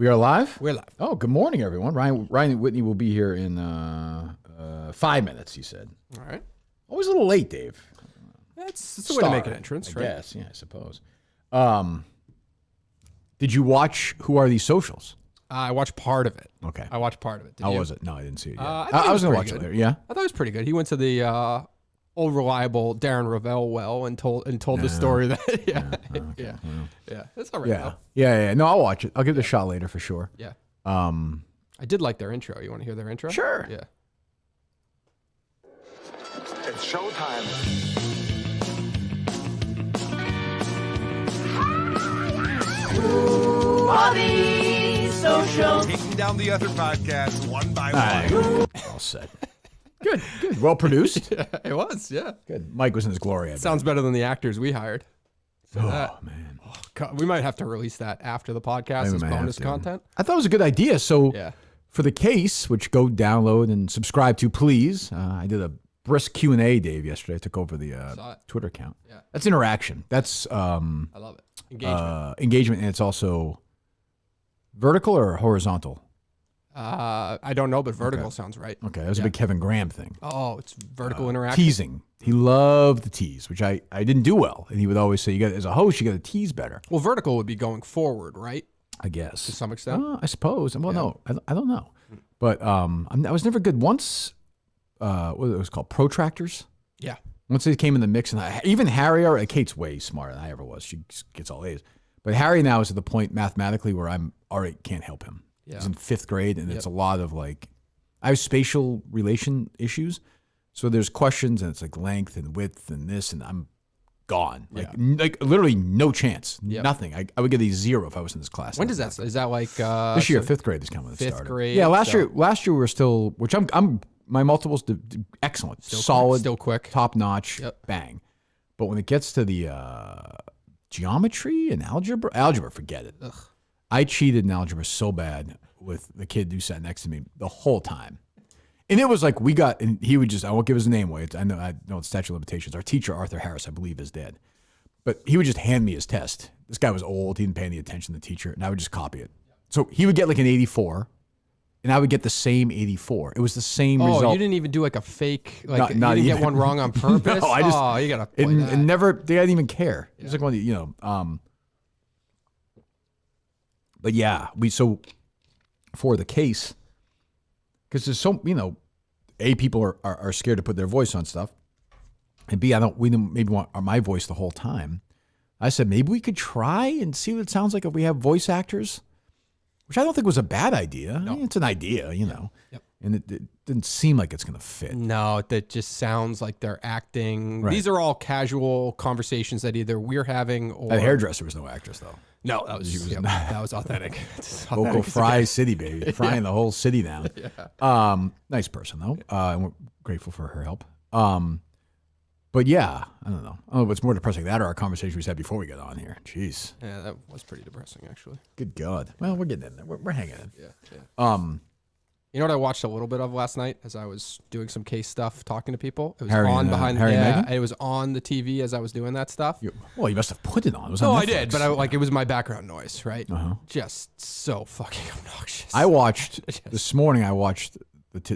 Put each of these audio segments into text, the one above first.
We are live? We're live. Oh, good morning, everyone. Ryan and Whitney will be here in 5 minutes, he said. All right. Always a little late, Dave. It's a way to make an entrance, right? Yes, yeah, I suppose. Did you watch Who Are These Socials? I watched part of it. Okay. I watched part of it. Did How you? was it? No, I didn't see it yet. I was going to pretty watch it good. later. Yeah? I thought it was pretty good. He went to the old reliable Darren Ravel well and told the story that yeah. That's all right. Yeah. Though. Yeah. No, I'll watch it. I'll give it a shot later for sure. Yeah. I did like their intro. You want to hear their intro? Sure. Yeah. It's showtime. Who are these socials? Taking down the other podcasts one by one. All set. Good. Well produced. Yeah, it was. Yeah. Good. Mike was in his glory. I bet. Sounds better than the actors we hired. Oh, that. man. Oh, God, we might have to release that after the podcast Maybe as we might bonus have to. content. I thought it was a good idea. So Yeah. for the case, which go download and subscribe to, please. I did a brisk Q&A, Dave, yesterday. I took over the Saw it. Twitter account. Yeah. That's interaction. That's I love it. engagement, and it's also vertical or horizontal. I don't know, but vertical sounds right. Okay, that was a Yeah. big Kevin Graham thing. Oh, it's vertical interaction. Teasing. He loved the tease, which I didn't do well. And he would always say, as a host, you got to tease better. Well, vertical would be going forward, right? I guess. To some extent. I suppose. Well, no, I don't know. But I was never good. Once, what it was called, protractors. Yeah. Once they came in the mix, and even Harry, Kate's way smarter than I ever was. She gets all A's. But Harry now is at the point mathematically where I'm already can't help him. Yeah. He's in 5th grade, and it's a lot of I have spatial relation issues. So there's questions, and it's like length and width and this, and I'm gone. Like literally no chance. Yep. Nothing. I would get a 0 if I was in this class. When does that start? Is that like This year, 5th grade is kind of when it 5th started. grade, Yeah, last so- year we were still, which I'm my multiples excellent, solid, still quick. top notch, Yep. bang. But when it gets to the geometry and algebra, forget it. Ugh. I cheated in algebra so bad with the kid who sat next to me the whole time. And it was like and he would just, I won't give his name away. I know it's statute of limitations. Our teacher, Arthur Harris, I believe, is dead. But he would just hand me his test. This guy was old. He didn't pay any attention to the teacher. And I would just copy it. So he would get like an 84. And I would get the same 84. It was the same result. Oh, you didn't even do like a fake, Not you didn't even. get one wrong on purpose? No, I just, you got to play that. it never, they didn't even care. It was like one of the, but yeah, so for the case, because there's so, A, people are scared to put their voice on stuff. And B, we didn't maybe want my voice the whole time. I said, maybe we could try and see what it sounds like if we have voice actors, which I don't think was a bad idea. No. I mean, it's an idea, Yep. and it didn't seem like it's going to fit. No, that just sounds like they're acting. Right. These are all casual conversations that either we're having or That hairdresser was no actress, though. No, that was authentic. It's Local authentic. Fry City, baby. Frying the whole city down. Nice person, though. And we're grateful for her help. But yeah, I don't know. What's more depressing, that or our conversation we had before we got on here. Jeez. Yeah, that was pretty depressing, actually. Good God. Well, we're getting in there. We're hanging in. Yeah. You know what I watched a little bit of last night as I was doing some case stuff, talking to people? It was Harry on and, behind. Harry and yeah, Meghan? it was on the TV as I was doing that stuff. You must have put it on. It was No, on I did, Netflix. but it was my background noise, right? Uh-huh. Just so fucking obnoxious. I watched, this morning,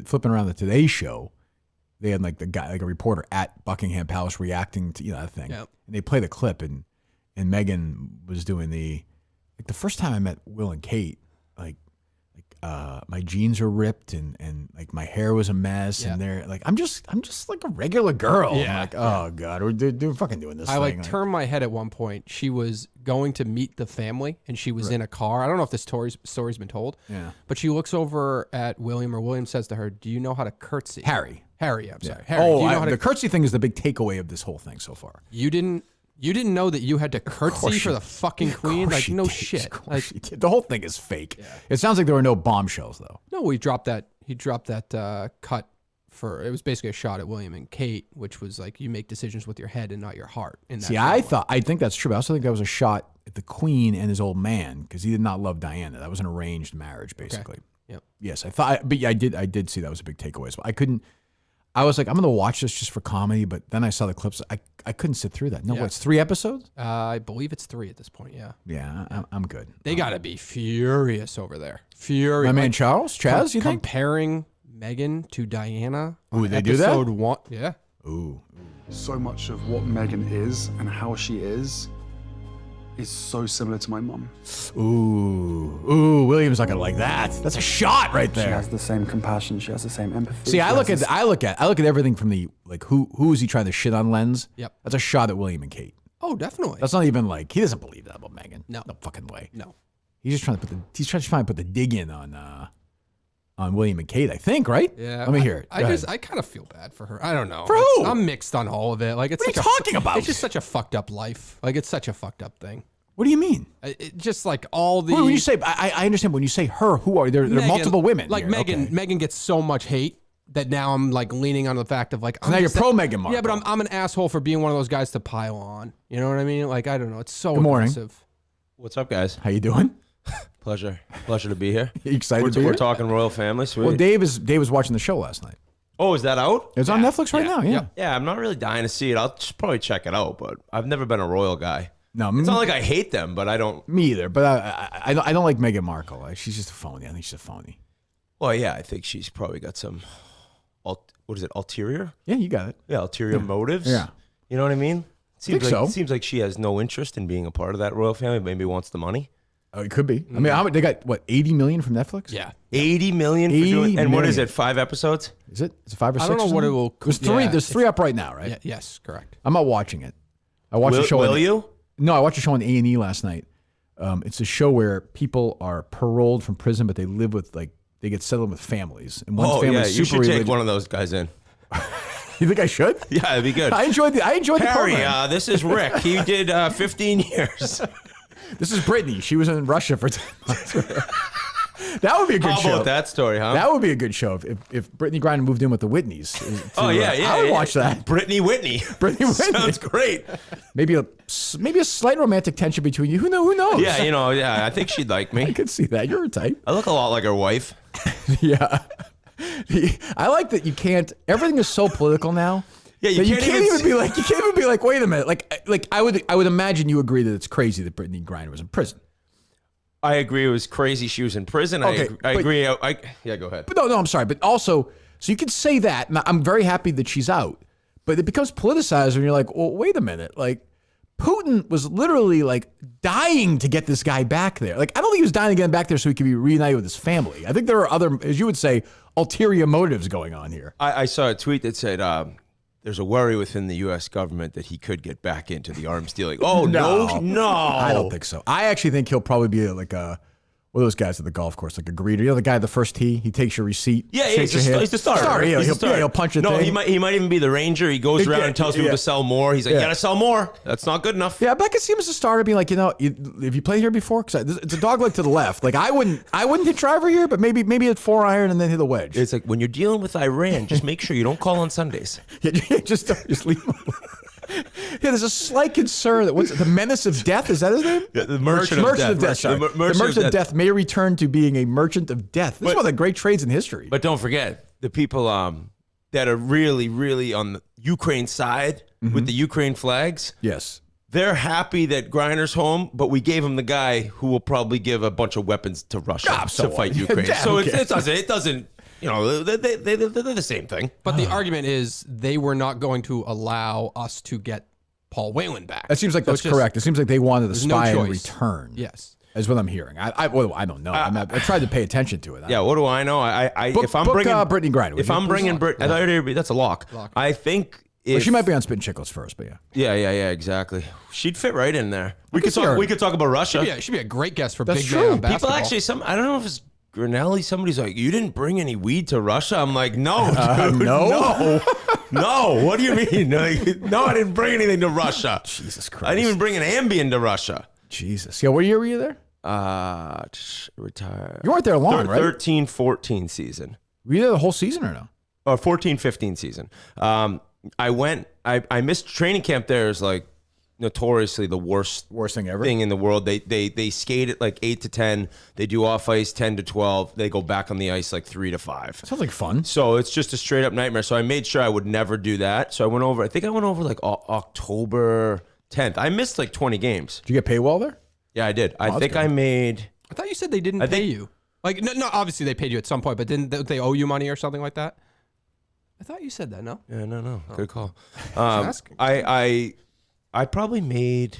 flipping around the Today Show. They had like the guy, like a reporter at Buckingham Palace reacting to that thing. Yep. And they play the clip, and Meghan was doing the first time I met Will and Kate, my jeans are ripped and like my hair was a mess, Yeah. and they're like, I'm just like a regular girl. Yeah. I'm like, oh God, we're fucking doing this. I thing. turned my head at one point. She was going to meet the family, and she was in a car. I don't know if this story's been told. Yeah. But she looks over at William, or William says to her, "Do you know how to curtsy?" Harry. I'm sorry. Harry. Do you know how the to? curtsy thing is the big takeaway of this whole thing so far. You didn't know that you had to curtsy for the fucking queen? Like, no Of shit. course Like, she did. The whole thing is fake. It sounds like there were no bombshells though. no, he dropped that cut for, it was basically a shot at William and Kate, which was like, you make decisions with your head and not your heart. In that See, family. I think that's true. But I also think that was a shot at the Queen and his old man because he did not love Diana. That was an arranged marriage, basically. Yep. Yes, I thought, but yeah, I did see that was a big takeaway. So I couldn't. I was like, I'm gonna watch this just for comedy, but then I saw the clips. I couldn't sit through that. No, it's 3 episodes? I believe it's 3 at this point. Yeah. Yeah, I'm good. They got to be furious over there. Furious. My man Chaz, you think? Comparing Megan to Diana. Ooh, they do that? Episode 1. Yeah. Ooh. So much of what Megan is and how she is so similar to my mum. Ooh, William's not gonna like that. That's a shot right She there. has the same compassion. She has the same empathy. See, I she look has at everything from the like who is he trying to shit on lens? Yep. That's a shot at William and Kate. Oh, definitely. That's not even like he doesn't believe that about Megan. No fucking way. No. He's just trying to put the dig in on William and Kate. I think, right? Yeah. Let me hear it. I kind of feel bad for her. I don't know. For who? I'm mixed on all of it. Like, it's What are you such talking about? It's just such a fucked up life. Like, it's such a fucked up thing. What do you mean? It just like all the. Wait, when you say, I understand when you say her, who are there? There are Megan, multiple women. Like here. Megan. Okay. Megan gets so much hate that now I'm like leaning on the fact of like. Now you're pro Meghan Markle. Yeah, but I'm an asshole for being one of those guys to pile on. You know what I mean? Like, I don't know. It's so Good morning. aggressive. What's up, guys? How you doing? Pleasure to be here. You excited We're, to be we're here? talking royal family. Sweet. Well, Dave was watching the show last night. Oh, is that out? It's on Netflix right now. Yeah. Yep. Yeah, I'm not really dying to see it. I'll just probably check it out, but I've never been a royal guy. No, It's not like I hate them, but I don't. me either. But I don't like Meghan Markle. Like, she's just a phony. I think she's a phony. Well, yeah, I think she's probably got some. What is it? Ulterior? Yeah, you got it. Yeah, ulterior motives. Yeah. You know what I mean? Think so. Seems like she has no interest in being a part of that royal family. Maybe wants the money. Oh, it could be. I mean, they got what 80 million from Netflix. Yeah. 80 million for 80 doing. And what is million. it? 5 episodes? Is it? Is it 5 or 6? I don't know or what it something? will. There's 3. Yeah, There's 3 up right now, right? Yeah, yes, correct. I'm not watching it. I watched a show. Will you? No, I watched a show on A&E last night. It's a show where people are paroled from prison, but they live with they get settled with families. And one Oh family yeah, is you super should take religious. one of those guys in. You think I should? Yeah, it'd be good. I enjoyed the Harry, program. this is Rick. He did 15 years. This is Brittany. She was in Russia for 10 months. That would be a good How show. about that story, huh? That would be a good show if Brittany Griner moved in with the Whitneys. Oh yeah, I would watch that. Brittany Whitney. Brittany Whitney. Sounds great. Maybe a slight romantic tension between you. Who knows? Yeah, I think she'd like I me. could see that. You're a type. I look a lot like her wife. Yeah. I like that you can't. Everything is so political now. Yeah, that you can't even be like. You can't even be like. Wait a minute. Like I would imagine you agree that it's crazy that Brittany Griner was in prison. I agree. It was crazy. She was in prison. Okay, I but- agree. Yeah, go ahead. But no, I'm sorry. But also, so you could say that. And I'm very happy that she's out. But it becomes politicized when you're like, well, wait a minute. Like, Putin was literally like dying to get this guy back there. Like, I don't think he was dying to get him back there so he could be reunited with his family. I think there are other, as you would say, ulterior motives going on here. I saw a tweet that said there's a worry within the U.S. government that he could get back into the arms dealing. Oh, no. I don't think so. I actually think he'll probably be like a, one of those guys at the golf course, like a greeter. You know the guy at the first tee? He takes your receipt. Yeah, shakes your hand. he's the starter. Yeah, He's the starter. he'll punch a No, thing. he might even be the ranger. He goes around Yeah, and tells people yeah. to sell more. He's like, Yeah. you gotta sell more. That's not good enough. Yeah, but I could see him as a starter being like, have you played here before? Because it's a dog leg to the left. Like I wouldn't hit driver here, but maybe a 4-iron and then hit a wedge. It's like when you're dealing with Iran, just make sure you don't call on Sundays. just leave him. Yeah, there's a slight concern that what's the menace of death? Is that his name? Yeah, the merchant of death. Sorry. The The merchant merchant of of death may return to being a merchant of death. This is one of the great trades in history. But don't forget the people that are really, really on the Ukraine side with the Ukraine flags. Yes. They're happy that Griner's home, but we gave him the guy who will probably give a bunch of weapons to Russia so to fight what? Ukraine. Yeah, So who cares? it doesn't. They're the same thing. But the argument is they were not going to allow us to get Paul Whelan back. That seems like So that's it's just- correct. It seems like they wanted the there's no spy in choice. return. Yes. Is what I'm hearing. I don't know. I tried to pay attention to it. Yeah, what do I know? If I'm bringing Brittany Griner. if I'm bringing Brittany, that's a lock. I think Well, if she might be on Spitting Chicklets first, but yeah. Yeah, exactly. She'd fit right in there. We could could see her. talk. We could talk about Russia. Yeah, she'd be a great guest for That's Big true. Man on People basketball. People actually, I don't know if it's Grinelli. Somebody's like, you didn't bring any weed to Russia. I'm like, no, dude, no. What do you mean? Like, no, I didn't bring anything to Russia. Jesus Christ. I didn't even bring an Ambien to Russia. Jesus. Yeah, what year were you there? Retire. You weren't there long, right? 13, 14 season. Were you there the whole season or no? 14, 15 season. I went. I missed training camp there. It was like notoriously the worst thing ever. thing in the world. They skate at like 8 to 10. They do off ice 10 to 12. They go back on the ice like 3 to 5. Sounds like fun. So it's just a straight up nightmare. So I made sure I would never do that. So I went over. I think I went over like October 10th. I missed like 20 games. Did you get paid well there? Yeah, I did. I that's think good. I made. I thought you said they didn't pay you. Like, no, obviously they paid you at some point, but didn't they owe you money or something like that? I thought you said that, no? Yeah, no. Good call. asking. I probably made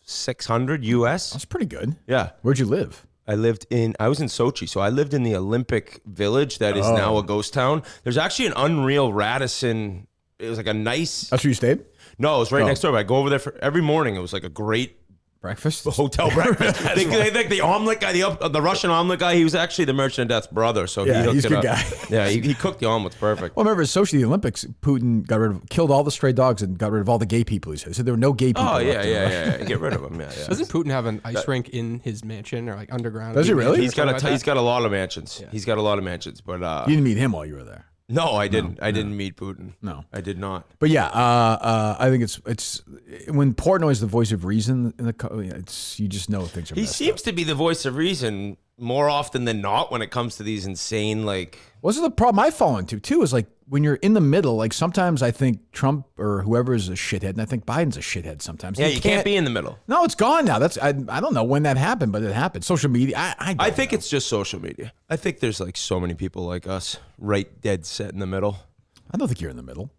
$600 US. That's pretty good. Yeah. Where'd you live? I was in Sochi, so I lived in the Olympic Village that is now a ghost town. There's actually an unreal Radisson. It was like a nice. That's where you stayed? No, it was right next door. But I go over there for every morning. It was like a great Breakfast? hotel breakfast. they think the omelet guy, the Russian omelet guy, he was actually the Merchant of Death's brother. So Yeah, he hooked he's a it good up. guy. Yeah, he cooked the omelets perfect. Well, remember, Sochi, the Olympics, Putin killed all the stray dogs and got rid of all the gay people. He said there were no gay people. Oh left in Russia. yeah. Get rid of him. Yeah. Doesn't Putin have an ice rink in his mansion or like underground? Does he really? He's got a lot of mansions. He's got a lot of mansions, but You didn't meet him while you were there. no, I didn't. I didn't meet Putin. No. I did not. But yeah, I think it's when Portnoy is the voice of reason in it's you just know things are. He messed seems up. to be the voice of reason more often than not when it comes to these insane like. What's the problem I fall into too is like when you're in the middle. Like sometimes I think Trump or whoever is a shithead, and I think Biden's a shithead sometimes. Yeah, you can't be in the middle. No, it's gone now. I don't know when that happened, but it happened. Social media. I think it's just social media. I think there's like so many people like us, right, dead set in the middle. I don't think you're in the middle.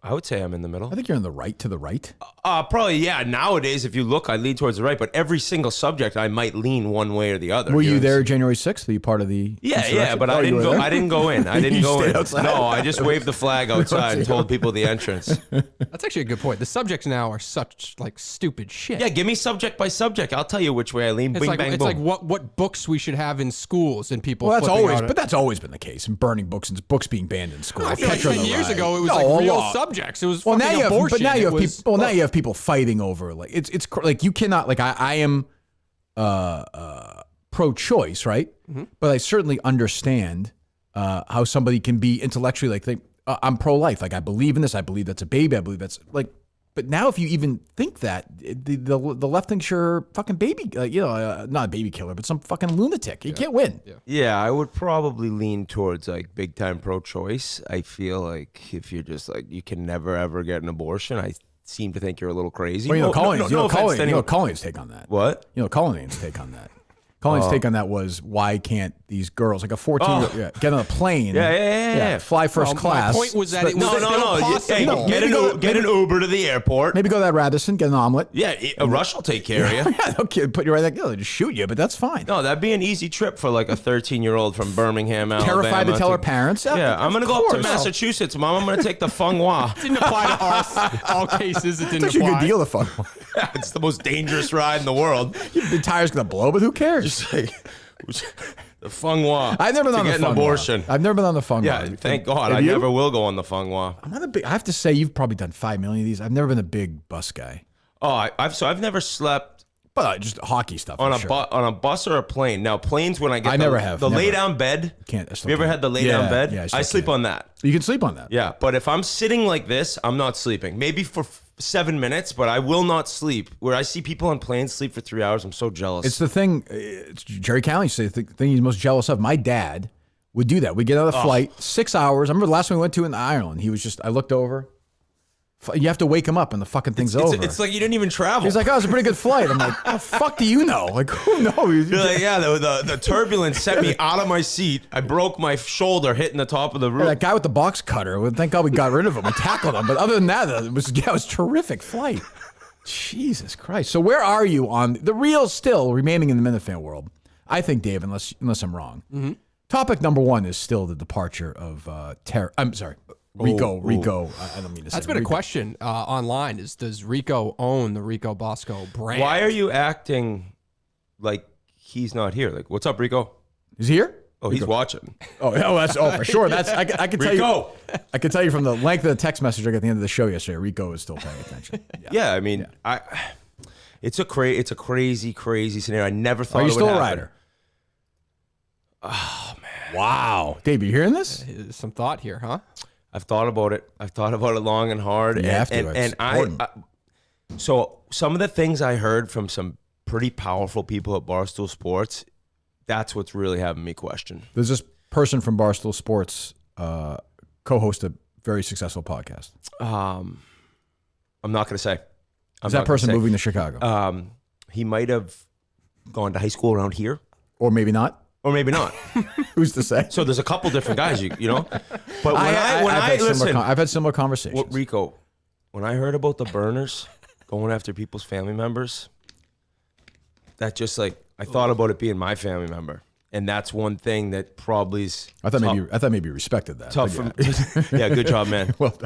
I would say I'm in the middle. I think you're in the right to the right. Probably, yeah. Nowadays, if you look, I lean towards the right, but every single subject, I might lean one way or the other. Were you know? there January 6th? Were you part of the Yeah, insurrection? but Oh, I you didn't were go. there? I didn't go in. I didn't You go stayed in. outside? No, I just waved the flag outside and told people the entrance. That's actually a good point. The subjects now are such like stupid shit. Yeah, give me subject by subject. I'll tell you which way I lean. It's Bing, like bang, it's boom. like what books we should have in schools and people. Well, that's flipping always, out but that's always been the case. And burning books and books being banned in school. I feel like Petra 10 on the years right. ago it was No, like a real lot. subjects. It was Well, fucking now you have, abortion. but now you have It was- people. Well, now you have people fighting over like it's like you cannot like I am pro-choice, right? Mm-hmm. But I certainly understand how somebody can be intellectually like I'm pro-life. Like I believe in this. I believe that's a baby. I believe that's like. But now, if you even think that the left thinks you're fucking baby, not a baby killer, but some fucking lunatic. You can't win. Yeah, I would probably lean towards like big time pro-choice. I feel like if you're just like you can never ever get an abortion, I seem to think you're a little crazy. Well, you know, No offense to anyone. Colleen's take on that. What? You know, Colleen's take on that. Colleen's take on that was why can't these girls, like a 14-year-old, get on a plane? Yeah. Fly first Well, class. my point was that it was No. still Hey, possible. get an Uber to the airport. Maybe go to that Radisson, get an omelet. Yeah, Rush will take care of you. Yeah, okay, put you right there. They'll just shoot you, but that's fine. No, that'd be an easy trip for like a 13-year-old from Birmingham, Alabama. Terrified to tell her parents. Yeah, I'm going to go up to course. Massachusetts, Mom. I'm going to take the Feng Hua. Didn't apply to all cases. It It's didn't actually a apply. good deal, the fuck. It's the most dangerous ride in the world. The tire's going to blow, but who cares? Just like the Feng Hua. I've never been to on the get Feng an Hua. abortion. I've never been on the Feng Hua. Yeah, thank God. Have I you? never will go on the Feng Hua. I'm not a big. I have to say, you've probably done 5 million of these. I've never been a big bus guy, Oh, I've never slept but just hockey stuff. on I'm a sure. on a bus or a plane. Now planes when I get I never have, the never. lay down bed. Can't. I Have still you ever can't. had the lay down bed? Yeah, I still sleep can't. on that. You can sleep on that. Yeah, but if I'm sitting like this, I'm not sleeping. Maybe for 7 minutes, but I will not sleep. Where I see people on planes sleep for 3 hours, I'm so jealous. It's the thing. It's Jerry Callen used to say the thing he's most jealous of. My dad would do that. We get on a flight, 6 hours. I remember the last one we went to in Ireland. He was just. I looked over. You have to wake him up, and the fucking thing's over. It's like you didn't even travel. He's like, "Oh, it's a pretty good flight." I'm like, "The fuck do you know? Like, who knows?" You're like, yeah, the turbulence sent me out of my seat. I broke my shoulder hitting the top of the roof. That guy with the box cutter. Well, thank God we got rid of him. We tackled him. But other than that, it was a terrific flight. Jesus Christ. So where are you on the real still remaining in the Minifan world? I think, Dave, unless I'm wrong. Mm-hmm. Topic number one is still the departure of I'm sorry, Rico. I don't mean to say That's been a Rico. question online: is does Rico own the Rico Bosco brand? Why are you acting like he's not here? Like, what's up, Rico? Is he here? Oh, he's watching. Oh, for sure. That's I can tell Rico. you. I can tell you from the length of the text message I got at the end of the show yesterday. Rico is still paying attention. Yeah, I mean, it's a crazy scenario. I never thought. Are you it would still a happen. rider? Oh man! Wow, Dave, you hearing this? Some thought here, huh? I've thought about it. I've thought about it long and hard. You have to. And It's important. So some of the things I heard from some pretty powerful people at Barstool Sports, that's what's really having me question. There's this person from Barstool Sports co-host a very successful podcast. I'm not going to say. Is that person moving to Chicago? He might have gone to high school around here, or maybe not? or maybe not. Who's to say? So there's a couple different guys, you know. But when I've had similar conversations. Rico, when I heard about the burners going after people's family members, that just like I thought about it being my family member, and that's one thing that probably is. I thought maybe you respected that. Tough. Yeah, good job, man. Well,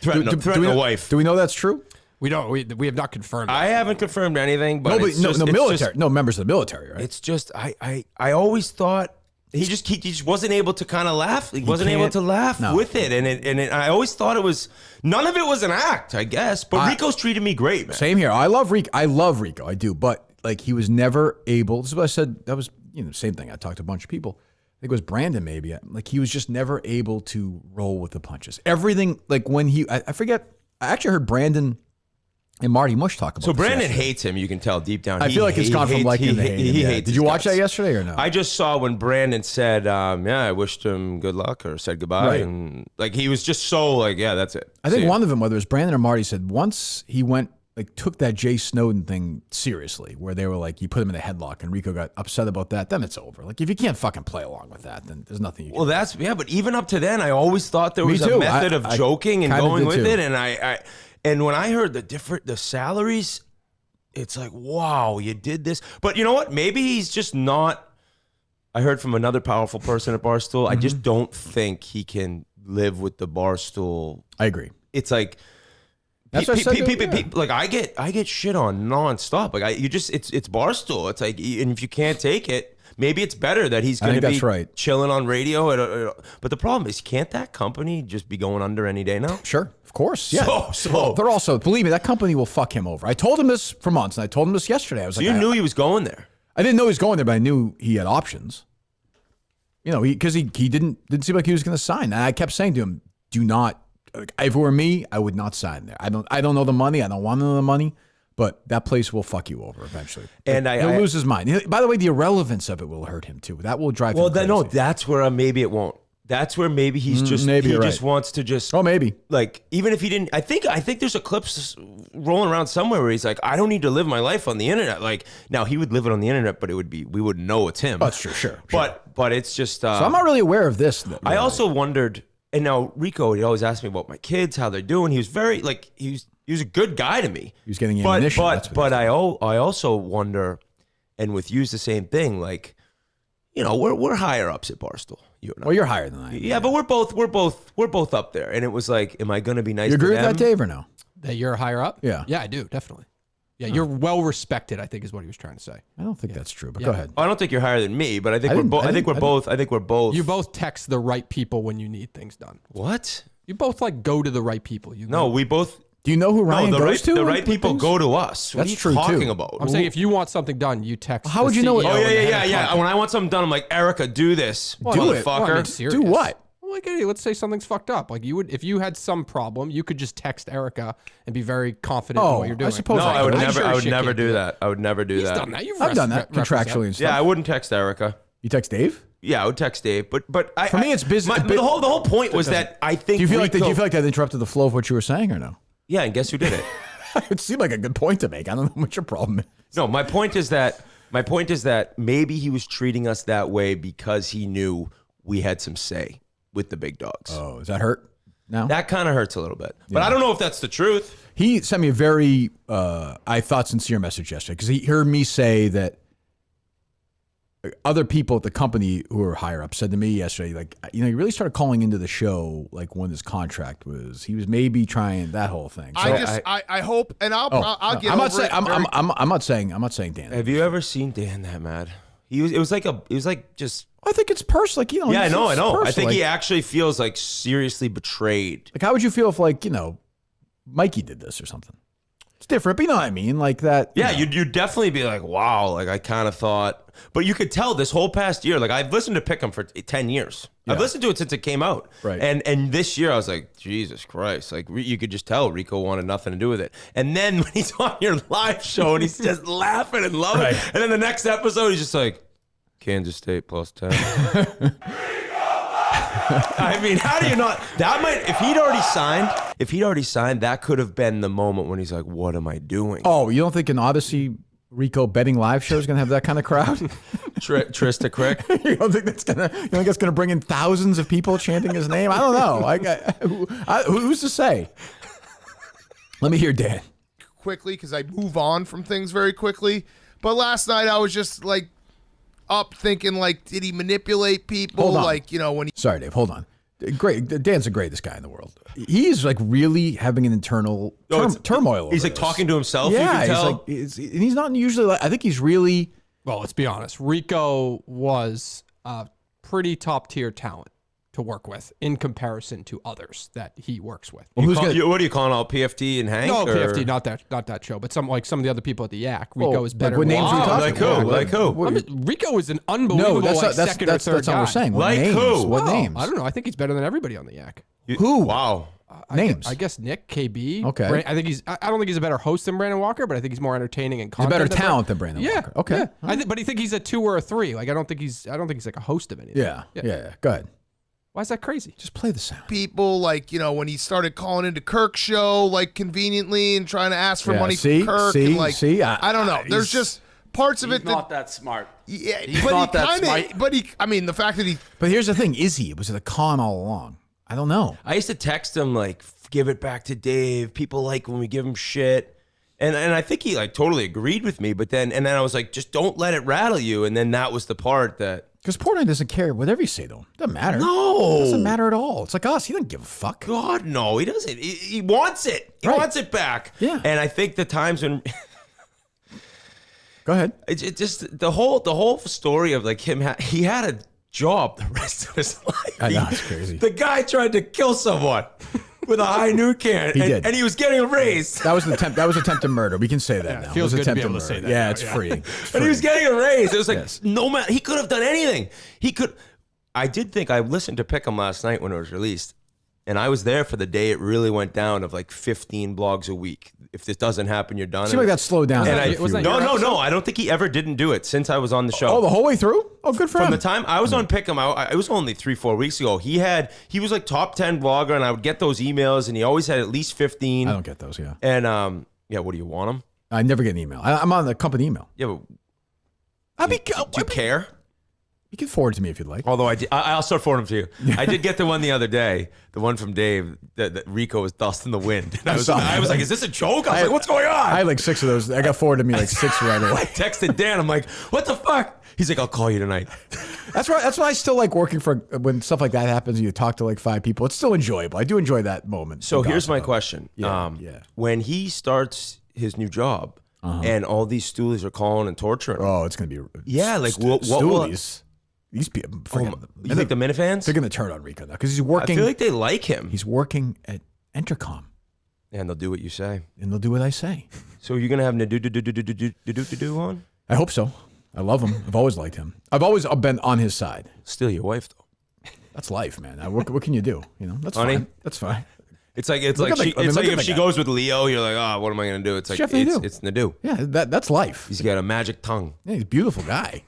Threaten a wife. Do we know that's true? We don't. We have not confirmed. I haven't confirmed anything, but no military, no members of the military, right? It's just I always thought he just wasn't able to kind of laugh. He wasn't able to laugh with it, and I always thought it was none of it was an act, I guess. But Rico's treated me great, man. Same here. I love Rico. I do, but like he was never able. This is what I said. That was same thing. I talked to a bunch of people. I think it was Brandon maybe. Like he was just never able to roll with the punches. Everything like when I forget. I actually heard Brandon and Marty Mush talk about. So this Brandon yesterday. hates him. You can tell deep down. I feel like it's gone from liking to hating. He Yeah. hates. Did you his watch guts. that yesterday or no? I just saw when Brandon said, "Yeah, I wished him good luck" or said goodbye, Right. and like he was just so like, "Yeah, that's it." I think See one of them, whether it was Brandon or Marty, said once he went took that Jay Snowden thing seriously, where they were like, you put him in a headlock, and Rico got upset about that. Then it's over. Like if you can't fucking play along with that, then there's nothing you can. Well, that's but even up to then, I always thought there Me was too. a method of I joking and kinda going did with too. it, and when I heard the salaries, it's like, wow, you did this. But you know what? Maybe he's just not. I heard from another powerful person at Barstool. I just don't think he can live with the Barstool. I agree. It's like. That's what I said. Like I get shit on nonstop. Like it's Barstool. It's like, and if you can't take it, maybe it's better that he's going to be chilling on radio. But the problem is, can't that company just be going under any day now? Sure, of course. Yeah. So they're also, believe me, that company will fuck him over. I told him this for months, and I told him this yesterday. I was like, you knew he was going there. I didn't know he was going there, but I knew he had options. Because he didn't seem like he was going to sign. And I kept saying to him, do not. If it were me, I would not sign there. I don't know the money. I don't want to know the money, but that place will fuck you over eventually. And he'll lose his mind. By the way, the irrelevance of it will hurt him too. That will drive him crazy. No, that's where maybe it won't. That's where maybe he's just just wants to just maybe like even if he didn't. I think there's a clip rolling around somewhere where he's like, I don't need to live my life on the internet. Like now he would live it on the internet, but we wouldn't know it's him. That's true, sure. But it's just. So I'm not really aware of this. Really. I also wondered. And now Rico, he always asked me about my kids, how they're doing. He was very he was a good guy to me. He was getting ammunition. But I also wonder, and with you's the same thing. Like, we're higher ups at Barstool. You and I. Well, you're higher than I am. Yeah, but we're both up there. And it was like, am I going to be nice? You agree to with them? that, Dave, or no? That you're higher up? Yeah. Yeah, I do, definitely. Yeah, you're well respected, I think is what he was trying to say. I don't think that's true, but go ahead. I don't think you're higher than me, but I think we're both. You both text the right people when you need things done. What? You both go to the right people. We both. Do you know who Ryan goes to? The right people go to us. What That's are you true, talking too. about? I'm saying if you want something done, you text. How would you know it? Oh yeah. When I want something done, I'm like, Erica, do this, motherfucker. Do what? Like, hey, let's say something's fucked up. Like if you had some problem, you could just text Erica and be very confident in what you're doing. I suppose. No, I I would could. never. I would shit never can't do do that. I would never do He's that. done that. I've done that contractually and stuff. Yeah, I wouldn't text Erica. You text Dave? Yeah, I would text Dave, but For me, it's business. The whole point was that I think. Do you feel like that interrupted the flow of what you were saying, or no? Yeah, and guess who did it? It seemed like a good point to make. I don't know what your problem is. No, my point is that maybe he was treating us that way because he knew we had some say with the big dogs. Oh, does that hurt now? That kind of hurts a little bit, but I don't know if that's the truth. He sent me a very, I thought, sincere message yesterday because he heard me say that other people at the company who are higher up said to me yesterday, like, he really started calling into the show like when his contract was. He was maybe trying that whole thing. So I hope, and I'll get I'm over not saying. it. I'm not saying Dan. Have you ever seen Dan that mad? It was like just. I think it's personal. Like, Yeah, I know. Personal. I think he actually feels like seriously betrayed. Like, how would you feel if Mikey did this or something? It's different, but you know what I mean? Like that. Yeah, you'd definitely be like, wow, like I kind of thought. But you could tell this whole past year, like I've listened to Pick'em for 10 years. I've listened to it since it came out. Right. And this year I was like, Jesus Christ. Like, you could just tell Rico wanted nothing to do with it. And then when he's on your live show and he's just laughing and loving it. And then the next episode, he's just like, Kansas State plus 10. I mean, how do you not? That might, if he'd already signed, that could have been the moment when he's like, what am I doing? Oh, you don't think an Odyssey Rico betting live show is going to have that kind of crowd? Trista Crick. You don't think that's gonna bring in thousands of people chanting his name? I don't know. Who's to say? Let me hear Dan. Quickly, because I move on from things very quickly. But last night I was just like up thinking, like, did he manipulate people? Hold on. Like, when he. Sorry, Dave. Hold on. Great. Dan's the greatest guy in the world. He's like really having an internal turmoil. Over He's like this. talking to himself. Yeah, you can tell. he's not usually. Like, I think he's really. Well, let's be honest. Rico was a pretty top tier talent to work with in comparison to others that he works with. Well, What are you calling all PFT and Hank? No, or? PFT, not that show, but some of the other people at the Yak. Rico is better. What names are you talking about? Like who? I mean, Rico is an unbelievable second or third that's guy. not what we're saying. What Like names? who? What Oh, names? I don't know. I think he's better than everybody on the Yak. Who? Wow. Names. I guess Nick, KB. Okay. I think I don't think he's a better host than Brandon Walker, but I think he's more entertaining and He's a content. better than talent than Brandon Walker. Okay. Yeah. But I think he's a 2 or a 3. Like I don't think he's like a host of anything. Yeah. Go ahead. Why is that crazy? Just play the sound. People, like, when he started calling into Kirk's show, like, conveniently and trying to ask for money from Kirk. And, like, I don't know. There's just parts of it He's not that smart. Yeah, He's but not he that kind smart. of. But I mean, the fact that he. But here's the thing: is he? Was it a con all along? I don't know. I used to text him like, give it back to Dave. People like when we give him shit. And I think he like totally agreed with me, but then I was like, just don't let it rattle you. And then that was the part that Because Portnoy doesn't care whatever you say though. Doesn't matter. No. It doesn't matter at all. It's like us. He doesn't give a fuck. God no, he doesn't. He wants it. He Right. wants it back. Yeah. And I think the times when Go ahead. it just the whole story of like him he had a job the rest of his life. I know, it's crazy. The guy tried to kill someone with a high noon can, did. and he was getting a raise. That was an attempt. That was attempted murder. We can say that now. feels It was good to be attempted able to say murder. that Yeah, now, it's yeah. free. It's And he was free. getting a raise. It was like Yes. no matter. He could have done anything. He could. I did think I listened to Pick'em last night when it was released, and I was there for the day it really went down of like 15 blogs a week. If this doesn't happen, you're done. Seemed like that slowed down. And after a I, few was that weeks. your no. I don't think he ever didn't do it since I was on the show. Oh, the whole way through? Oh, good for From him. the time I was on Pick'em, it was only 3-4 weeks ago. He was like top 10 blogger, and I would get those emails, and he always had at least 15. I don't get those. Yeah, And yeah, what do you want them? I never get an email. I'm on the company email. Yeah, but do you care? You can forward to me if you'd like. Although I'll start forwarding them to you. I did get the one the other day, the one from Dave that Rico was dust in the wind. And I was like, is this a joke? I was like, what's going on? I had like 6 of those. I got forwarded to me like 6 right away. I texted Dan. I'm like, what the fuck? He's like, I'll call you tonight. That's why I still like working for when stuff like that happens. You talk to like 5 people. It's still enjoyable. I do enjoy that moment. So to here's gossip my about. question. Yeah. When he starts his new job and all these stoolies are calling and torturing him. Oh, it's gonna be. Yeah, like what will... Stoolies. These people. You think the Minifans? They're gonna turn on Rico now because he's I working. feel like they like him. He's working at Entercom, And they'll do what you say. and they'll do what I say. So you're going to have do on? I hope so. I love him. I've always liked him. I've always been on his side. Still your wife, though. That's life, man. What can you do? You know, that's Honey? fine. That's fine. It's like Look at the- I mean, look at if the she guy. goes with Leo, you're like, oh, what am I going to do? It's like, Chef Nadeau. it's Nadeau. Yeah, that's life. He's got a magic tongue. Yeah, he's a beautiful guy.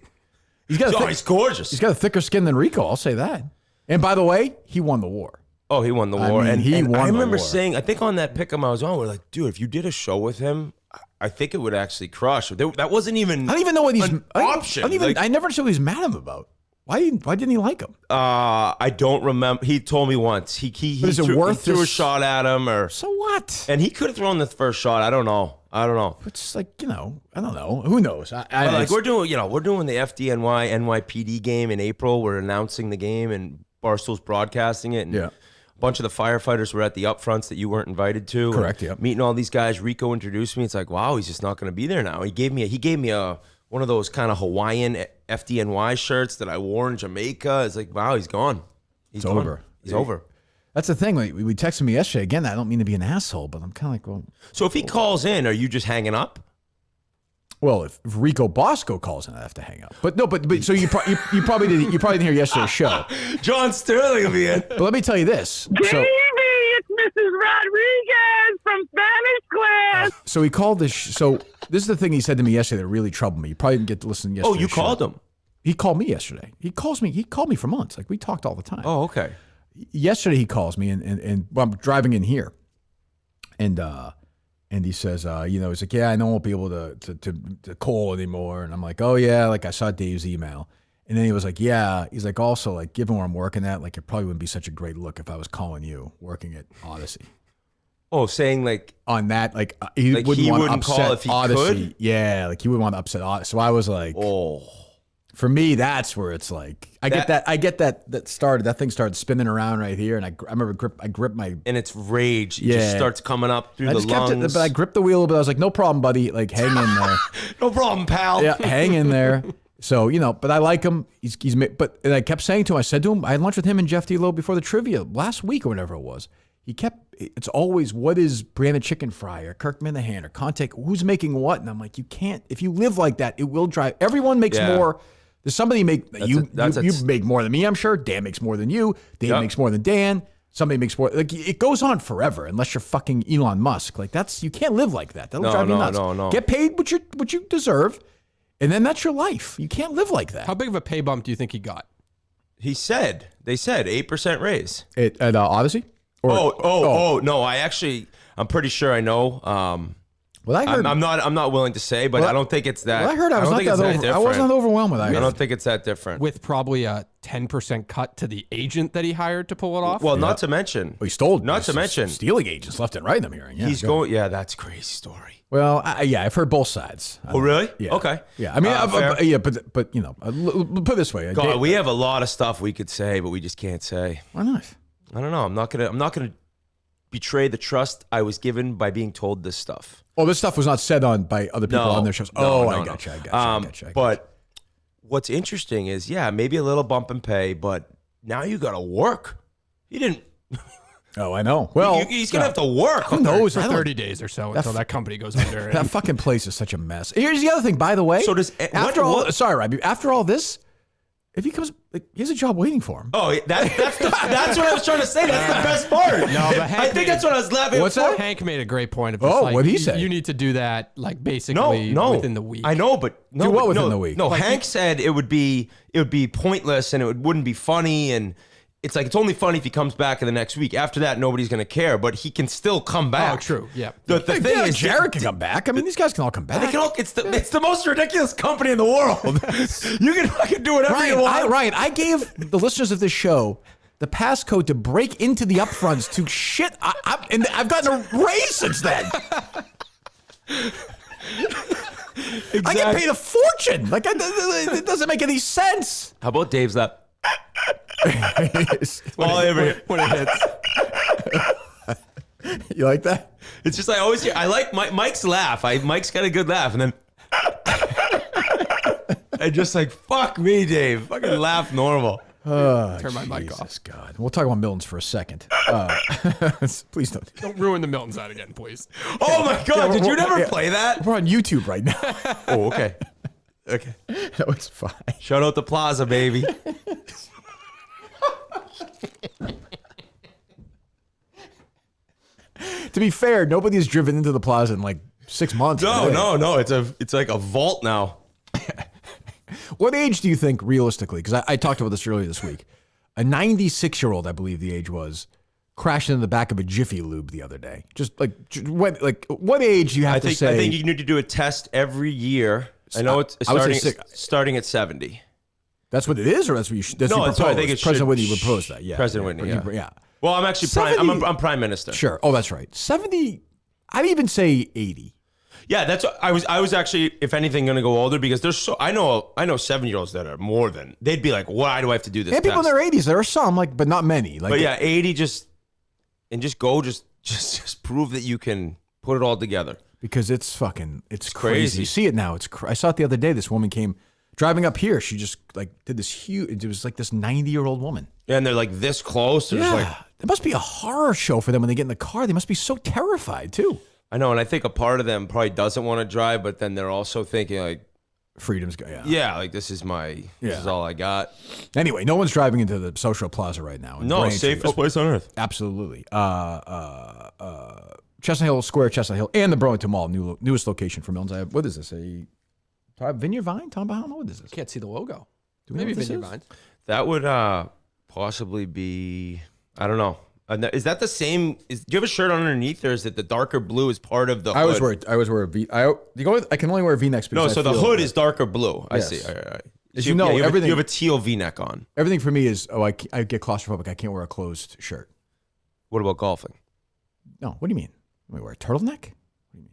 He's got. Oh, he's gorgeous. He's got a thicker skin than Rico. I'll say that. And by the way, he won the war. Oh, he won the I war. mean, and he and won I the remember war. saying, I think on that Pick'em I was on, we're like, dude, if you did a show with him, I think it would actually crush. That wasn't even I don't even know what he's an option. I never understood what he's mad at him about. Why didn't he like him? I don't remember. He told me once. He But is it worth threw a this- shot at him, or So what? and he could have thrown the first shot. I don't know. It's like, I don't know. Who knows? Like we're doing the FDNY NYPD game in April. We're announcing the game, and Barstool's broadcasting it. And Yeah. a bunch of the firefighters were at the upfronts that you weren't invited to. Correct, and yep. Meeting all these guys. Rico introduced me. It's like, wow, he's just not going to be there now. He gave me a one of those kind of Hawaiian FDNY shirts that I wore in Jamaica. It's like, wow, he's gone. He's gone. over. He's over. That's the thing. We texted me yesterday. Again, I don't mean to be an asshole, but I'm kind of like, well, So if he calls in, are you just hanging up? Well, if Rico Bosco calls in, I have to hang up. But no, but so you probably didn't hear yesterday's show. John Sterling will be in. But let me tell you this. So, it's Mrs. Rodriguez from Spanish class. so he called this. So this is the thing he said to me yesterday that really troubled me. You probably didn't get to listen yesterday. Oh, you called him? He called me yesterday. He called me for months. Like we talked all the time. Oh, okay. Yesterday he calls me and well, I'm driving in here, and he says, he's like, yeah, I won't be able to call anymore. And I'm like, oh yeah, like I saw Dave's email. And then he was like, yeah, he's like, also like given where I'm working at, like it probably wouldn't be such a great look if I was calling you working at Odyssey. Oh, saying like on that, like he like wouldn't he want to wouldn't upset call if he Odyssey. could? Yeah, like he wouldn't want to upset Odyssey. So I was like, oh. For me, that's where it's like I get that thing started spinning around right here, and I remember I gripped my And it's rage. It Yeah. just starts coming up through I the just kept lungs. it, but I gripped the wheel, but I was like, no problem, buddy. Like hang in there. No problem, pal. Yeah, hang in there. So, but I like him. And I kept saying to him, I said to him, I had lunch with him and Jeff D'Lo before the trivia last week or whatever it was. It's always, what is Brianna Chicken Fry or Kirk Minahan or Conte, who's making what? And I'm like, you can't, if you live like that, it will drive, everyone makes more. There's somebody you make more than me, I'm sure. Dan makes more than you. Dave makes more than Dan. Somebody makes more. Like it goes on forever unless you're fucking Elon Musk. Like you can't live like that. That'll drive you nuts. No. Get paid what you deserve. And then that's your life. You can't live like that. How big of a pay bump do you think he got? They said 8% raise. At Odyssey? No, I'm pretty sure I know. Well, I heard. I'm not willing to say, but I don't think it's that. Well, I heard I wasn't overwhelmed with that. I don't think it's that different. With probably a 10% cut to the agent that he hired to pull it off? Well, not to mention. He stole. Not to mention. Stealing agents left and right, I'm hearing. Yeah, He's going. Yeah, that's a crazy story. Well, I've heard both sides. Oh, really? Yeah. Okay. Yeah. I mean, but put it this way. God, we have a lot of stuff we could say, but we just can't say. Why not? I don't know. I'm not gonna betray the trust I was given by being told this stuff. Oh, this stuff was not said by other people on their shows. I got you. But what's interesting is, maybe a little bump in pay, but now you got to work. He didn't. Oh, I know. Well, he's gonna have to work. Who knows? For 30 days or so until that company goes under. That fucking place is such a mess. Here's the other thing, by the way. So does after all this, if he comes, he has a job waiting for him. Oh, that's what I was trying to say. That's the best part. No, but I think that's what I was laughing. What's that? Hank made a great point. Of what'd he say? You need to do that basically within the week. I know, but do what within the week? No, Hank said it would be pointless and it wouldn't be funny, and it's like it's only funny if he comes back in the next week. After that, nobody's gonna care, but he can still come back. Oh, true. Yeah. The thing is, Jared can come back. I mean, these guys can all come back. It's the most ridiculous company in the world. You can fucking do whatever you want. Ryan, I gave the listeners of this show the passcode to break into the upfronts to shit. And I've gotten a raise since then. Exactly. I get paid a fortune. Like it doesn't make any sense. How about Dave's lap? when it hits. You like that? It's just I always hear. I like Mike's laugh. Mike's got a good laugh, and then I just like fuck me, Dave. Fucking laugh normal. Turn my mic off. God, we'll talk about Milton's for a second. Please don't ruin the Milton side again, please. Oh my God! Did you never play that? We're on YouTube right now. Oh, okay. Okay. No, it's fine. Shout out to Plaza, baby. To be fair, nobody has driven into the plaza in like 6 months. No. It's like a vault now. What age do you think realistically? Because I talked about this earlier this week. A 96-year-old, I believe the age was, crashed into the back of a Jiffy Lube the other day. Just what age do you have to say? I think you need to do a test every year. I know it's starting at 70. That's what it is, or that's what you should. That's what I think it's President Whitney proposed that. Yeah, President Whitney. Yeah. Well, I'm actually I'm prime minister. Sure. Oh, that's right. 70. I'd even say 80. Yeah, that's what I was actually, if anything, going to go older because there's I know 7-year-olds that are more than they'd be like, why do I have to do this? Yeah, people in their 80s. There are some but not many. But yeah, 80 just prove that you can put it all together. Because it's crazy. You see it now. I saw it the other day. This woman came driving up here. She just did this huge. It was like this 90-year-old woman. Yeah, and they're like this close. Yeah, it must be a horror show for them when they get in the car. They must be so terrified too. I know, and I think a part of them probably doesn't want to drive, but then they're also thinking like, freedom's good. yeah, like this is all I got. Anyway, no one's driving into the Social Plaza right now. No, safest place on earth. Absolutely. Chestnut Hill Square, Chestnut Hill, and the Burlington Mall, newest location for Milton's. What is this? A Vineyard Vine? Tom Bahama? What is this? Can't see the logo. Maybe Vineyard Vine. That would possibly be. I don't know. Is that the same? Do you have a shirt underneath, or is it the darker blue is part of the hood? I always wear a V. I can only wear V-necks. No, so the hood is darker blue. I see. All right. As you know, everything. You have a teal V-neck on. Everything for me is I get claustrophobic. I can't wear a closed shirt. What about golfing? No. What do you mean? I wear a turtleneck? What do you mean?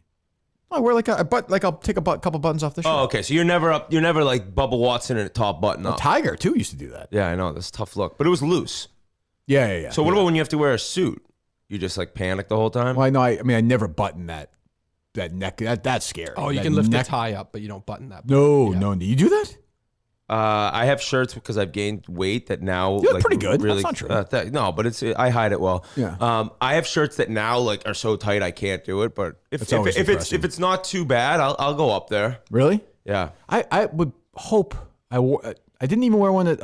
I wear I'll take a couple buttons off the shirt. Oh, okay. So you're never like Bubba Watson in a top button up. Tiger too used to do that. Yeah, I know. That's a tough look, but it was loose. Yeah. So what about when you have to wear a suit? You just like panic the whole time? Well, I know. I never button that neck. That's scary. Oh, you can lift the tie up, but you don't button that. No. Do you do that? I have shirts because I've gained weight that now you look pretty good. Really, that's not true. No, but I hide it well. Yeah. I have shirts that now like are so tight I can't do it. But if it's not too bad, I'll go up there. Really? Yeah. I would hope I didn't even wear one at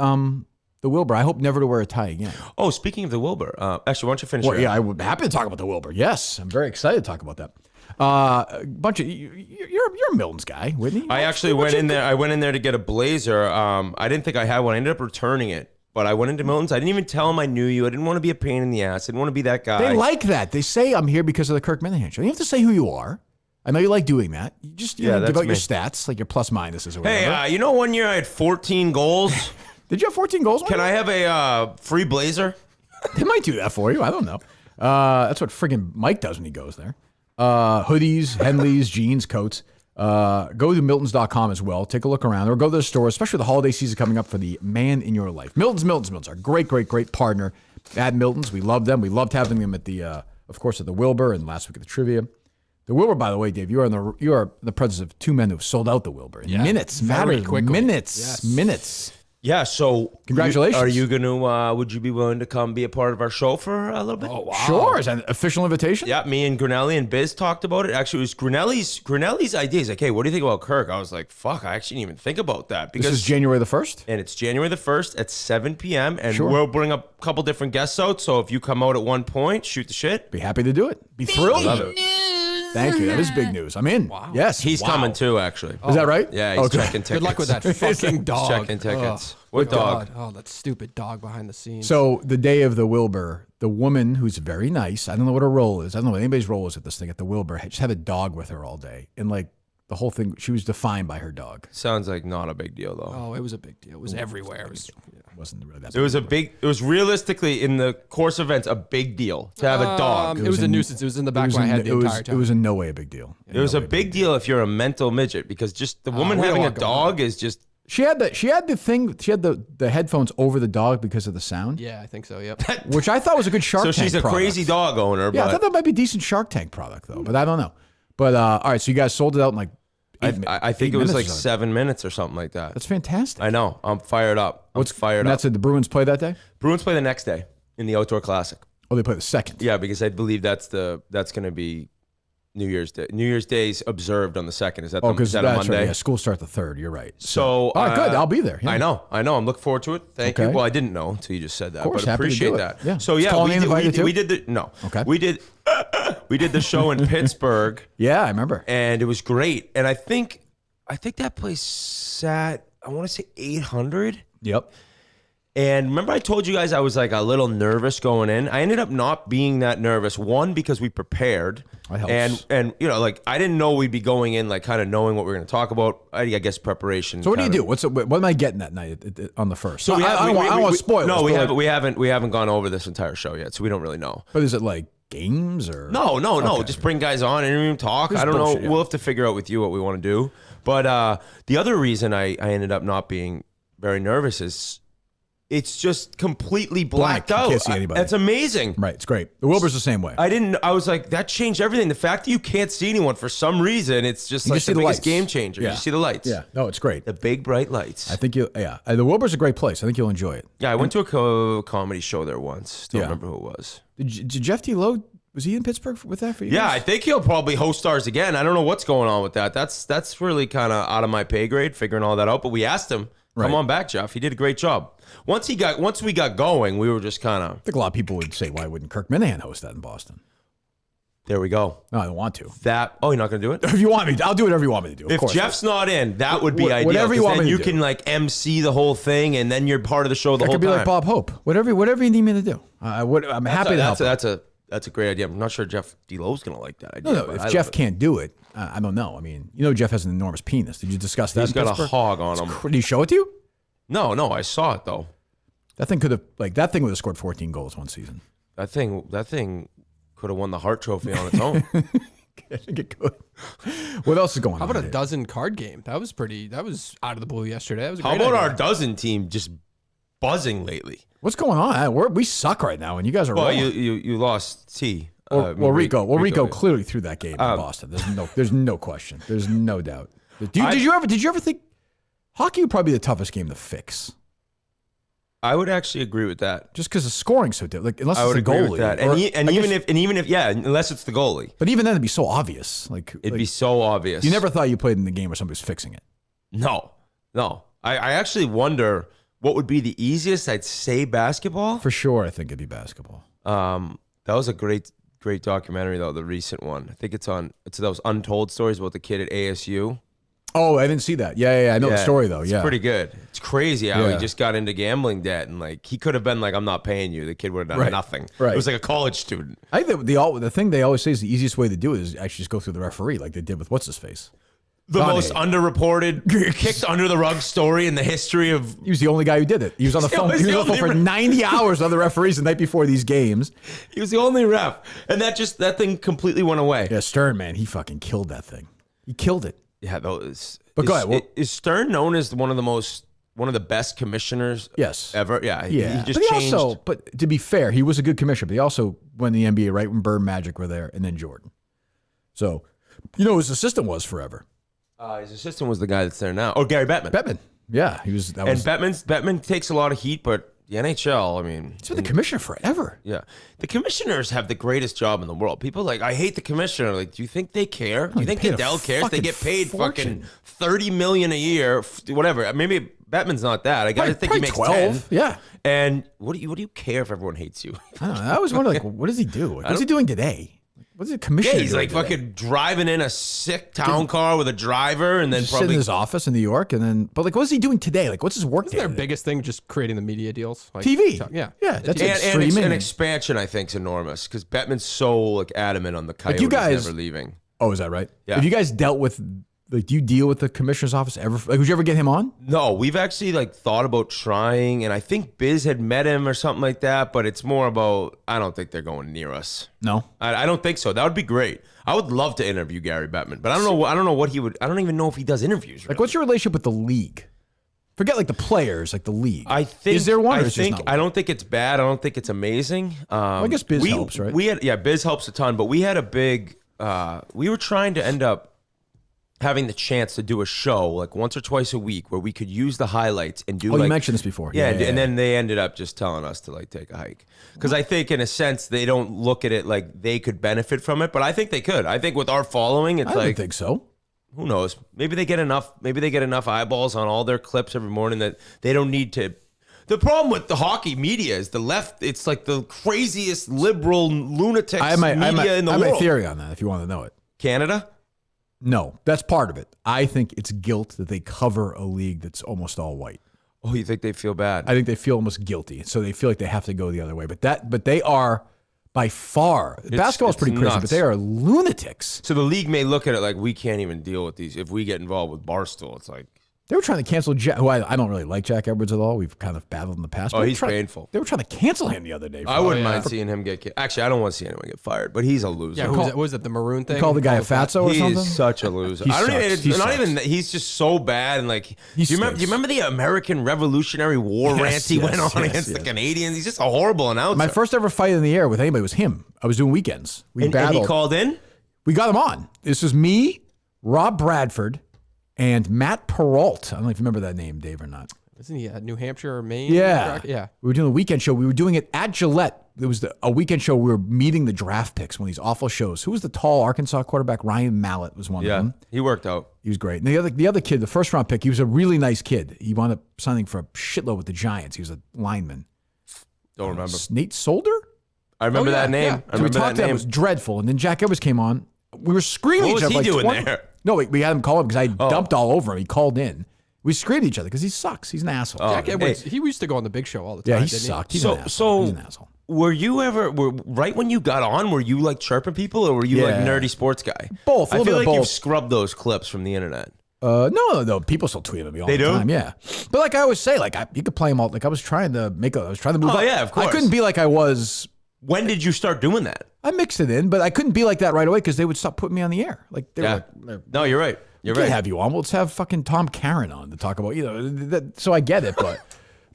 the Wilbur. I hope never to wear a tie again. Oh, speaking of the Wilbur, actually, why don't you finish? Well, yeah, I would be happy to talk about the Wilbur. Yes, I'm very excited to talk about that. A bunch of you're a Milton's guy, Whitney. I actually went in there. I went in there to get a blazer. I didn't think I had one. I ended up returning it. But I went into Milton's. I didn't even tell them I knew you. I didn't want to be a pain in the ass. I didn't want to be that guy. They like that. They say I'm here because of the Kirk Minahan show. You have to say who you are. I know you like doing that. You just give out your stats, like your plus minuses or whatever. Hey, one year I had 14 goals. Did you have 14 goals? Can I have a free blazer? They might do that for you. I don't know. That's what friggin' Mike does when he goes there. Hoodies, Henleys, jeans, coats. Go to Miltons.com as well. Take a look around, or go to the store, especially the holiday season coming up for the man in your life. Miltons, our great partner at Miltons. We love them. We loved having them at the, of course, at the Wilbur and last week at the trivia. The Wilbur, by the way, Dave, you are in the presence of two men who have sold out the Wilbur in minutes, very quickly. Minutes. Yeah, so congratulations. Are you gonna? Would you be willing to come be a part of our show for a little bit? Oh, wow. Sure. Is that an official invitation? Yeah, me and Grinelli and Biz talked about it. Actually, it was Grinelli's idea. He's like, hey, what do you think about Kirk? I was like, fuck, I actually didn't even think about that. Because this is January the 1st? And it's January the 1st at 7 p.m. And we'll bring a couple different guests out. So if you come out at one point, shoot the shit. Be happy to do it. Be thrilled. Love it. Thank you. That is big news. I'm in. Wow. Yes. He's coming too, actually. Is that right? Yeah, he's checking tickets. Good luck with that fucking dog. He's checking tickets. What dog? Oh, that stupid dog behind the scenes. So the day of the Wilbur, the woman who's very nice, I don't know what her role is. I don't know what anybody's role is at this thing at the Wilbur. Just had a dog with her all day. And like the whole thing, she was defined by her dog. Sounds like not a big deal though. Oh, it was a big deal. It was everywhere. It wasn't really that big. It was realistically in the course of events a big deal to have a dog. It was a nuisance. It was in the back of my head the entire time. It was in no way a big deal. It was a big deal if you're a mental midget, because just the woman having a dog is just. She had the headphones over the dog because of the sound. Yeah, I think so. Yep. Which I thought was a good Shark Tank product. So she's a crazy dog owner. Yeah, I thought that might be a decent Shark Tank product though, but I don't know. But all right, so you guys sold it out in like. I think it was like 7 minutes or something like that. That's fantastic. I know. I'm fired up. And that's it. The Bruins play that day? Bruins play the next day in the Outdoor Classic. Oh, they play the second. Yeah, because I believe that's going to be New Year's Day. New Year's Day's observed on the second. Is that a Monday? Right. Yeah, school start the 3rd. You're right. So all right, good. I'll be there. Yeah. I know. I'm looking forward to it. Thank you. Well, I didn't know until you just said that, of course, but appreciate that. Yeah. So yeah, we did the no. Okay. We did the show in Pittsburgh. Yeah, I remember. And it was great. And I think that place sat, I want to say 800. Yep. And remember I told you guys I was like a little nervous going in? I ended up not being that nervous. One, because we prepared. That helps. And like I didn't know we'd be going in like kind of knowing what we were going to talk about. I guess preparation. So what do you do? What am I getting that night on the 1st? So I don't want to spoil it. No, we haven't gone over this entire show yet, so we don't really know. But is it like games or? No. Okay. Just bring guys on, interview them, talk. I don't know. Yeah. We'll have to figure out with you what we want to do. But the other reason I ended up not being very nervous is it's just completely blacked out. You can't see anybody. That's amazing. Right. It's great. The Wilbur's the same way. I was like, that changed everything. The fact that you can't see anyone for some reason, it's just like the biggest game changer. Yeah. You see the lights. Yeah. No, it's great. The big bright lights. I think the Wilbur's a great place. I think you'll enjoy it. Yeah, I went to a comedy show there once. Don't remember who it was. Did Jeff T. Lowe Was he in Pittsburgh with that for you? Yeah, guys? I think he'll probably host ours again. I don't know what's going on with that. That's really kind of out of my pay grade, figuring all that out. But we asked him, come on back, Jeff. He did a great job. Once we got going, we were just kind of. I think a lot of people would say, why wouldn't Kirk Minahan host that in Boston? There we go. No, I don't want to. You're not going to do it? If you want me, I'll do whatever you want me to do. Of If course. Jeff's not in, that would be ideal. Whatever you want me to you do. can like MC the whole thing, and then you're part of the show the That whole could be time. like Bob Hope. Whatever you need me to do. I'm happy to help. That's a great idea. I'm not sure Jeff D'Lo's going to like that idea. No, if Jeff can't do it, I don't know. I mean, Jeff has an enormous penis. Did you discuss that? He's got Pittsburgh? a hog on him. Did he show it to you? No, I saw it though. That thing would have scored 14 goals one season. That thing could have won the Hart Trophy on its own. I think it could. What else is going on? How about a here? dozen card game? That was out of the blue yesterday. That was a How great about idea. our dozen team just buzzing lately? What's going on? We suck right now, and you guys are Well, rolling. you lost T. Rico clearly threw that game in Boston. There's no question. There's no doubt. Did you ever think hockey would probably be the toughest game to fix? I would actually agree with that. Just because the scoring's so different. Like, unless I it's would the agree goalie. with that. Or- Even if unless it's the goalie, But even then, it'd be so obvious. It'd be so obvious. You never thought you played in the game where somebody's fixing it. No. I actually wonder what would be the easiest. I'd say basketball. For sure, I think it'd be basketball. That was a great documentary though. The recent one. I think it's those untold stories about the kid at ASU. Oh, I didn't see that. Yeah. I know the story though. Yeah, It's pretty good. It's crazy how Yeah. he just got into gambling debt and he could have been like, I'm not paying you. The kid would have done nothing. Right. It was like a college student. I think the thing they always say is the easiest way to do it is actually just go through the referee, like they did with what's his face. The Donnie. most underreported, kicked under the rug story in the history of. He was the only guy who did it. He was on the phone. He was on the phone for 90 hours with other referees the night before these games. He was the only ref, and that thing completely went away. Yeah, Stern, man, he fucking killed that thing. He killed it. Yeah, those. But go ahead. Is Stern known as one of the best commissioners? Yes. Ever. Yeah. Yeah. He just but changed. But to be fair, he was a good commissioner. But he also won the NBA right when Bird, Magic were there, and then Jordan. So, his assistant was forever. His assistant was the guy that's there now. Oh, Gary Bettman. Bettman. Yeah, he was. Bettman takes a lot of heat, but the NHL, I mean, He's been the commissioner forever. yeah, the commissioners have the greatest job in the world. People I hate the commissioner. Like, do you think they care? Do you think paid a Adele cares? They fucking get paid fortune. fucking $30 million a year, whatever. Maybe Bettman's not that. I think he makes 12. 10. Yeah. And what do you care if everyone hates you? I don't know. I always wonder, what does he do? What's he doing today? What's the commissioner Yeah, he's doing like today? fucking driving in a sick town car with a driver, and then Just sit in probably his office in New York, and then. But what is he doing today? What's his work day? Their biggest thing just creating the media deals. TV. Yeah. That's and streaming. an expansion. I think is enormous because Bettman's so adamant on the Coyotes you guys- never leaving. Oh, is that right? Yeah. Have you guys dealt with? Do you deal with the commissioner's office ever? Would you ever get him on? No, we've actually thought about trying, and I think Biz had met him or something like that. But it's more about I don't think they're going near us. No. I don't think so. That would be great. I would love to interview Gary Bettman, but I don't know what he would. I don't even know if he does interviews. Really. What's your relationship with the league? Forget the players, the league. I think is there one? Or I is just think not I one? don't think it's bad. I don't think it's amazing. I guess Biz helps, right? Biz helps a ton, but we had a big. We were trying to end up having the chance to do a show once or twice a week where we could use the highlights and do. Oh, you mentioned this before. Yeah, and then they ended up just telling us to take a hike because I think in a sense they don't look at it like they could benefit from it, but I think they could. I think with our following, it's I don't think so. who knows? Maybe they get enough. Maybe they get enough eyeballs on all their clips every morning that they don't need to. The problem with the hockey media is the left. It's like the craziest liberal lunatics media in the I world. have my theory on that. If you want to know it. Canada. No, that's part of it. I think it's guilt that they cover a league that's almost all white. Oh, you think they feel bad? I think they feel almost guilty, so they feel like they have to go the other way. But they are by far basketball is pretty crazy, nuts. but they are lunatics. So the league may look at it like we can't even deal with these. If we get involved with Barstool, it's like They were trying to cancel Jack, who I don't really like Jack Edwards at all. We've kind of battled in the past. Oh, but he's painful. They were trying to cancel him the other day. I wouldn't mind seeing him get. Actually, I don't want to see anyone get fired, but he's a loser. Yeah, what was it? The maroon thing? You call the guy a fatso or He something? is such a loser. He I don't sucks. even. He Not sucks. even. He's just so bad. And do you remember the American Revolutionary War Yes, rant he went yes, on yes, against the yes. Canadians? He's just a horrible announcer. My first ever fight in the air with anybody was him. I was doing weekends. We and battled. he called in. We got him on. This was me, Rob Bradford, and Matt Peralt. I don't know if you remember that name, Dave, or not. Isn't he New Hampshire or Maine? Yeah. Yeah. We were doing a weekend show. We were doing it at Gillette. It was a weekend show. We were meeting the draft picks, one of these awful shows. Who was the tall Arkansas quarterback? Ryan Mallett was one of them. he worked out. He was great. And the other kid, the first round pick, he was a really nice kid. He wound up signing for a shitload with the Giants. He was a lineman. Don't remember. Nate Solder? I remember that name. yeah. I So we remember talked that to him. It name. was dreadful. And then Jack Edwards came on. We were screaming What at was each other. he like doing 20 there? No, we had him call him because I dumped all over him. He called in. We screamed at each other because he sucks. He's an asshole. Jack Edwards, he used to go on the Big Show all the time. Yeah, he didn't sucked. He's So- an asshole. He's an asshole. Were you ever right when you got on? Were you like chirping people, or were you like Yeah. nerdy sports guy? Both, a I little feel bit of like you've both. scrubbed those clips from the internet. No. People still tweet at me all They the do? time. Yeah, but like I always say, like you could play them all. Like I was trying to move. Oh, up. yeah, of course. I couldn't be like I was. When did you start doing that? I mixed it in, but I couldn't be like that right away because they would stop putting me on the air. Like they were like, No, you're right. You're can't right. have you on. Well, let's have fucking Tom Karen on to talk about so I get it,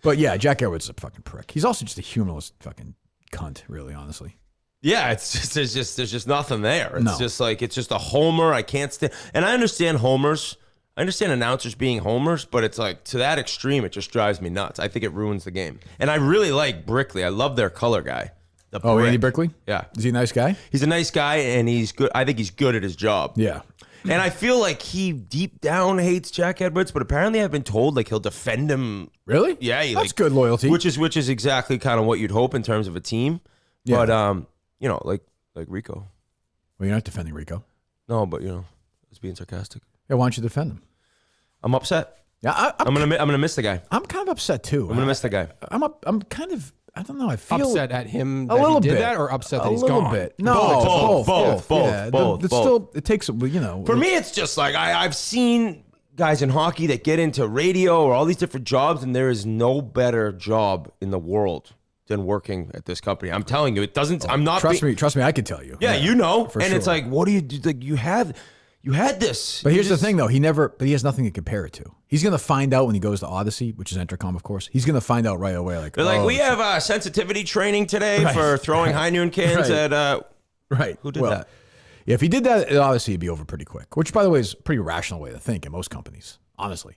but yeah, Jack Edwards is a fucking prick. He's also just a humorless fucking cunt, really, honestly. Yeah, it's just there's just nothing there. It's No. just like it's just a homer. I can't stand. And I understand homers. I understand announcers being homers, but it's like to that extreme, it just drives me nuts. I think it ruins the game. And I really like Brickley. I love their color guy. The Oh, Andy Brick. Brickley? Yeah, Is he a nice guy? he's a nice guy, and he's good. I think he's good at his job. Yeah. And I feel like he deep down hates Jack Edwards, but apparently I've been told like he'll defend him. Really? Yeah, That's good loyalty. Which is exactly kind of what you'd hope in terms of a team. Yeah. But like Rico. Well, you're not defending Rico. No, but I was being sarcastic. Yeah, why don't you defend him? I'm upset. Yeah, I'm gonna miss the guy. I'm kind of upset too. I'm gonna miss the guy. I'm kind of. I don't know. I feel Upset at him a that little he did bit. that, or upset that a he's little gone? bit. No, Both. Yeah, Both. Still, it takes For me, it's just like I've seen guys in hockey that get into radio or all these different jobs, and there is no better job in the world than working at this company. I'm telling you, it doesn't. I'm not. Trust me. I can tell you. Yeah, you know. for And it's sure. like, what do you do? Like you had this. But here's the thing, though. But he has nothing to compare it to. He's gonna find out when he goes to Odyssey, which is Entercom, of course. He's gonna find out right away. Like, They're like, oh, we have sensitivity training today Right. for throwing high noon cans Right. at. right. Who did that? Yeah, if he did that, at Odyssey, it'd be over pretty quick. Which, by the way, is a pretty rational way to think in most companies. Honestly.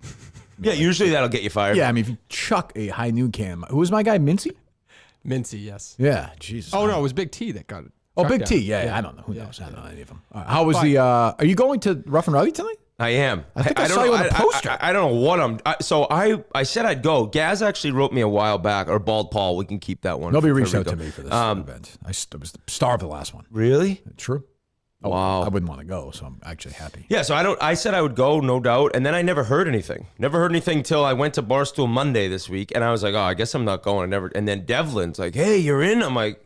Yeah, usually that'll get you fired. Yeah, I mean, if you chuck a high noon can, who was my guy, Mincy? Mincy, yes. Yeah, Jesus. Oh no, it was Big T that got it. Oh, Chuck Big down. T. Yeah, I don't know. Who knows? I don't know any of them. How was Fine. the? Are you going to Rough and Rowdy tonight? I am. I think I don't saw you know- on the poster. I don't know what I said I'd go. Gaz actually wrote me a while back, or Bald Paul. We can keep that one. Nobody for reached out Rico. to me for this event. I was the star of the last one. Really? True. Oh, Wow. I wouldn't want to go, so I'm actually happy. Yeah. So I said I would go, no doubt, and then I never heard anything. Never heard anything till I went to Barstool Monday this week, and I was like, oh, I guess I'm not going. And then Devlin's like, hey, you're in. I'm like,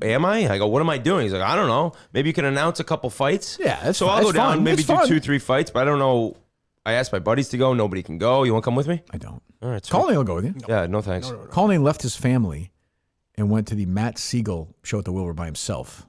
am I? I go, what am I doing? He's like, I don't know. Maybe you can announce a couple fights. Yeah, that's so fine. I'll go It's down, fun. maybe It's do fun. 2-3 fights, but I don't know. I asked my buddies to go. Nobody can go. You want to come with me? I don't. All right. sweet. Colleen will go with you. Yeah. No thanks. Colleen left his family and went to the Matt Siegel show at the Wilbur by himself.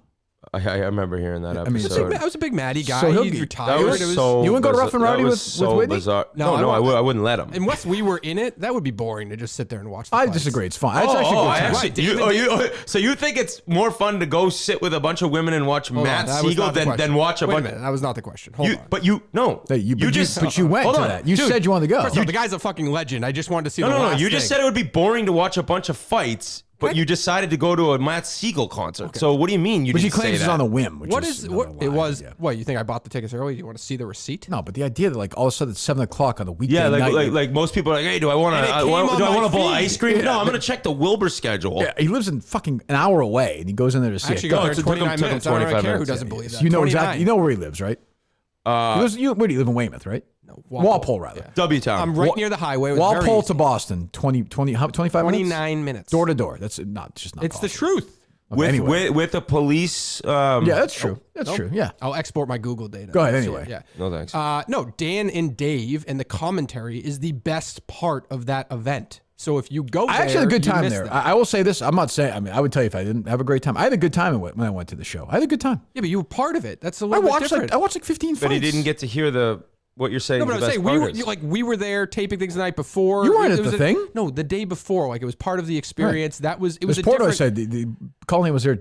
I remember hearing that I mean, episode. I was a big Maddie guy. So he'll He's be- retired. That was It was- so. You wouldn't go to Rough and Rowdy that was with so Whitney? Bizarre. No, No, I I wouldn't let him. Unless we were in it, that would be boring to just sit there and watch. The I fights. disagree. It's fun. It's actually a good time. Right, so you think it's more fun to go sit with a bunch of women and watch Hold on, Matt that was Siegel not the than question. watch a Wait bunch? minute, that was not the question. Hold on. But you went hold to on. that. You Dude, said you wanted to go. First off, the guy's a fucking legend. I just wanted to see. No, the no, no. last You just thing. said it would be boring to watch a bunch of fights, but you decided to go to a Matt Siegel concert. So what do you mean you Which he didn't say claims is that? on a whim. Which What is is what another it lie, was? yeah. What you think? I bought the tickets early. Do you want to see the receipt? No, but the idea that like all of a sudden it's 7 o'clock on a weekday Yeah, night. like most people are like, hey, do I want And it came on do I my want a bowl of feed. ice cream? Yeah. No, I'm gonna check the Wilbur schedule. Yeah, he lives in fucking an hour away, and he goes in there to see Actually, it. got Go. there in it took him 29 minutes. I don't 25 really care who minutes. doesn't believe that. You know 29. exactly. You know where he lives, right? Where do you live in Weymouth, right? No, Walpole, rather. W Town. I'm right near the highway. It was very Walpole easy. to Boston, 25 minutes? 29 minutes. Door to door. That's not just not It's the possible. truth. with the police. Yeah, that's true. That's true. Yeah. I'll export my Google data. Go ahead, That's anyway. it, Yeah. No thanks. No, Dan and Dave and the commentary is the best part of that event. So if you go there, I actually had a good you time miss there. that. I will say this. I'm not saying, I mean, I would tell you if I didn't have a great time. I had a good time when I went to the show. I had a good time. Yeah, but you were part of it. That's a I little bit watched different. like 15 fights. But he didn't get to hear the what you're saying. No, but the I was best saying part is. we were there taping things the night before. You weren't It at was the thing? No, the day before. Like it was part of the experience. That was it was a Porto different. said the Colleen was there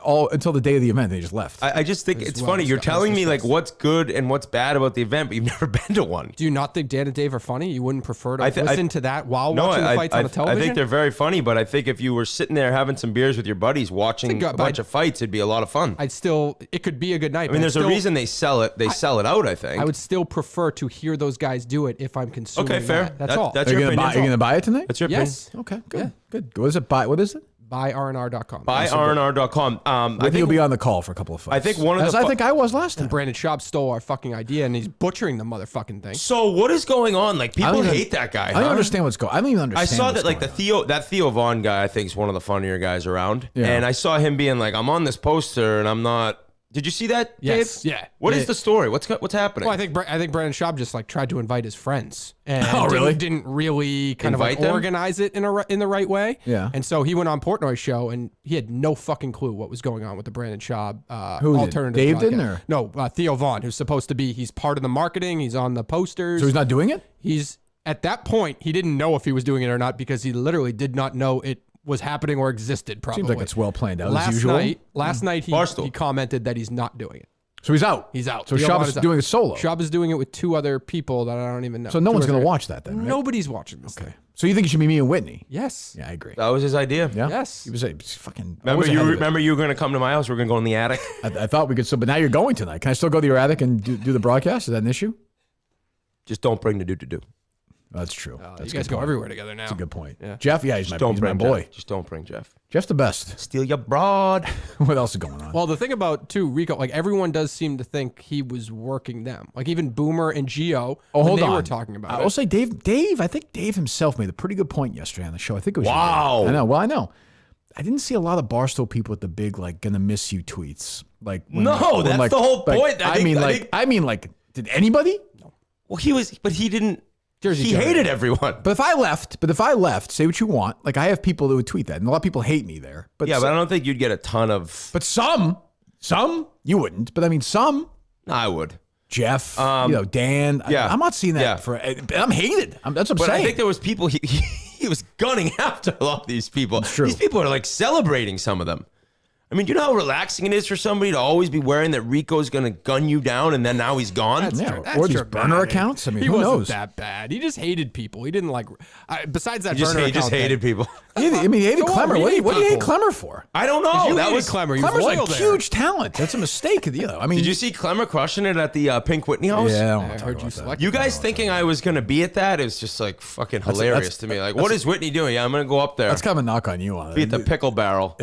all until the day of the event. They just left. I just think it's well funny. You're discussed. telling me like what's good and what's bad about the event, but you've never been to one. Do you not think Dan and Dave are funny? You wouldn't prefer to listen to that while No, watching the fights on the television? I think they're very funny, but I think if you were sitting there having some beers with your buddies watching a bunch of fights, it'd be a lot of fun. it could be a good night. I mean, there's a reason they sell it. They sell it out, I think. I would still prefer to hear those guys do it if I'm consuming. Okay, fair. That's all. That's Are you your gonna opinion. buy? Are you gonna buy it tonight? That's your Yes. Okay, good, good. What is it? What is it? BuyRNR.com. BuyRNR.com. I Whitney think will be on the call for a couple of fights. I think one of as the I think I was last time. Brandon Schaub stole our fucking idea and he's butchering the motherfucking thing. So what is going on? Like people don't even- hate that guy. I don't huh? understand what's going. I don't even I understand. saw what's that like going on. Theo Vaughn guy. I think is one of the funnier guys around. Yeah. And I saw him being like, "I'm on this poster and I'm not." Did you see that? Yes. Dave? Yeah. What is Yeah. the story? What's happening? Well, I think Brandon Schaub just like tried to invite his friends and really? didn't really kind Invite of like them? organize it in the right way. Yeah. And so he went on Portnoy's show and he had no fucking clue what was going on with the Brandon Schaub Who did? alternative. Dave didn't, broadcast. No, Theo Vaughn, who's supposed to be. He's part of the marketing. He's on the posters. So he's not doing it. He's at that point he didn't know if he was doing it or not because he literally did not know it was happening or existed. Probably Seems like it's well planned out as last usual. night he Barstool. commented that he's not doing it. So he's out. He's out. So Theo Schaub Vaughn is out. doing it solo. Schaub is doing it with two other people that I don't even know. So no Two one's or going to three. watch that then, right? Nobody's watching this thing. So you think it should be me and Whitney? Yes. Yeah, I agree. that was his idea. Yeah. Yes. He was he's fucking. Remember you were going to come to my house. We're going to go in the attic. I thought we could still, but now you're going tonight. Can I still go to your attic and do the broadcast? Is that an issue? Just don't bring the do. That's true. You That's a guys good go point. everywhere together now. That's a good point. Yeah. Jeff, he's my boy. Jeff. Just don't bring Jeff. Jeff's the best. Steal your broad. What else is going on? Well, the thing about too Rico, like everyone does seem to think he was working them. Like even Boomer and Gio, hold they on. were talking about I'll it. say Dave. I think Dave himself made a pretty good point yesterday on the show. I think it was you, Wow. Dave. I know. Well, I know. I didn't see a lot of Barstool people with the big like "gonna miss you" tweets. Like No, that's the whole point. I mean, did anybody? Well, but he didn't. Jersey he Joe. hated everyone. But if I left, say what you want. Like I have people that would tweet that, and a lot of people hate me there. But Yeah, but I don't think you'd get a ton of. but some you wouldn't. But I mean, some I would. Jeff, Dan. yeah. I'm not seeing that Yeah. for. I'm hated. That's what I'm But saying. I think there was people he was gunning after a lot of these people. true. These people are like celebrating some of them. I mean, do you know how relaxing it is for somebody to always be worrying that Rico's going to gun you down and then now he's gone? Yeah, That's or these true. burner accounts. I mean, he who wasn't knows? that bad. He just hated people. He didn't like. Besides that He just, burner he just account hated thing. people. He hated So Clemmer. what? What do you hate People. Clemmer for? I don't know. You That hated was Clemmer. He was Clemmer's loyal a there. huge talent. That's a mistake. I mean, Did you see Clemmer crushing it at the Pink Whitney house? Yeah, I don't I want to talk heard about you that. select. You guys thinking I was going to be at that is just like fucking hilarious to me. Like, what is Whitney doing? Yeah, I'm going to go up there. That's kind of a knock on you on it. Be at the pickle barrel.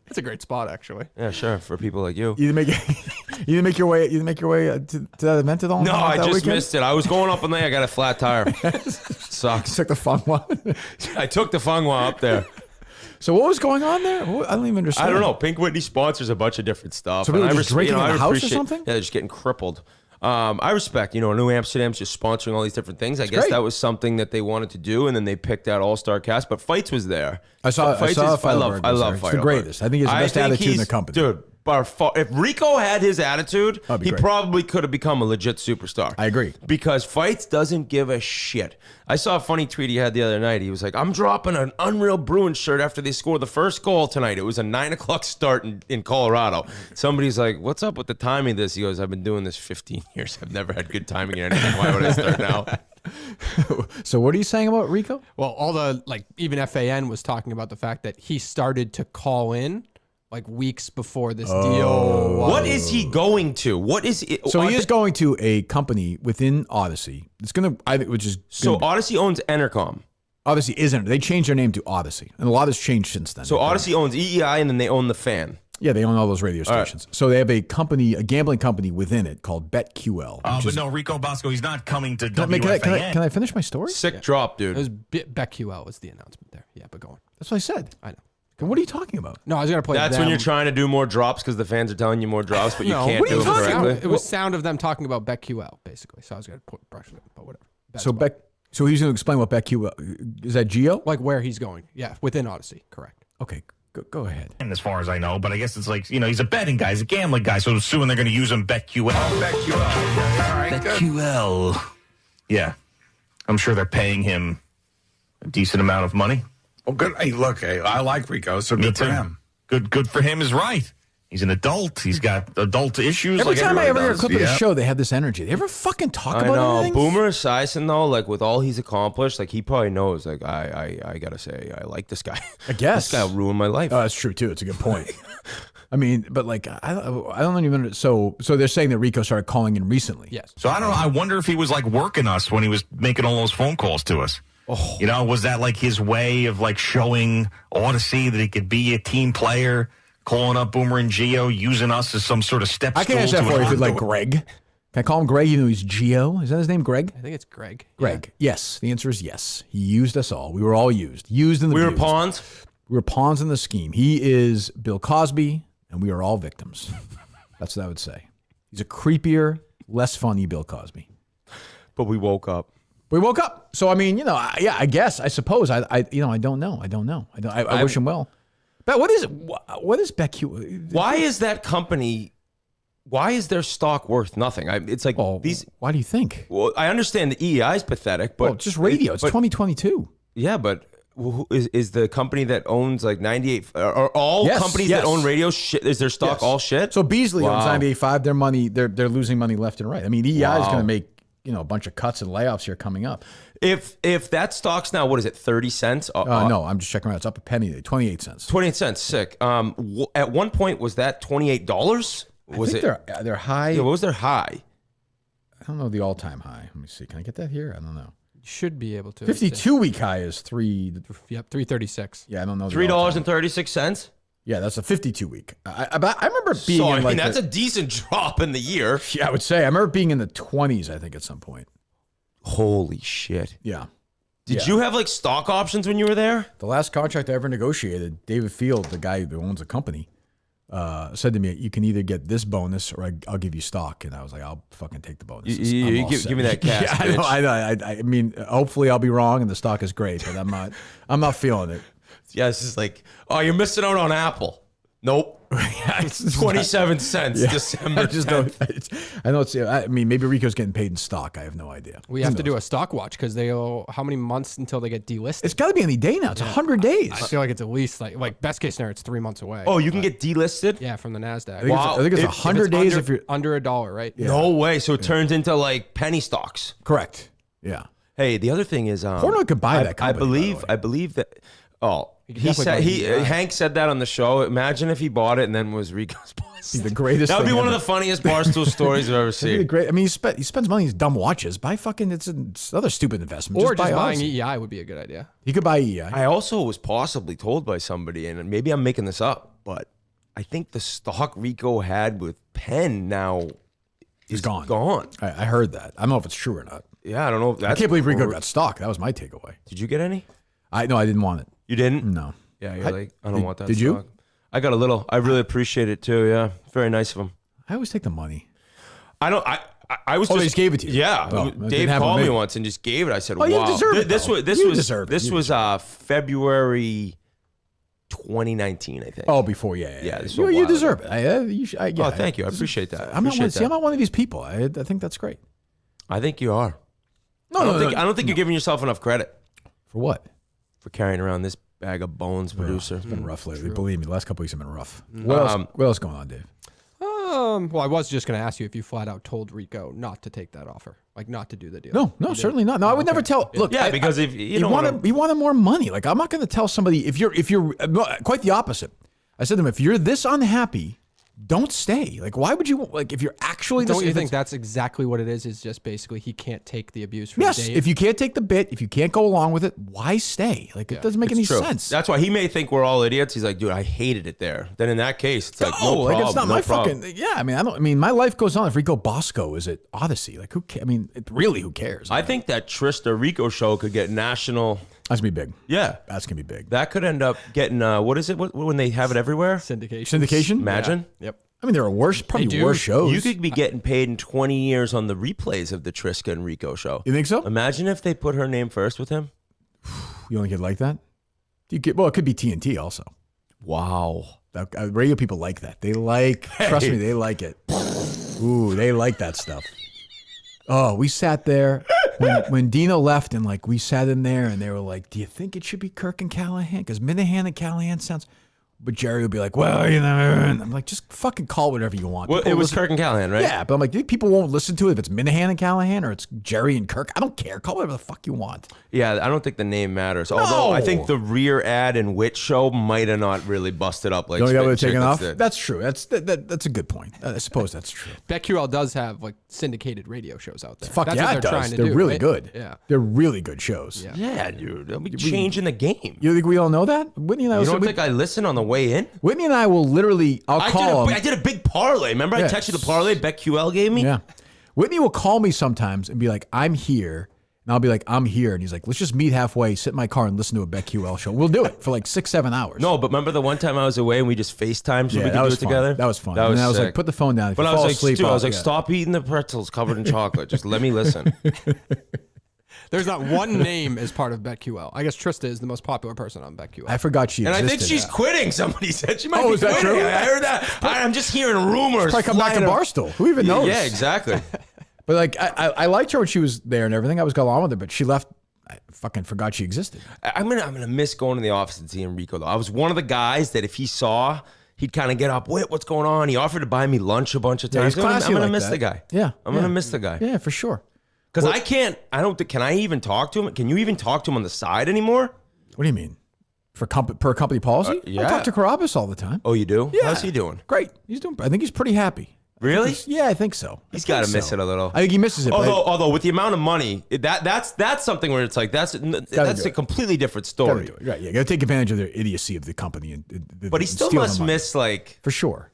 It's a great spot actually. Yeah, sure. For people like you. You didn't make your way to that event at all? No, I that just weekend? missed it. I was going up and there. I got a flat tire. Sucks. Took the fun one. I took the Fungwa up there. So what was going on there? I don't even understand. I don't know. Pink Whitney sponsors a bunch of different stuff. So people and just drinking in I the house or appreciate- something? Yeah, they're just getting crippled. I respect, New Amsterdam's just sponsoring all these different things. I guess great. that was something that they wanted to do, and then they picked out All-Star cast. But Fights was there. I saw Fights Allbirds I love there. It's Fight the Allbirds. greatest. I think he has the best attitude in the company. Dude, by far, if Rico had his attitude, That'd be he great. probably could have become a legit superstar. I agree. Because Fights doesn't give a shit. I saw a funny tweet he had the other night. He was like, I'm dropping an Unreal Bruins shirt after they score the first goal tonight. It was a 9 o'clock start in Colorado. Somebody's like, what's up with the timing of this? He goes, I've been doing this 15 years. I've never had good timing in anything. Why would I start now? So what are you saying about Rico? Well, all the even FAN was talking about the fact that he started to call in like weeks before this deal. What is he going to? What is it? So he is going to a company within Odyssey. It's going to, I think, which is So Odyssey owns Entercom. Odyssey isn't. They changed their name to Odyssey, and a lot has changed since then. So Odyssey owns EEI, and then they own the Fan. Yeah, they own all those radio right. stations. So they have a company, a gambling company within it called BetQL. But no, Rico Bosco, he's not coming to Can WFAN. I finish my story? Sick drop, dude. It was BetQL was the announcement there. Yeah, but go on. That's what I said. I know. What are you talking about? No, I was gonna play. That's them. when you're trying to do more drops because the fans are telling you more drops, but you No, can't what are do you it talking correctly. about? It was sound of them talking about BetQL basically. So I was gonna brush it, but whatever. Bad So spot. So he's going to explain what BetQL is. That Geo? like where he's going. Yeah, within Odyssey, correct. Okay. Go ahead. And as far as I know, but I guess it's like, he's a betting guy, he's a gambling guy, so soon they're going to use him BetQL. BetQL. All right, good. BetQL. Yeah. I'm sure they're paying him a decent amount of money. Well, good. Hey, look, I like Rico, so Me good too. for him. Good for him is right. He's an adult. He's got adult issues. Every time I ever hear a clip of the Yep. show, they have this energy. They ever fucking talk I about know. anything? Boomer Esiason, though, like with all he's accomplished, like he probably knows. Like I gotta say, I like this guy. I guess. This guy ruined my life. Oh, that's true too. It's a good point. I mean, but like I don't even. So they're saying that Rico started calling in recently. Yes. So I don't know. I wonder if he was like working us when he was making all those phone calls to us. Oh. Was that like his way of like showing Odyssey that he could be a team player, calling up Boomer and Gio, using us as some sort of step I can answer that for you if you'd like Greg. Can I call him Greg? He's Gio. Is that his name, Greg? I think it's Greg. Greg. Yes. The answer is yes. He used us all. We were all used. Used and we were abused. pawns. We were pawns in the scheme. He is Bill Cosby, and we are all victims. That's what I would say. He's a creepier, less funny Bill Cosby. But we woke up. We woke up. So, I mean, I guess, I suppose. I don't know. I wish him well. But what is it? What is BetQ? Why is that company? Why is their stock worth nothing? It's like these. Why do you think? Well, I understand the EEI is pathetic, but It's just radio. It's 2022. Yeah, but who is the company that owns like 98? Are all companies that own radio shit? Is their stock all shit? So Beasley owns Wow. 98.5. Their money, they're losing money left and right. I mean, EEI is going to make a bunch of cuts and layoffs here coming up. If that stock's now, what is it, 30 cents? No, I'm just checking out. It's up a penny today, 28 cents. 28 cents, sick. At one point, was that $28? Was they're high? Yeah, what was their high? I don't know the all-time high. Let me see. Can I get that here? I don't know. You should be able to. 52-week high is three. Yep, 336. Yeah, I don't know. The all-time. $3.36. Yeah, that's a 52-week. I remember being. So in I mean, like that's a decent drop in the year. Yeah, I would say. I remember being in the 20s. I think at some point. Holy shit! Yeah. Did you have like stock options when you were there? The last contract I ever negotiated, David Field, the guy who owns the company, said to me, "You can either get this bonus or I'll give you stock." And I was like, "I'll fucking take the bonus." You give me that cash. Yeah, I mean, hopefully I'll be wrong and the stock is great, but I'm not feeling it. Yeah, it's just like, oh, you're missing out on Apple. Nope. It's 27 cents. December. I just don't. I know it's. I mean, maybe Rico's getting paid in stock. I have no idea. We have to do a stock watch because they owe how many months until they get delisted? It's got to be any day now. It's 100 days. I feel like it's at least like best case scenario, it's 3 months away. Oh, you can get delisted? Yeah, from the Nasdaq. I think it's 100 days if you're under $1, right? Yeah. No way. So it turns into like penny stocks. correct. Yeah. Hey, the other thing is, Portnoy could buy that company, by the way. I believe that. Oh, could he definitely said buy EEI. Hank said that on the show. Imagine if he bought it and then was Rico's boss. He's the greatest. That would be thing one of ever. the funniest Barstool stories I've ever That'd be the seen. great. I mean, he spends money on dumb watches. Buy fucking. It's another stupid investment. Or just buy buying Odyssey. EEI would be a good idea. He could buy EEI. I also was possibly told by somebody, and maybe I'm making this up, but I think the stock Rico had with Penn now is gone. I heard that. I don't know if it's true or not. Yeah, I don't know if that's I can't believe Rico or- got stock. That was my takeaway. Did you get any? I didn't want it. You didn't? No. Yeah, you're like, I don't want that Did you? stock. I got a little. I really appreciate it too. Yeah, very nice of him. I always take the money. I don't. I was Oh, just they just gave it to you? Yeah, Oh, it Dave didn't happen called with me me. once and just gave it. I said, Oh, you "Wow, deserve it, this though. was this You was deserve it. this You was February 2019, I think." Oh, before yeah. this was a You while deserve ago. it. You should, Oh, thank you. I appreciate that. I'm not Appreciate I'm not one of these people. I think that's great. I think you are. No, I don't think you're giving yourself enough credit For what? for carrying around this bag of bones, producer. It's been rough lately. Believe me, the last couple weeks have been rough. What else going on, Dave? Well, I was just going to ask you if you flat out told Rico not to take that offer, like not to do the deal. No, certainly not. No, I would never tell. Look, Yeah, because if you don't you wanted more money. Like I'm not going to tell somebody if you're quite the opposite. I said to him, if you're this unhappy, don't stay. Like, why would you? Like, if you're actually this, Don't you if think it's- that's exactly what it is? Is just basically he can't take the abuse from Yes, Dave? if you can't take the bit, if you can't go along with it, why stay? Like, it doesn't make any True. sense. That's why he may think we're all idiots. He's like, dude, I hated it there. Then in that case, it's like, no like problem. it's not no my problem. fucking. Yeah, I mean, my life goes on. If Rico Bosco is at Odyssey, like who? I mean, who cares? I think that Trista Rico show could get national. That's gonna be big. Yeah, That's gonna be big. that could end up getting. What is it? What when they have it everywhere? Syndication. Imagine. Yep. I mean, there are probably do. worse shows. You could be getting paid in 20 years on the replays of the Triska and Rico show. You think so? Imagine if they put her name first with him. You don't think you'd like that? Well, it could be TNT also. Wow. Radio people like that. Trust me, they like it. Ooh, they like that stuff. Oh, we sat there when Dino left, and like we sat in there, and they were like, "Do you think it should be Kirk and Callahan? Because Minahan and Callahan sounds." But Jerry would be like, "Well, you know," and I'm like, "Just fucking call whatever you want." Well, it was Kirk and Callahan, right? Yeah, but I'm like, people won't listen to it if it's Minahan and Callahan or it's Jerry and Kirk. I don't care. Call whatever the fuck you want. Yeah, I don't think the name matters. Although I think the rear ad and Wit show might have not really busted up like. Don't you have taken off? Did. That's true. That's a good point. I suppose that's true. BetQL does have like syndicated radio shows out there. Fuck that's yeah, what it they're does. trying to They're do, really right? good. Yeah, they're really good shows. Yeah, dude, they'll be changing the game. You think we all know that? Whitney and I. You don't think I listen on the way in? Whitney and I will literally. I'll call him. I did a big parlay. Remember, I texted the parlay BetQL gave me. Yeah. Whitney will call me sometimes and be like, "I'm here." And I'll be like, "I'm here." And he's like, "Let's just meet halfway, sit in my car and listen to a BetQL show." We'll do it for like 6-7 hours. No, but remember the one time I was away and we just FaceTimed so we could do it together? That was fun. That was and I was sick. like, "Put the phone down. If but you I was fall like, asleep, dude, I was like, stop eating the pretzels covered in chocolate. Just let me listen. There's not one name as part of BetQL. I guess Trista is the most popular person on BetQL. I forgot she existed. And I think she's quitting. Somebody said she might be is that quitting. true? I heard that. I'm just hearing rumors. Probably come back to Barstool. Who even knows? Yeah, exactly. But like, I liked her when she was there and everything. I was going on with her, but she left. I fucking forgot she existed. I'm gonna miss going to the office and seeing Rico though. I was one of the guys that if he saw, he'd kind of get up. What's going on? He offered to buy me lunch a bunch of times. he's classy I'm gonna like miss that. the guy. Yeah, I'm gonna miss the guy. Yeah, for sure. Because I can't. I don't think. Can I even talk to him? Can you even talk to him on the side anymore? What do you mean? Per company policy? Yeah. I talk to Carabas all the time. Oh, you do? Yeah. How's he doing? Great. He's doing. I think he's pretty happy. Really? Yeah, I think so. He's got to miss it a little. I think he misses it. but Although with the amount of money, that's something where it's like that's a completely different story. do it. Right? Yeah, you got to take advantage of the idiocy of the company and. But he still must miss like for sure.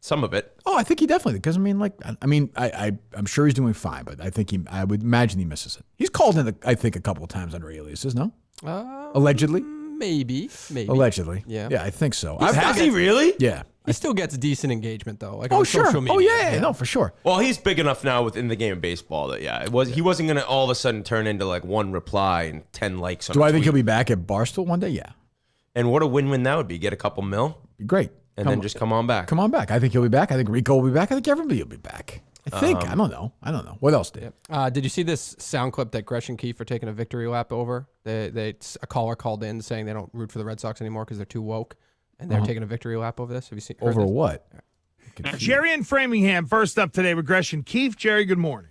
Some of it. Oh, I think he definitely because I'm sure he's doing fine, but I would imagine he misses it. He's called in, I think, a couple of times under aliases. No, allegedly. Maybe. Allegedly. Yeah. Yeah, I think so. Has he really? Yeah. He still gets decent engagement though. Like Oh, on sure. social media. Oh, yeah. No, for sure. Well, he's big enough now within the game of baseball that he wasn't gonna all of a sudden turn into like one reply and 10 likes on. Do a I think tweet. he'll be back at Barstool one day? Yeah. And what a win-win that would be. Get a couple mil Be great. and then just come on back. Come on back. I think he'll be back. I think Rico will be back. I think everybody will be back. I think. I don't know. What else, Dave? Did you see this sound clip that Gresh and Keefe are taking a victory lap over? A caller called in saying they don't root for the Red Sox anymore because they're too woke, and they're taking a victory lap over this. Have you seen heard Over this? what? Jerry in Framingham, first up today with Gresh and Keefe. Jerry, good morning.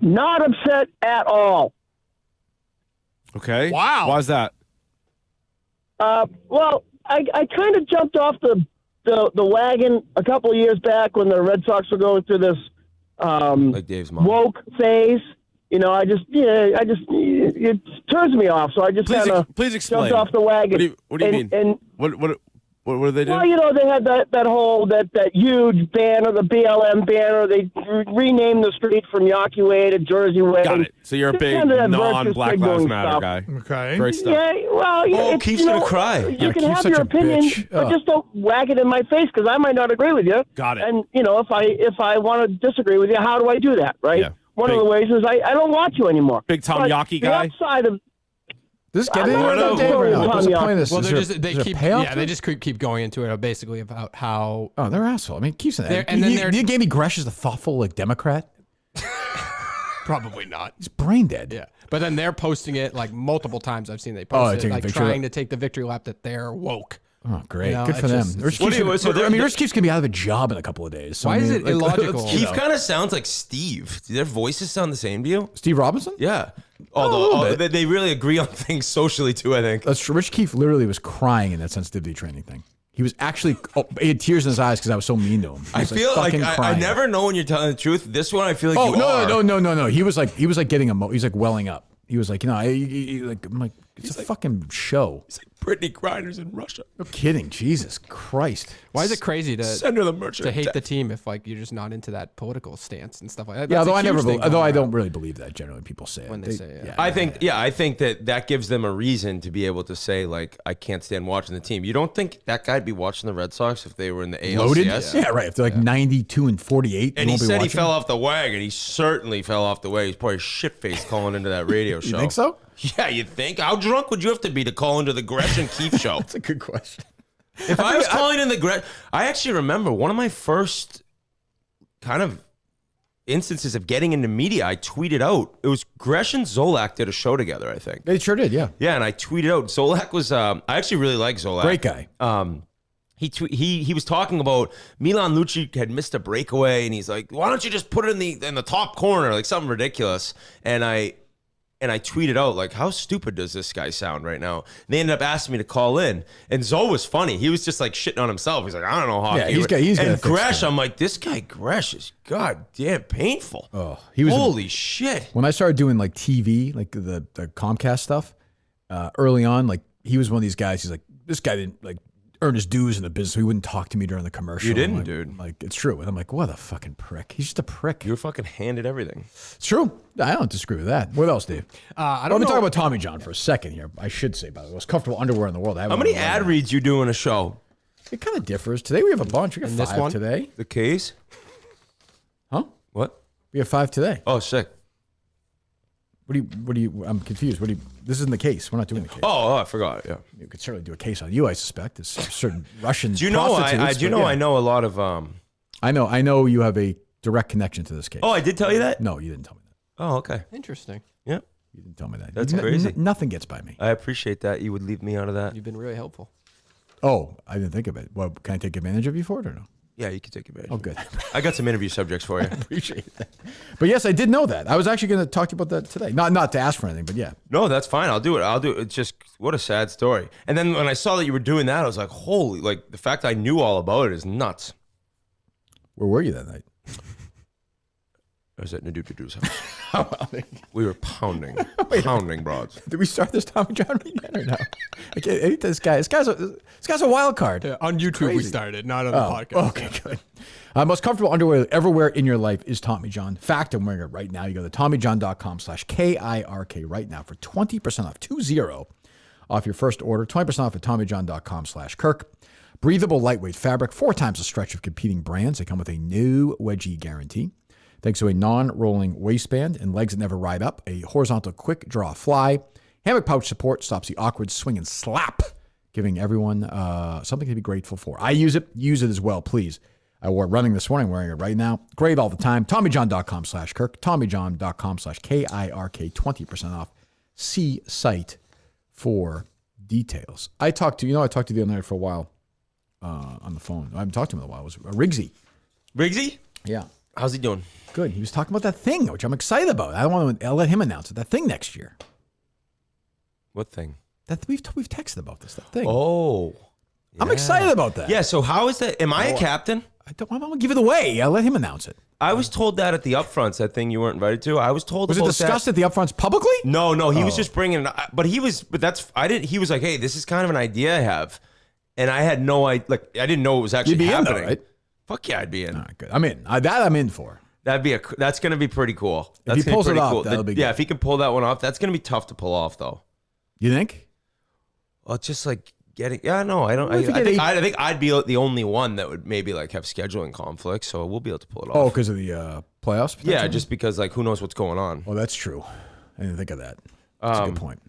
Not upset at all. Okay. Wow. Why's that? Well, I kind of jumped off the wagon a couple of years back when the Red Sox were going through this Like Dave's mom. woke phase. It turns me off. So I just kind of Please explain. jumped off the wagon. What do you mean? And what do they do? well, they had that huge banner, the BLM banner. They renamed the street from Yawkey Way to Jersey Way. Got it. So you're a big Kind of that non-Black virtue Lives signaling Matter stuff. guy. Okay. Great stuff. Yeah, well, Keith's gonna cry. You Yeah, can Keith's have such your a opinion, bitch. but just don't whack it in my face because I might not agree with you. Got it. And if I want to disagree with you, how do I do that? Right. Yeah. One of the ways is I don't watch you anymore. Big Tom But Yawkey guy? The upside of Does this get I'm anywhere, not Dave, or going not? What's the Tom point of this? Well, Is they're there- just they is there keep payoff yeah to they it? just keep going into it basically about how Oh, they're asshole. I mean, keeps saying that. And then You gave me Gresh as the thoughtful Democrat. probably not. He's brain dead. Yeah, but then they're posting it like multiple times. I've seen they Oh, post it taking like victory trying lap. to take the victory lap that they're woke. Oh, great. You know, Good for it's them. just- Rich What do you- Keefe's so they're- Rich Keefe's going to be out of a job in a couple of days. So, Why I mean, is it illogical? Keith kind of sounds like Steve. Do their voices sound the same to you? Steve Robinson? Yeah. little Although bit. they really agree on things socially too, I think. That's true. Rich Keefe literally was crying in that sensitivity training thing. He was actually, he had tears in his eyes because I was so mean to him. He I was, feel like fucking I crying. never know when you're telling the truth. This one, I feel like Oh, you are. no. He was like getting he's like welling up. He was like, I'm like, it's a fucking show. It's like Brittany Griner's in Russia. No kidding. Jesus Christ. Why is it crazy to Send her the merchant. to hate the team if like you're just not into that political stance and stuff like that? Yeah, That's a although huge thing I going don't around. really believe that generally people say it. When they say it. I think that gives them a reason to be able to say like I can't stand watching the team. You don't think that guy'd be watching the Red Sox if they were in the ALCS? Loaded? Yeah, right. If they're like 92 and 48, And he won't be said he watching? fell off the wagon. He certainly fell off the wagon. He's probably shit-faced calling into that radio show. You think so? Yeah, you think? How drunk would you have to be to call into the Gresham Keefe show? That's a good question. If I was calling in the I actually remember one of my first kind of instances of getting into media. I tweeted out. It was Gresh and Zolak did a show together, I think. They sure did, yeah. Yeah, and I tweeted out. Zolak was. I actually really like Zolak. Great guy. He was talking about Milan Lucic had missed a breakaway, and he's like, "Why don't you just put it in the top corner, like something ridiculous?" And I tweeted out like, "How stupid does this guy sound right now?" And they ended up asking me to call in, and Zoe was funny. He was just like shitting on himself. He's like, "I don't know hockey." Yeah, he's and Gresh, I'm like, this guy Gresh is goddamn painful. Oh, he was holy shit. When I started doing like TV, like the Comcast stuff, early on, like he was one of these guys. He's like, this guy didn't like earn his dues in the business. So he wouldn't talk to me during the commercial. You didn't, like, dude. Like it's true. And I'm like, what a fucking prick. He's just a prick. You were fucking handed everything. It's true. I don't disagree with that. What else, Dave? I Let don't me know. talk about Tommy John for a second here. I should say, by the way, most comfortable underwear in the world. How many ad reads you do in a show? It kind of differs. Today we have a bunch. We got And this 5 one? today. The case? Huh? What? We have 5 today. Oh, sick. What do you, I'm confused. This isn't the case. We're not doing the case. Oh, I forgot. Yeah. You could certainly do a case on you, I suspect. It's certain Russian Do you know? prostitutes, but yeah. I know a lot of. I know you have a direct connection to this case. Oh, I did tell you that. No, you didn't tell me that. Oh, okay. Interesting. Yeah. You didn't tell me that. That's crazy. Nothing gets by me. I appreciate that. You would leave me out of that. You've been really helpful. Oh, I didn't think of it. Well, can I take advantage of you for it or no? Yeah, you can take advantage. Oh, good. I got some interview subjects for you. Appreciate that. But yes, I did know that. I was actually going to talk to you about that today. Not to ask for anything, but yeah. No, that's fine. I'll do it. It's just, what a sad story. And then when I saw that you were doing that, I was like, holy, like the fact I knew all about it is nuts. Where were you that night? I was at Nadududu's house. We were pounding broads. Did we start this Tommy John again or no? This guy's a wild card. Yeah, on YouTube we Crazy. started, not on the podcast. Okay, good. Most comfortable underwear you'll ever wear in your life is Tommy John. Fact, I'm wearing it right now. You go to TommyJohn.com/KIRK right now for 20% off, 20 off your first order. 20% off at TommyJohn.com/Kirk. Breathable, lightweight fabric, 4 times the stretch of competing brands. They come with a no wedgie guarantee. Thanks to a non-rolling waistband and legs that never ride up, a horizontal quick draw fly, hammock pouch support stops the awkward swing and slap, giving everyone something to be grateful for. I use it. Use it as well, please. I wore it running this morning, wearing it right now. Great all the time. TommyJohn.com/Kirk. TommyJohn.com/KIRK. 20% off. See site for details. I talked to you the other night for a while on the phone. I haven't talked to him in a while. It was Riggsy. Riggsy? Yeah. How's he doing? Good. He was talking about that thing, which I'm excited about. I'll let him announce it. That thing next year. What thing? That we've texted about this. That thing. Oh. I'm excited about that. Yeah, so how is that? Am I a captain? I'm gonna give it away. I'll let him announce it. I was told that at the upfronts, that thing you weren't invited to. I was told Was it about discussed that. at the upfronts publicly? No, he was just bringing it. He was like, hey, this is kind of an idea I have. And I had no idea, I didn't know it was actually You'd be happening. in though, right? Fuck yeah, I'd be in. All right, good. I'm in. I'm in for. That's going to be pretty cool. If he pulls it off, that'll be good. Yeah, if he can pull that one off, that's going to be tough to pull off, though. You think? Well, it's just like getting. Yeah, no, I don't. Well, if you get I think I'd be the only one that would maybe like have scheduling conflicts, so we'll be able to pull it off. Oh, because of the playoffs? Yeah, potentially? just because who knows what's going on. Well, that's true. I didn't think of that. That's a good point.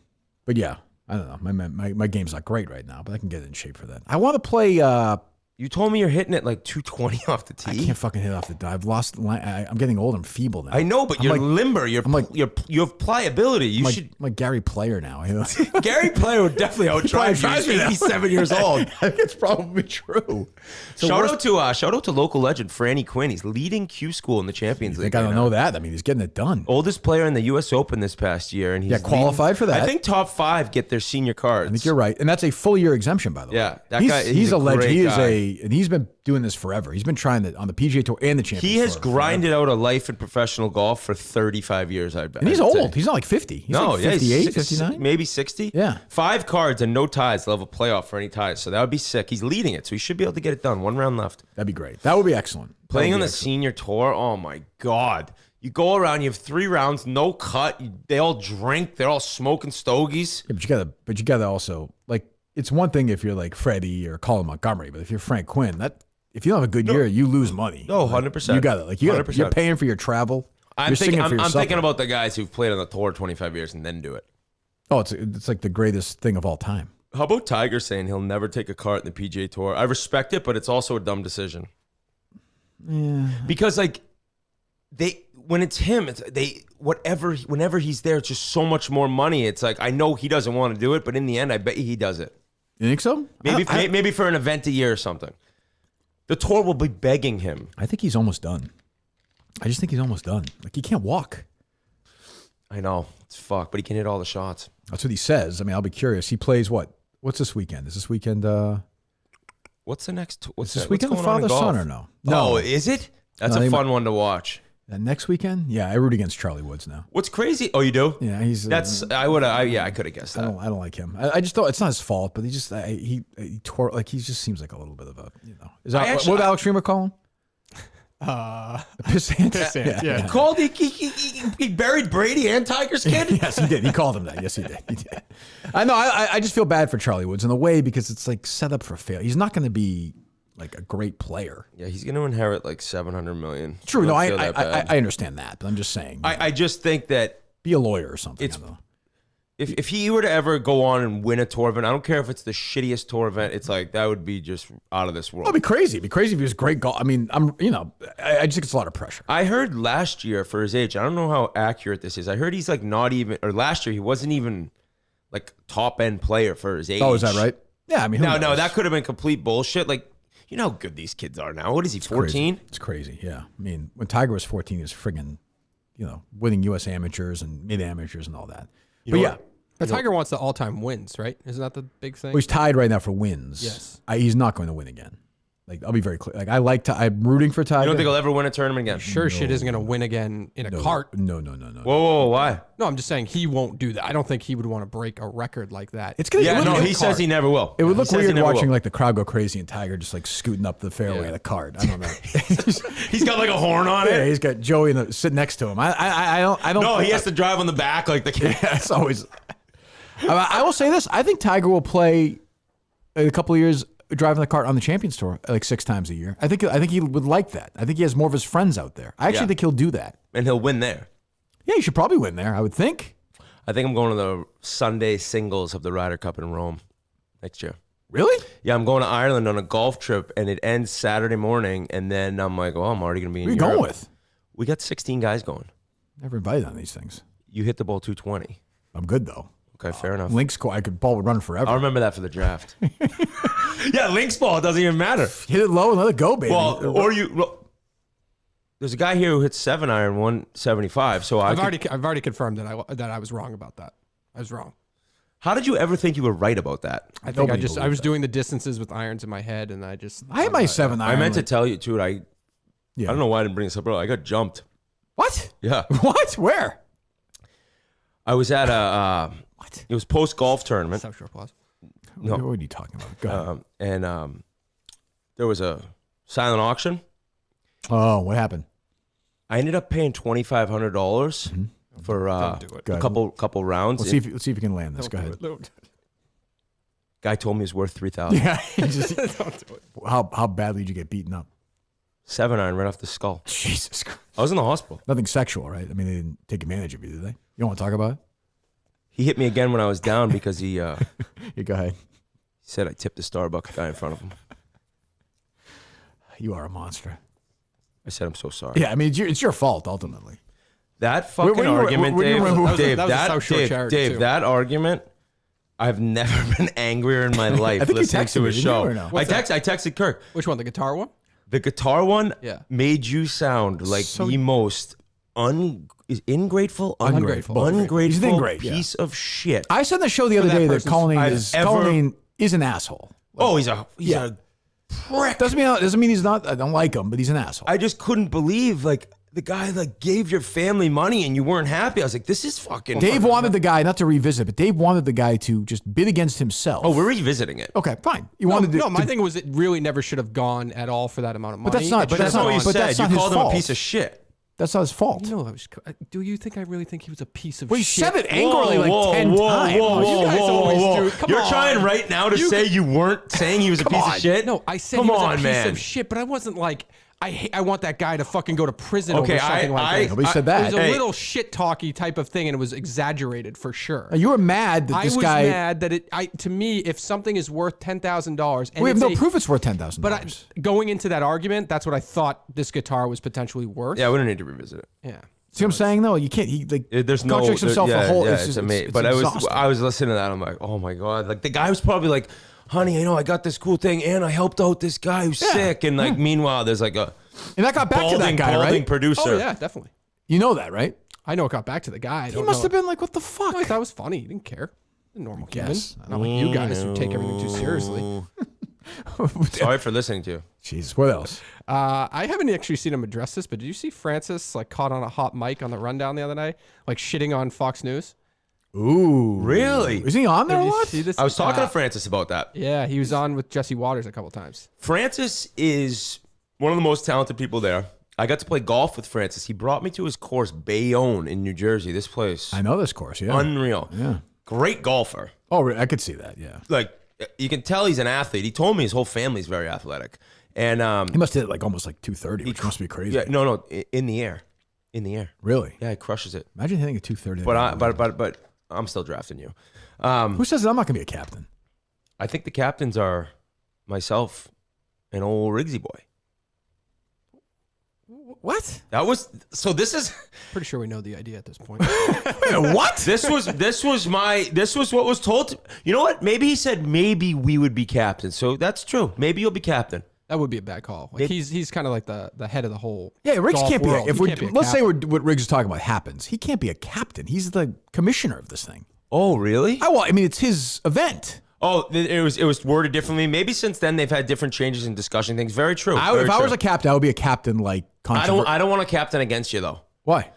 But yeah, I don't know. My game's not great right now, but I can get in shape for that. I want to play. You told me you're hitting it like 220 off the tee. I can't fucking hit off the dive. I've lost. I'm getting old and feeble now. I know, but you're limber. You have pliability. You should. I'm like Gary Player now. Gary Player would definitely outdrive you. He's 87 years old. I think it's probably true. So shout out to local legend Franny Quinn. He's leading Q School in the Champions League. I don't know that. I mean, he's getting it done. Oldest player in the U.S. Open this past year, and he's qualified for that. I think top 5 get their senior cards. I think you're right, and that's a full year exemption, by the way. Yeah, that he's, guy. He's a legend. Great guy. And he's been doing this forever. He's been trying it on the PGA Tour and the Champions Tour. He has grinded out a life in professional golf for 35 years, I bet. And he's old. He's not like 50. He's like 58, 59? Maybe 60. Yeah. 5 cards and no ties. They'll have a playoff for any ties. So that would be sick. He's leading it, so he should be able to get it done. 1 round left. That'd be great. That would be excellent. Playing on the senior tour, oh my God. You go around, you have 3 rounds, no cut. They all drink. They're all smoking stogies. Yeah, but you gotta also, like, it's one thing if you're like Freddie or Colin Montgomery, but if you're Frank Quinn, if you don't have a good year, you lose money. No, 100%. You got it. You're paying for your travel. I'm thinking about the guys who've played on the tour 25 years and then do it. Oh, it's like the greatest thing of all time. How about Tiger saying he'll never take a cart in the PGA Tour? I respect it, but it's also a dumb decision. Yeah. Because like when it's him, whenever he's there, it's just so much more money. It's like I know he doesn't want to do it, but in the end, I bet he does it. You think so? Maybe for an event a year or something. The tour will be begging him. I think he's almost done. I just think he's almost done. Like he can't walk. I know it's fucked, but he can hit all the shots. That's what he says. I mean, I'll be curious. He plays what? What's this weekend? Is this weekend? What's the next? Is this weekend the father son or no? No, is it? That's a fun one to watch. Next weekend? Yeah, I root against Charlie Woods now. What's crazy? Oh, you do? Yeah, he's. I could have guessed that. I don't like him. I just thought it's not his fault, but he tore like he just seems like a little bit of a Is that what did Alex Schremer call him? Pissant. Yeah. He called he buried Brady and Tiger's kid? Yes, he did. He called him that. Yes, he did. I know. I just feel bad for Charlie Woods in a way because it's like set up for failure. He's not going to be like a great player. Yeah, he's going to inherit like $700 million. True. No, I understand that, but I'm just saying. I just think that be a lawyer or something. If he were to ever go on and win a tour event, I don't care if it's the shittiest tour event. It's like that would be just out of this world. It'd be crazy. It'd be crazy if he was great golf. I mean, I just think it's a lot of pressure. I heard last year for his age. I don't know how accurate this is. I heard he's like not even, or last year he wasn't even like top end player for his age. Oh, is that right? Yeah, I mean, no, that could have been complete bullshit. Like, you know how good these kids are now. What is he, 14? It's crazy. Yeah, I mean, when Tiger was 14, he was friggin', winning U.S. amateurs and mid amateurs and all that. But Tiger wants the all-time wins, right? Isn't that the big thing? Well, he's tied right now for wins. Yes. He's not going to win again. Like, I'll be very clear. Like, I'm rooting for Tiger. You don't think he'll ever win a tournament again? Shit isn't going to win again in a cart. No. Whoa, why? No, I'm just saying he won't do that. I don't think he would want to break a record like that. He says he never will. It would look weird watching like the crowd go crazy and Tiger just like scooting up the fairway of the cart. I don't know. He's got like a horn on it. Yeah, he's got Joey sitting next to him. I don't. No, he has to drive on the back like the kid. Yeah, it's always. I will say this. I think Tiger will play a couple of years driving the cart on the Champions Tour like 6 times a year. I think he would like that. I think he has more of his friends out there. I actually think he'll do that. And he'll win there. Yeah, he should probably win there, I would think. I think I'm going to the Sunday singles of the Ryder Cup in Rome next year. Really? Yeah, I'm going to Ireland on a golf trip, and it ends Saturday morning, and then I'm like, I'm already going to be in Europe. Who are you going with? We got 16 guys going. Never invited on these things. You hit the ball 220. I'm good, though. Okay, fair enough. Link's ball would run forever. I'll remember that for the draft. Yeah, Link's ball doesn't even matter. Hit it low and let it go, baby. There's a guy here who hits 7-iron 175. So I've already confirmed that I was wrong about that. I was wrong. How did you ever think you were right about that? I think I was doing the distances with irons in my head, and I had my 7-iron. I meant to tell you too. I don't know why I didn't bring this up, bro. I got jumped. What? Yeah. What? Where? I was at it was post golf tournament. South Shore Plaza. No. What are you talking about? Go ahead. There was a silent auction. Oh, what happened? I ended up paying $2,500 for a couple rounds. Let's see if you can land this. Go ahead. Guy told me it's worth $3,000. Yeah. Don't do it. How badly did you get beaten up? 7-iron right off the skull. Jesus Christ. I was in the hospital. Nothing sexual, right? I mean, they didn't take advantage of you, did they? You don't want to talk about it? He hit me again when I was down because he... Yeah, go ahead. He said I tipped the Starbucks guy in front of him. You are a monster. I said, I'm so sorry. Yeah, I mean, it's your fault, ultimately. That fucking argument, Dave, that argument, I've never been angrier in my life listening to a show. I texted Kirk. Which one, the guitar one? The guitar one made you sound like the most ungrateful piece of shit. I said on the show the other day that Colleen is an asshole. Oh, he's a prick. Doesn't mean he's not. I don't like him, but he's an asshole. I just couldn't believe the guy gave your family money and you weren't happy. I was like, this is fucking. Dave wanted the guy not to revisit, but Dave wanted the guy to just bid against himself. Oh, we're revisiting it. Okay, fine. My thing was it really never should have gone at all for that amount of money. But that's not. But that's not what you said. You called him a piece of shit. That's not his fault. No, do you think I really think he was a piece of shit? Well, he said it angrily 10 times. You guys always do. Come You're on. trying right now to say you weren't saying he was a piece of shit? No, I said he was a piece of shit, but I wasn't like, I want that guy to fucking go to prison over something like that. Nobody said that. It was a little shit talky type of thing, and it was exaggerated for sure. You were mad that this guy. I was mad that to me, if something is worth $10,000, we have no proof it's worth $10,000. But going into that argument, that's what I thought this guitar was potentially worth. Yeah, we don't need to revisit it. Yeah. See what I'm saying though? You can't. There's no. Contradicts himself a whole. It's amazing. But I was listening to that. I'm like, oh my god! Like the guy was probably like, honey, I got this cool thing, and I helped out this guy who's sick, and like meanwhile, there's like a. And that got back to that guy, right? Producer. Oh yeah, definitely. You know that, right? I know it got back to the guy. He must have been like, what the fuck? No, I thought it was funny. He didn't care. A normal human. Not like you guys who take everything too seriously. Sorry for listening to you. Jesus, what else? I haven't actually seen him address this, but did you see Francis like caught on a hot mic on the rundown the other night, like shitting on Fox News? Ooh, really? Is he on there a lot? I was talking to Francis about that. Yeah, he was on with Jesse Waters a couple times. Francis is one of the most talented people there. I got to play golf with Francis. He brought me to his course, Bayonne in New Jersey. This place. I know this course, yeah. Unreal. Yeah. Great golfer. Oh, I could see that, yeah. Like, you can tell he's an athlete. He told me his whole family's very athletic. And he must hit it like almost like 230, which must be crazy. Yeah, no, in the air. In the air. Really? Yeah, he crushes it. Imagine hitting a 230. But I'm still drafting you. Who says that I'm not going to be a captain? I think the captains are myself and old Riggsy boy. What? This is pretty sure we know the idea at this point. What? This was what was told to, you know what? Maybe he said maybe we would be captain. So that's true. Maybe you'll be captain. That would be a bad call. Like he's kind of like the head of the whole. Yeah, Riggs can't be. Let's say captain. what Riggs is talking about happens. He can't be a captain. He's the commissioner of this thing. Oh, really? I mean, it's his event. Oh, it was worded differently. Maybe since then they've had different changes in discussing things. Very true. If I was a captain, I would be a captain like. I don't want a captain against you though. Why?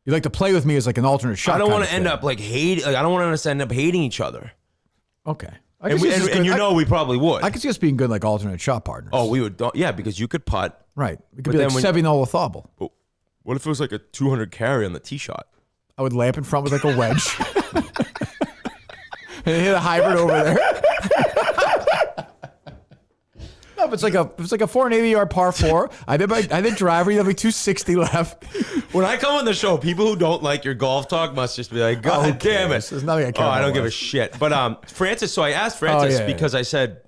You like to play with me as like an alternate shot. I don't want to end up like hate. Like, I don't want us to end up hating each other. Okay. And we probably would. I could see us being good like alternate shot partners. Oh, we would. Yeah, because you could putt. Right. We could be like Sevi Olazabal. But what if it was like a 200 carry on the tee shot? I would lay up in front with like a wedge. And hit a hybrid over there. No, if it's like a 480-yard par 4. I did driver. You'll be 260 left. When I come on the show, people who don't like your golf talk must just be like, God damn it. There's nothing I care about. I don't give a shit. But Francis, so I asked Francis because I said,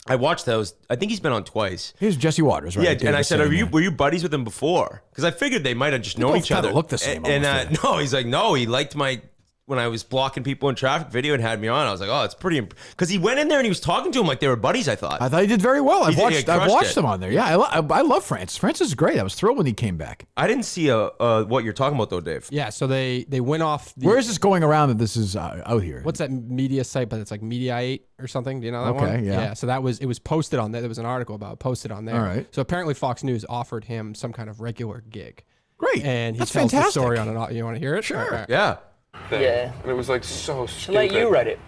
I watched those. I think he's been on twice. Here's Jesse Waters, right? Yeah, and I said, were you buddies with him before? Because I figured they might have just known each other. Look the same. And no, he's like, no, he liked when I was blocking people in traffic video and had me on. I was like, oh, it's pretty. Because he went in there and he was talking to him like they were buddies. I thought he did very well. I've watched him on there. Yeah, I love Francis. Francis is great. I was thrilled when he came back. I didn't see what you're talking about though, Dave. Yeah, so they went off. Where is this going around that this is out here? What's that media site? But it's like Mediaite or something. Do you know that one? Okay, yeah. Yeah. So it was posted on there. There was an article about it posted on there. All right. So apparently Fox News offered him some kind of regular gig. Great. And he That's tells fantastic. the story on it. You want to hear it? Sure. Right. Yeah. Yeah. And it was like so stupid. To let you write it.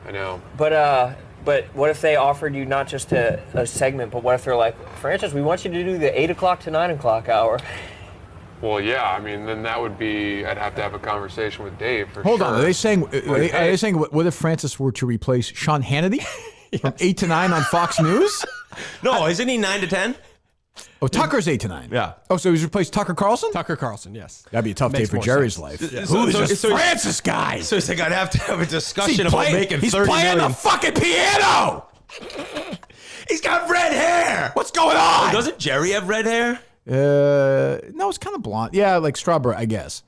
I know. But what if they offered you not just a segment, but what if they're like, Francis, we want you to do the 8 o'clock to 9 o'clock hour? Well, yeah. I mean, then that would be. I'd have to have a conversation with Dave. Hold on. Are they saying? Are they saying? What if Francis were to replace Sean Hannity from 8 to 9 on Fox News? No, isn't he 9 to 10? Oh, Tucker's 8 to 9. Yeah. Oh, so he's replaced Tucker Carlson? Tucker Carlson, yes. That'd be a tough day for Jerry's life. Yeah. Who is this Francis guy? So it's like I'd have to have a discussion about making 30 He's playing million. the fucking piano! He's got red hair! What's going on? Oh, doesn't Jerry have red hair? No, it's kind of blonde. Yeah, like strawberry, I guess.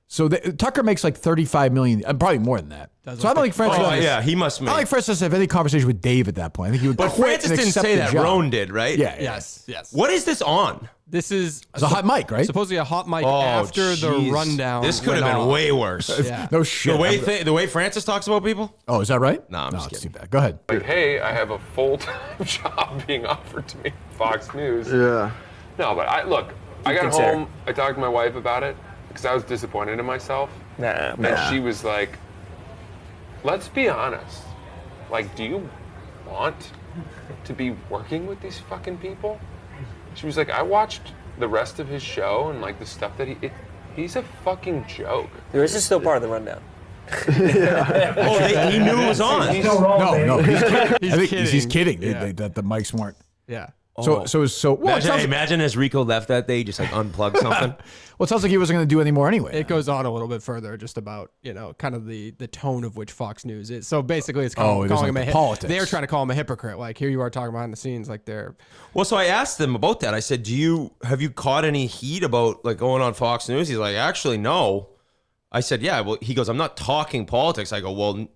So Tucker makes like $35 million, probably more than that. So I don't think Francis. Oh yeah, he must make. I don't think Francis have any conversation with Dave at that point. I think he would. But quit Francis and didn't accept say the that. job. Roan did, right? Yeah. Yes. What is this on? This is it's a hot mic, right? Supposedly a hot mic after the rundown. This could have been way worse. Yeah. No shit. The way Francis talks about people. Oh, is that right? No, I'm just it's kidding. too bad. Go ahead. Like, hey, I have a full-time job being offered to me, Fox News. Yeah. No, but I got home. I talked to my wife about it because I was disappointed in myself. And she was like, "Let's be honest. Like, do you want to be working with these fucking people?" She was like, "I watched the rest of his show and like the stuff that he's a fucking joke." This is still part of the rundown. He knew it was on. No, he's kidding. He's kidding. He's kidding. Yeah. That the mics weren't. Yeah. Imagine as Rico left that day, he just like unplugged something. Well, it sounds like he wasn't going to do any more anyway. It goes on a little bit further, just about kind of the tone of which Fox News is. So basically, it's calling him politics. They're trying to call him a hypocrite. Like here you are talking behind the scenes, like they're. Well, so I asked them about that. I said, have you caught any heat about like going on Fox News? He's like, actually, no. I said, yeah. Well, he goes, I'm not talking politics. I go, well.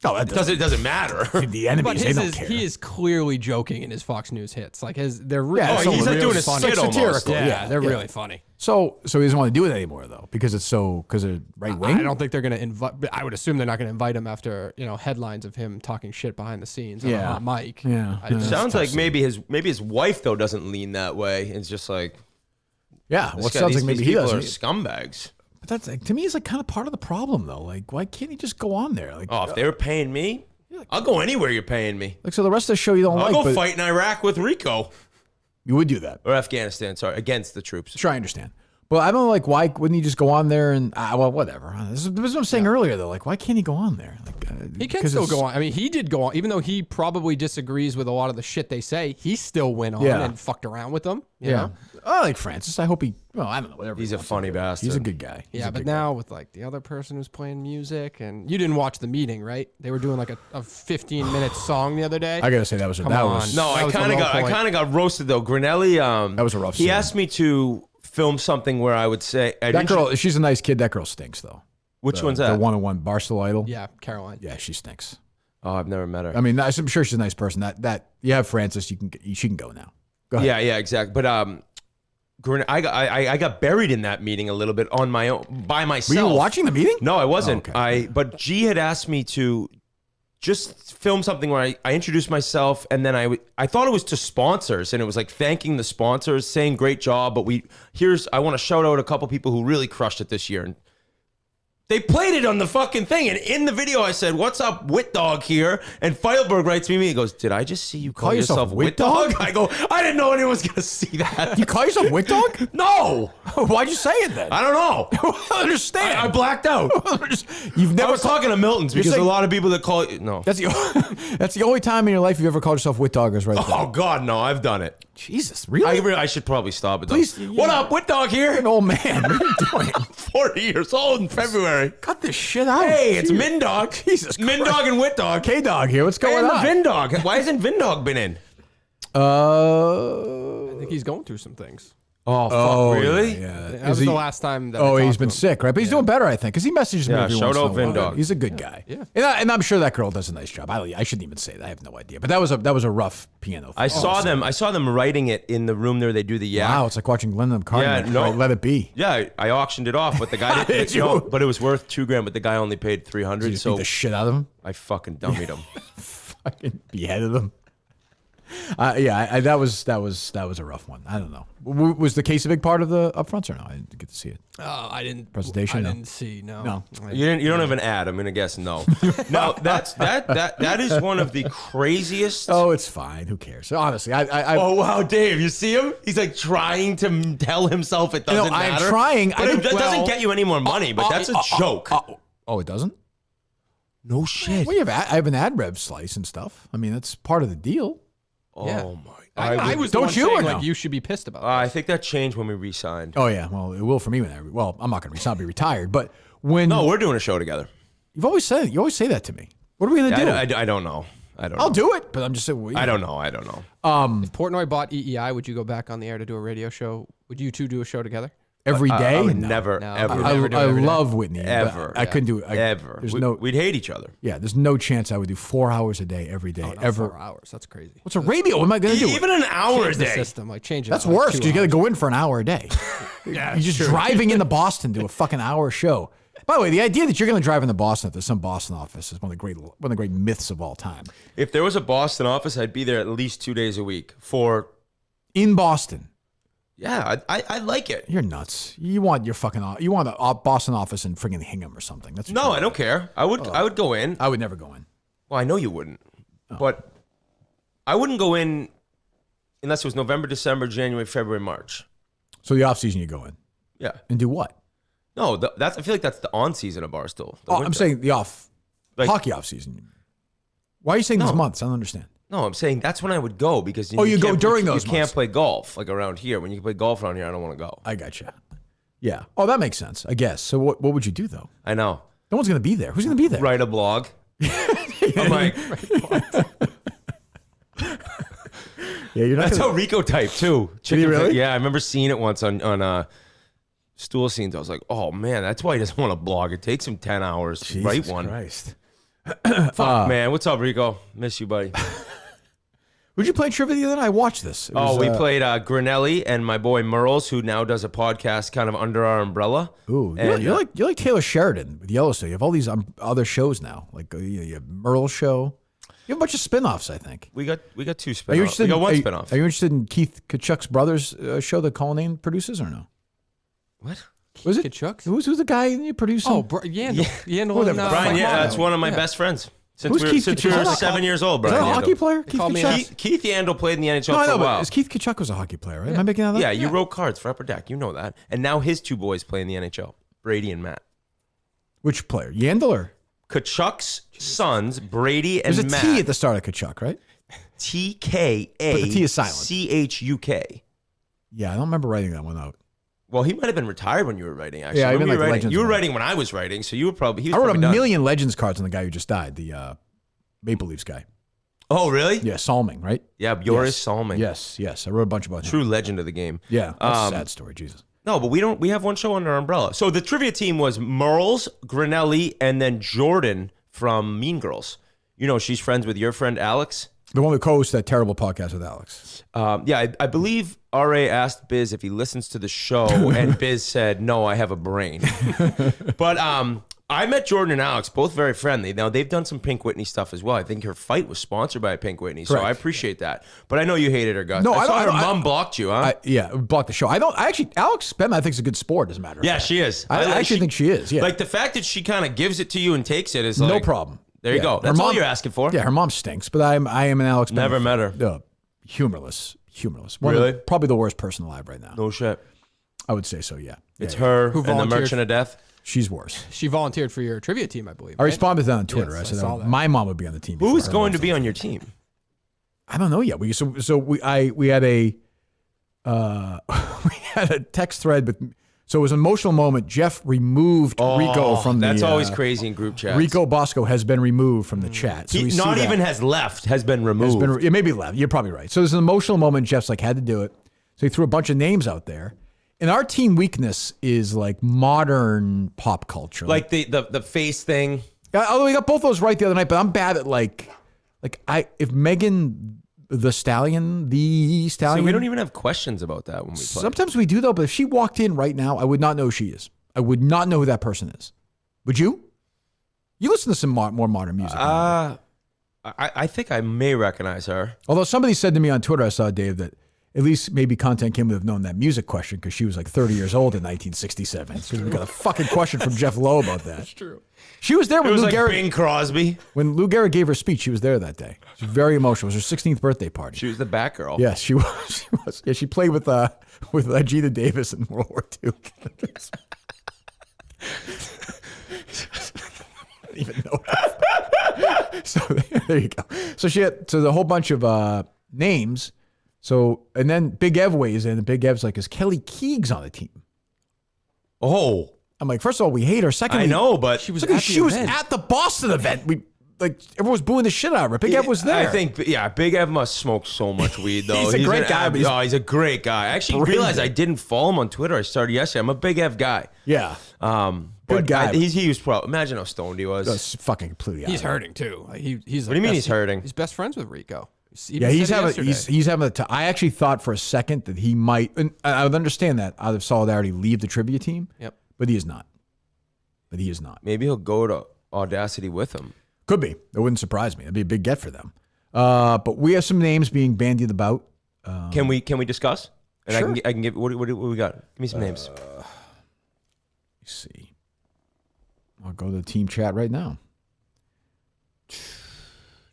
No, it doesn't matter. The enemies, they don't care. He is clearly joking in his Fox News hits. Like they're he's like doing a skit almost. Yeah, they're really funny. So he doesn't want to do it anymore though because they're right wing. I don't think they're going to invite. I would assume they're not going to invite him after headlines of him talking shit behind the scenes on a hot mic. Yeah, it sounds like maybe his wife though doesn't lean that way. It's just like well, it sounds like maybe he does. Are scumbags. But that's to me is like kind of part of the problem though. Like, why can't he just go on there? Like, if they were paying me, I'll go anywhere you're paying me. Like, so the rest of the show you don't I'll like. I'll go fight in Iraq with Rico. You would do that, or Afghanistan? Sorry, against the troops. Sure, I understand. But I don't know, like, why wouldn't he just go on there and whatever? This is what I'm saying earlier though. Like, why can't he go on there? Like, he can still go on. I mean, he did go on, even though he probably disagrees with a lot of the shit they say. He still went on and fucked around with them. You know? I like Francis. I hope he. Well, I don't know. Whatever. He's a funny bastard. He's a good guy. But now with like the other person who's playing music, and you didn't watch the meeting, right? They were doing like a 15-minute song the other day. I gotta say that was. I kind of got roasted though. Grinelli. That was a rough. He asked me to film something where I would say that girl. She's a nice kid. That girl stinks though. Which one's that? The one-on-one Barstool Idol. Yeah, Caroline. Yeah, she stinks. Oh, I've never met her. I mean, I'm sure she's a nice person. That you have Francis. She can go now. Go ahead. Yeah, exactly. But I got buried in that meeting a little bit on my own by myself. Were you watching the meeting? No, I wasn't. Oh, okay. But G had asked me to just film something where I introduced myself, and then I thought it was to sponsors, and it was like thanking the sponsors, saying great job. But I want to shout out a couple people who really crushed it this year. And they played it on the fucking thing. And in the video, I said, "What's up, Wit Dog here?" And Feilberg writes me. He goes, "Did I just see you call yourself Wit Dog?" I go, "I didn't know anyone was going to see that." You call yourself Wit Dog? No. Why'd you say it then? I don't know. I don't understand. I blacked out. I was talking to Milton's because a lot of people that call it. No. That's the only time in your life you've ever called yourself Wit Dog is right there. Oh, God, no. I've done it. Jesus, really? I should probably stop it, though. Please, what up, Wit Dog here? An old man. What are you doing? I'm 40 years old in February. Cut this shit out. Hey, it's Min Dog. Jesus Christ. Min Dog and Wit Dog. K-Dog here. What's going on? And the Vin Dog. Why hasn't Vin Dog been in? I think he's going through some things. Oh, fuck, really? Yeah. That was the last time that he's been sick, right? But he's doing better, I think, because he messages me every once in a while. Vin Dog. He's a good guy. Yeah. And I'm sure that girl does a nice job. I shouldn't even say that. I have no idea. But that was a rough piano thing. I saw them writing it in the room there. They do the yak. Wow, it's like watching Linda McCartney. Yeah, no. Let it be. Yeah, I auctioned it off, but the guy didn't. No, but it was worth $2,000, but the guy only paid $300. So beat the shit out of him? I fucking dummied him. Fucking beheaded him. That was a rough one. I don't know. Was the case a big part of the upfronts or no? I didn't get to see it. I didn't. Presentation. I didn't see. No. No. You don't have an ad. I'm gonna guess no. No, that is one of the craziest. Oh, it's fine. Who cares? Honestly, Oh wow, Dave, you see him? He's like trying to tell himself it doesn't matter. I'm trying. But that doesn't get you any more money. But that's a joke. Oh, it doesn't? No shit. Well, I have an ad rev slice and stuff. I mean, that's part of the deal. Oh my! I was don't you or no? Like you should be pissed about. I think that changed when we re-signed. Oh yeah, well it will for me when I'm not going to re-sign, I'll be retired. But when we're doing a show together. You always say that to me. What are we going to do? I don't know. I'll do it, but I'm just saying. I don't know. If Portnoy bought EEI, would you go back on the air to do a radio show? Would you two do a show together? Every day? I would never, ever. I love Whitney. Ever. I couldn't do it. Ever. We'd hate each other. Yeah, there's no chance I would do 4 hours a day every day. Ever. 4 hours. That's crazy. What's a radio? What am I going to do? Even an hour a The day. system, like change it. That's worse because you got to go in for an hour a day. Yeah, you're just driving into Boston to a fucking hour show. By the way, the idea that you're going to drive into Boston if there's some Boston office is one of the great myths of all time. If there was a Boston office, I'd be there at least 2 days a week in Boston. Yeah, I like it. You're nuts. You want a Boston office in friggin' Hingham or something. That's I don't care. I would go in. I would never go in. Well, I know you wouldn't, but I wouldn't go in unless it was November, December, January, February, March. So the off season you go in. Yeah. And do what? No, I feel like that's the on season of Barstool. I'm saying the hockey off season. Why are you saying these months? I don't understand. No, I'm saying that's when I would go because you go during those You can't months. play golf like around here. When you can play golf around here, I don't want to go. I gotcha. Yeah. Oh, that makes sense, I guess. So what would you do, though? I know. No one's going to be there. Who's going to be there? Write a blog. I'm like, yeah, you're not. That's how Rico typed too. Did he really? Yeah, I remember seeing it once on Stool Scenes. I was like, oh man, that's why he doesn't want to blog. It takes him 10 hours to write one. Christ. Fuck, man. What's up, Rico? Miss you, buddy. Would you play trivia the other night? I watched this. It was, we played Grinelli and my boy Merles, who now does a podcast kind of under our umbrella. Ooh, And, you're like Taylor Sheridan with Yellowstone. You have all these other shows now. Like you have Merle's show. You have a bunch of spinoffs, I think. We got two spinoffs. We got one spinoff. Are you interested in Keith Kachuk's brother's show that Colleen produces or no? What? Was it Kachuk's? Who's the guy you producing? Oh, Yandel. Yandel. Who, and, Brian, Fuck, that's one of my best friends. Since Who's we were, Keith since we Kachuk? were 7 years old, Is Brian. that a Yandel. hockey player? They call me a- Keith Yandel played in the NHL No, I for know, a but while. Keith Kachuk was a hockey player, right? Am I making that up? Yeah, you wrote cards for Upper Deck. You know that. And now his two boys play in the NHL, Brady and Matt. Which player? Yandel or? Kachuk's sons, Brady and There's a Matt. T at the start of Kachuk, right? TKA. But the T is silent. CHUK. Yeah, I don't remember writing that one out. Well, he might have been retired when you were writing, actually. Yeah, I When mean, were you like writing? Legends You were one. writing when I was writing, so you were probably. I wrote a million Legends cards on the guy who just died, the Maple Leafs guy. Oh, really? Yeah, Salming, right? Yeah, Joris Yes. Salming. Yes. I wrote a bunch about him. True legend of the game. Yeah, that's a sad story, Jesus. No, but we have one show under our umbrella. So the trivia team was Merles, Grinelli, and then Jordan from Mean Girls. You know, she's friends with your friend Alex. The one who co-hosts that terrible podcast with Alex. I believe RA asked Biz if he listens to the show, and Biz said, no, I have a brain. But I met Jordan and Alex, both very friendly. Now, they've done some Pink Whitney stuff as well. I think her fight was sponsored by Pink Whitney, so Correct. I appreciate that. But I know you hated her guts. No, I saw I her don't- mom blocked you, huh? Blocked the show. Alex Spedman, I think, is a good sport, as a matter of Yeah, fact. she is. I actually think she is, yeah. Like, the fact that she kind of gives it to you and takes it is like... No problem. There you Yeah. go. Her That's all mom- you're asking for. Yeah, her mom stinks, but I am an Alex Spedman Never fan. met her. No, humorless. Really? Probably the worst person alive right now. No shit. I would say so, yeah. It's Yeah, her Who and the volunteered- Merchant of Death. She's worse. She volunteered for your trivia team, I believe. I right? responded to that on Twitter. Yes, I said I saw that. my mom would be on the team. Who before is her going to mom's be on on the your team. team? I don't know yet. We had a we had a text thread, but so it was an emotional moment. Jeff removed Rico from the. That's always crazy in group chats. Rico Bosco has been removed from the chat. So He we see not that. even has left, has been removed. It may be left. You're probably right. So there's an emotional moment. Jeff's like had to do it. So he threw a bunch of names out there. And our team weakness is like modern pop culture. Like the face thing. Although we got both those right the other night, but I'm bad at if Megan the Stallion. So we don't even have questions about that when we play. Sometimes we do though, but if she walked in right now, I would not know who she is. I would not know who that person is. Would you? You listen to some more modern music. I think I may recognize her. Although somebody said to me on Twitter, I saw Dave, that at least maybe Content Kim would have known that music question because she was like 30 years old in 1967. So we got a fucking question from Jeff Lowe about that. That's true. She was there when It was Lou like Gehrig. Bing Crosby. When Lou Gehrig gave her speech, she was there that day. She was very emotional. It was her 16th birthday party. She was the Batgirl. Yes, she was. She was. Yeah, she played with Gina Davis in World War II. I didn't even know that. So there you go. So the whole bunch of names. So and then Big Ev weighs in, and Big Ev's like, is Kelly Keegs on the team? Oh. I'm like, first of all, we hate her. Secondly, I know, but she was she was at the Boston event. Everyone was booing the shit out of her. Big Ev was there. I think, Big Ev must smoke so much weed, though. He's a great guy, but he's a great guy. I actually brilliant. realized I didn't follow him on Twitter. I started yesterday. I'm a Big Ev guy. Yeah. But guy. He was probably, imagine how stoned he was. That's fucking completely. He's out of it. hurting too. Like, he's. What do you mean he's hurting? He's best friends with Rico. Yeah, he's having. I actually thought for a second that he might. And I would understand that out of solidarity, leave the trivia team. Yep. But he is not. Maybe he'll go to Audacity with him. Could be. It wouldn't surprise me. It'd be a big get for them. But we have some names being bandied about. Can we discuss? And Sure. I can give. What we got? Give me some names. Let's see. I'll go to the team chat right now.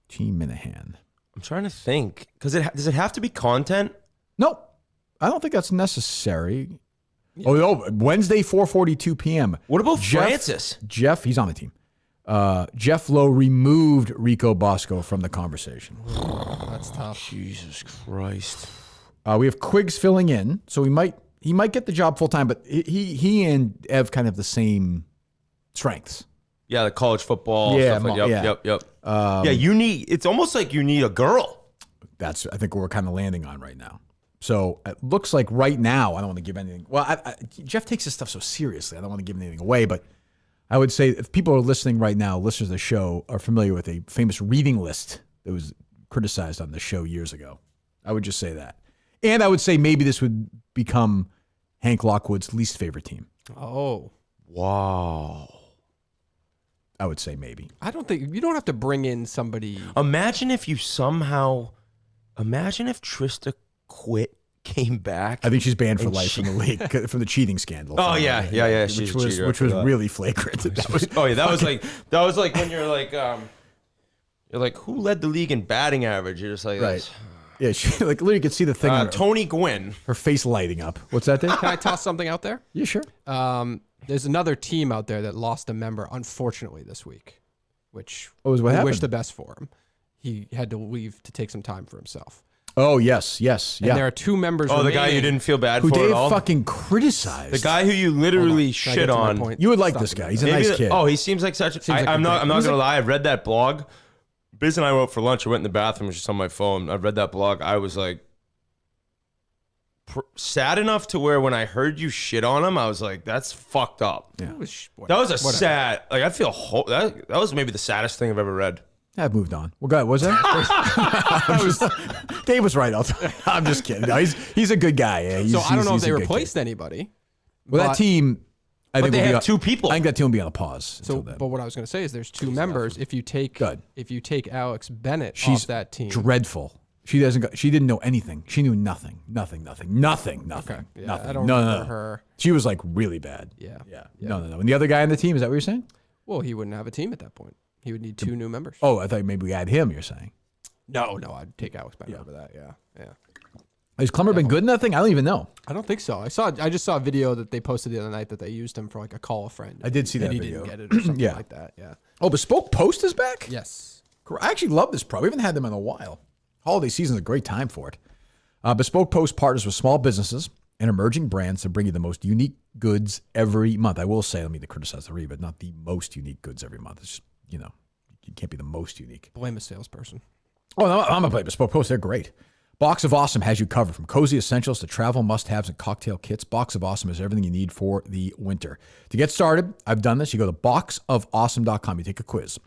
Team Minahan. I'm trying to think because does it have to be content? Nope. I don't think that's necessary. Yeah. Oh, Wednesday, 4:42 p.m. What about Francis? Jeff, he's on the team. Jeff Lowe removed Rico Bosco from the conversation. That's tough. Jesus Christ. We have Quiggs filling in, so he might get the job full time, but he and Ev kind of have the same strengths. Yeah, the college football. Yeah, stuff like, yep. It's almost like you need a girl. That's, I think, what we're kind of landing on right now. So it looks like right now, I don't want to give anything. Well, Jeff takes this stuff so seriously. I don't want to give anything away, but I would say if people are listening right now, listeners of the show are familiar with a famous reading list that was criticized on the show years ago. I would just say that. And I would say maybe this would become Hank Lockwood's least favorite team. Oh. Wow. I would say maybe. I don't think you don't have to bring in somebody. Imagine if Trista quit, came back. I think she's banned for life from the league from the cheating scandal. Oh yeah. Which was really flagrant. That was like when you're like, who led the league in batting average? You're just like, right. Yeah, she literally could see the thing on Tony Gwynn. Her face lighting up. What's that, Dave? Can I toss something out there? Yeah, sure. There's another team out there that lost a member, unfortunately, this week, which what we happened? wish the best for him. He had to leave to take some time for himself. Oh, yes. And there are two members remaining. The guy you didn't feel bad who for Dave at all? fucking criticized. The guy who you literally shit on. You would like this guy. He's a nice kid. Oh, he seems like such a... I'm not going to lie. I've read that blog. Biz and I went for lunch. I went in the bathroom. It was just on my phone. I've read that blog. I was like... sad enough to where when I heard you shit on him, I was like, that's fucked up. Yeah. That was sad... Like, I feel... That was maybe the saddest thing I've ever read. I've moved on. Well, God, was that? Dave was right. I'm just kidding. No, he's a good guy. Yeah, I don't know if they replaced anybody. Well, that team... I think they have two people. I think that team will be on a pause. But what I was going to say is there's two members. If you take Alex Bennett off that team, dreadful. She didn't know anything. She knew nothing. Okay. Yeah, nothing. I don't remember her. She was like really bad. Yeah. No. And the other guy on the team, is that what you're saying? Well, he wouldn't have a team at that point. He would need two new members. Oh, I thought maybe we add him. You're saying? No, I'd take Alex Bennett over that. Yeah. Has Clemmer been good in that thing? I don't even know. I don't think so. I just saw a video that they posted the other night that they used him for like a call a friend. I did see that and he video. didn't get it or something like that. Yeah. Oh, Bespoke Post is back? Yes. I actually love this pro. We haven't had them in a while. Holiday season is a great time for it. Bespoke Post partners with small businesses and emerging brands to bring you the most unique goods every month. I will say, I don't mean to criticize the read, but not the most unique goods every month. It's just, you can't be the most unique. Blame a salesperson. Oh, no, I'm going to play Bespoke Post. They're great. Box of Awesome has you covered from cozy essentials to travel must-haves and cocktail kits. Box of Awesome is everything you need for the winter. To get started, I've done this. You go to boxofawesome.com. You take a quiz.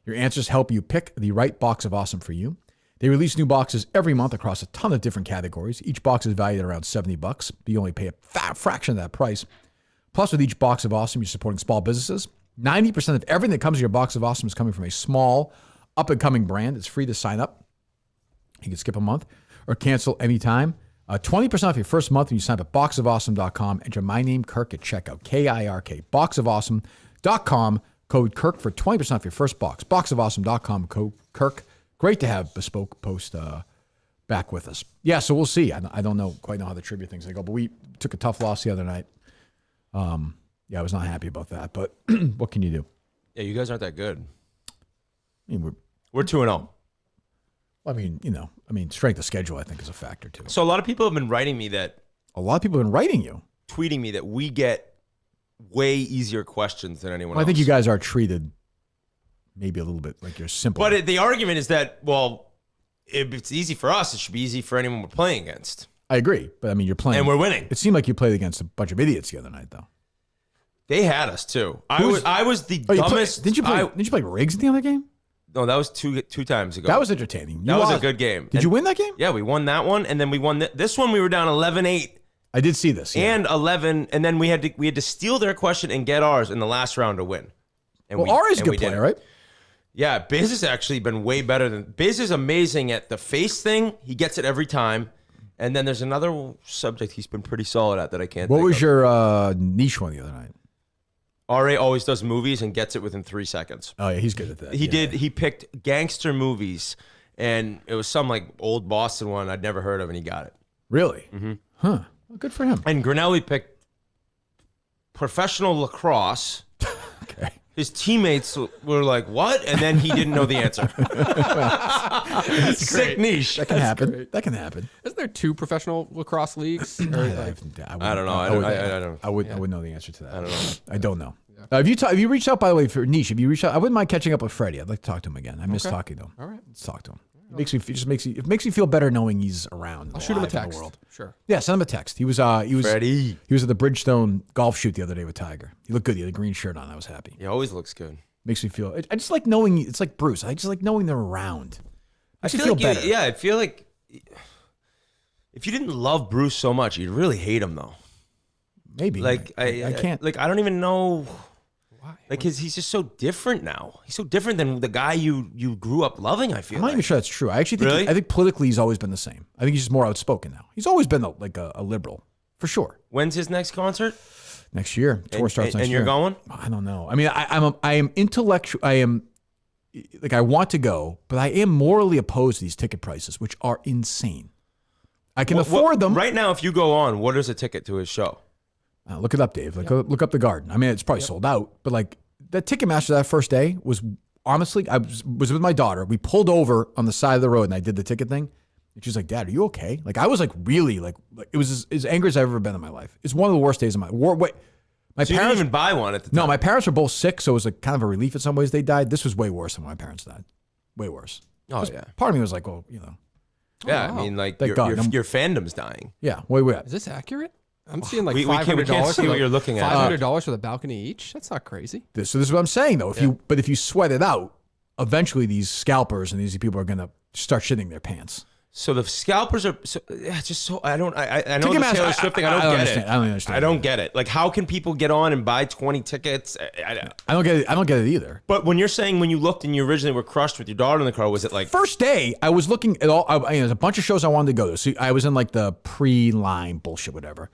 Your answers help you pick the right Box of Awesome for you. They release new boxes every month across a ton of different categories. Each box is valued at around $70, but you only pay a fraction of that price. Plus, with each Box of Awesome, you're supporting small businesses. 90% of everything that comes in your Box of Awesome is coming from a small, up-and-coming brand. It's free to sign up. You can skip a month or cancel anytime. 20% off your first month when you sign up at boxofawesome.com. Enter my name, Kirk, at checkout. KIRK. Boxofawesome.com. Code Kirk for 20% off your first box. Boxofawesome.com. Code Kirk. Great to have Bespoke Post back with us. Yeah, so we'll see. I don't quite know how the trivia thing's going to go, but we took a tough loss the other night. I was not happy about that, but what can you do? Yeah, you guys aren't that good. I mean, we're 2-0. I mean, strength of schedule, I think, is a factor, too. So a lot of people have been writing me that... A lot of people have been writing you. Tweeting me that we get way easier questions than anyone else. I think you guys are treated maybe a little bit like you're simple. But the argument is that, well, if it's easy for us, it should be easy for anyone we're playing against. I agree. But, I mean, you're playing... And we're winning. It seemed like you played against a bunch of idiots the other night, though. They had us, too. I was the dumbest... Didn't you play Riggs in the other game? No, that was two times ago. That was entertaining. That was a good game. Did you win that game? Yeah, we won that one, and then we won this one. We were down 11-8. I did see this. Yeah. And 11, and then we had to steal their question and get ours in the last round to win. And Ari's a good player, right? Yeah, Biz has actually been way better than... Biz is amazing at the face thing. He gets it every time. And then there's another subject he's been pretty solid at that I can't think of. What was your niche one the other night? RA always does movies and gets it within 3 seconds. Oh, yeah, he's good at that. He picked gangster movies, and it was some like old Boston one I'd never heard of, and he got it. Really? Mm-hmm. Huh. Well, good for him. And Grinelli picked professional lacrosse. Okay. his teammates were like, "What?" And then he didn't know the answer. Sick niche. That can happen. That can happen. Isn't there 2 professional lacrosse leagues? I don't know. I wouldn't know the answer to that. I don't know. I don't know. Have you reached out, by the way, for Niche? Have you reached out? I wouldn't mind catching up with Freddie. I'd like to talk to him again. I miss talking to him. All right. Let's talk to him. It makes me feel better knowing he's around. I'll shoot him a alive in the text. world. Sure. Yeah, send him a text. He was Freddie. He was at the Bridgestone golf shoot the other day with Tiger. He looked good. He had a green shirt on. I was happy. He always looks good. Makes me feel. I just like knowing. It's like Bruce. I just like knowing they're around. I feel like better. I feel like if you didn't love Bruce so much, you'd really hate him though. Maybe. Like I can't. Like I don't even know. Why? Like he's just so different now. He's so different than the guy you grew up loving. I feel. I'm not even sure that's true. I actually think. I think politically he's always been the same. I think he's just more outspoken now. He's always been a liberal for sure. When's his next concert? Next year. Tour starts next year. And you're going? I don't know. I mean, I am intellectual. I am like I want to go, but I am morally opposed to these ticket prices, which are insane. I can afford them right now. If you go on, what is a ticket to his show? Look it up, Dave. Look up the Garden. I mean, it's probably sold out, but like that Ticketmaster that first day was honestly, I was with my daughter. We pulled over on the side of the road and I did the ticket thing. And she was like, "Dad, are you okay?" Like I was like really like it was as angry as I've ever been in my life. It's one of the worst days of my life. My parents didn't even buy one at the time. No, my parents were both sick, so it was like kind of a relief in some ways they died. This was way worse than when my parents died. Way worse. Oh yeah. Part of me was like, well, you know. Yeah, I mean, like your fandom's dying. Yeah. Wait. Is this accurate? I'm seeing like we $500. can't see what you're looking at. $500 for the balcony each. That's not crazy. So this is what I'm saying though. If you sweat it out, eventually these scalpers and these people are gonna start shitting their pants. So the scalpers are just so I know the Taylor Swift thing. I don't get it. I don't understand. I don't get it. Like, how can people get on and buy 20 tickets? I don't get it. I don't get it either. But when you're saying when you looked and you originally were crushed with your daughter in the car, was it like first day? I was looking at all. There's a bunch of shows I wanted to go to. So I was in like the pre-line bullshit, whatever.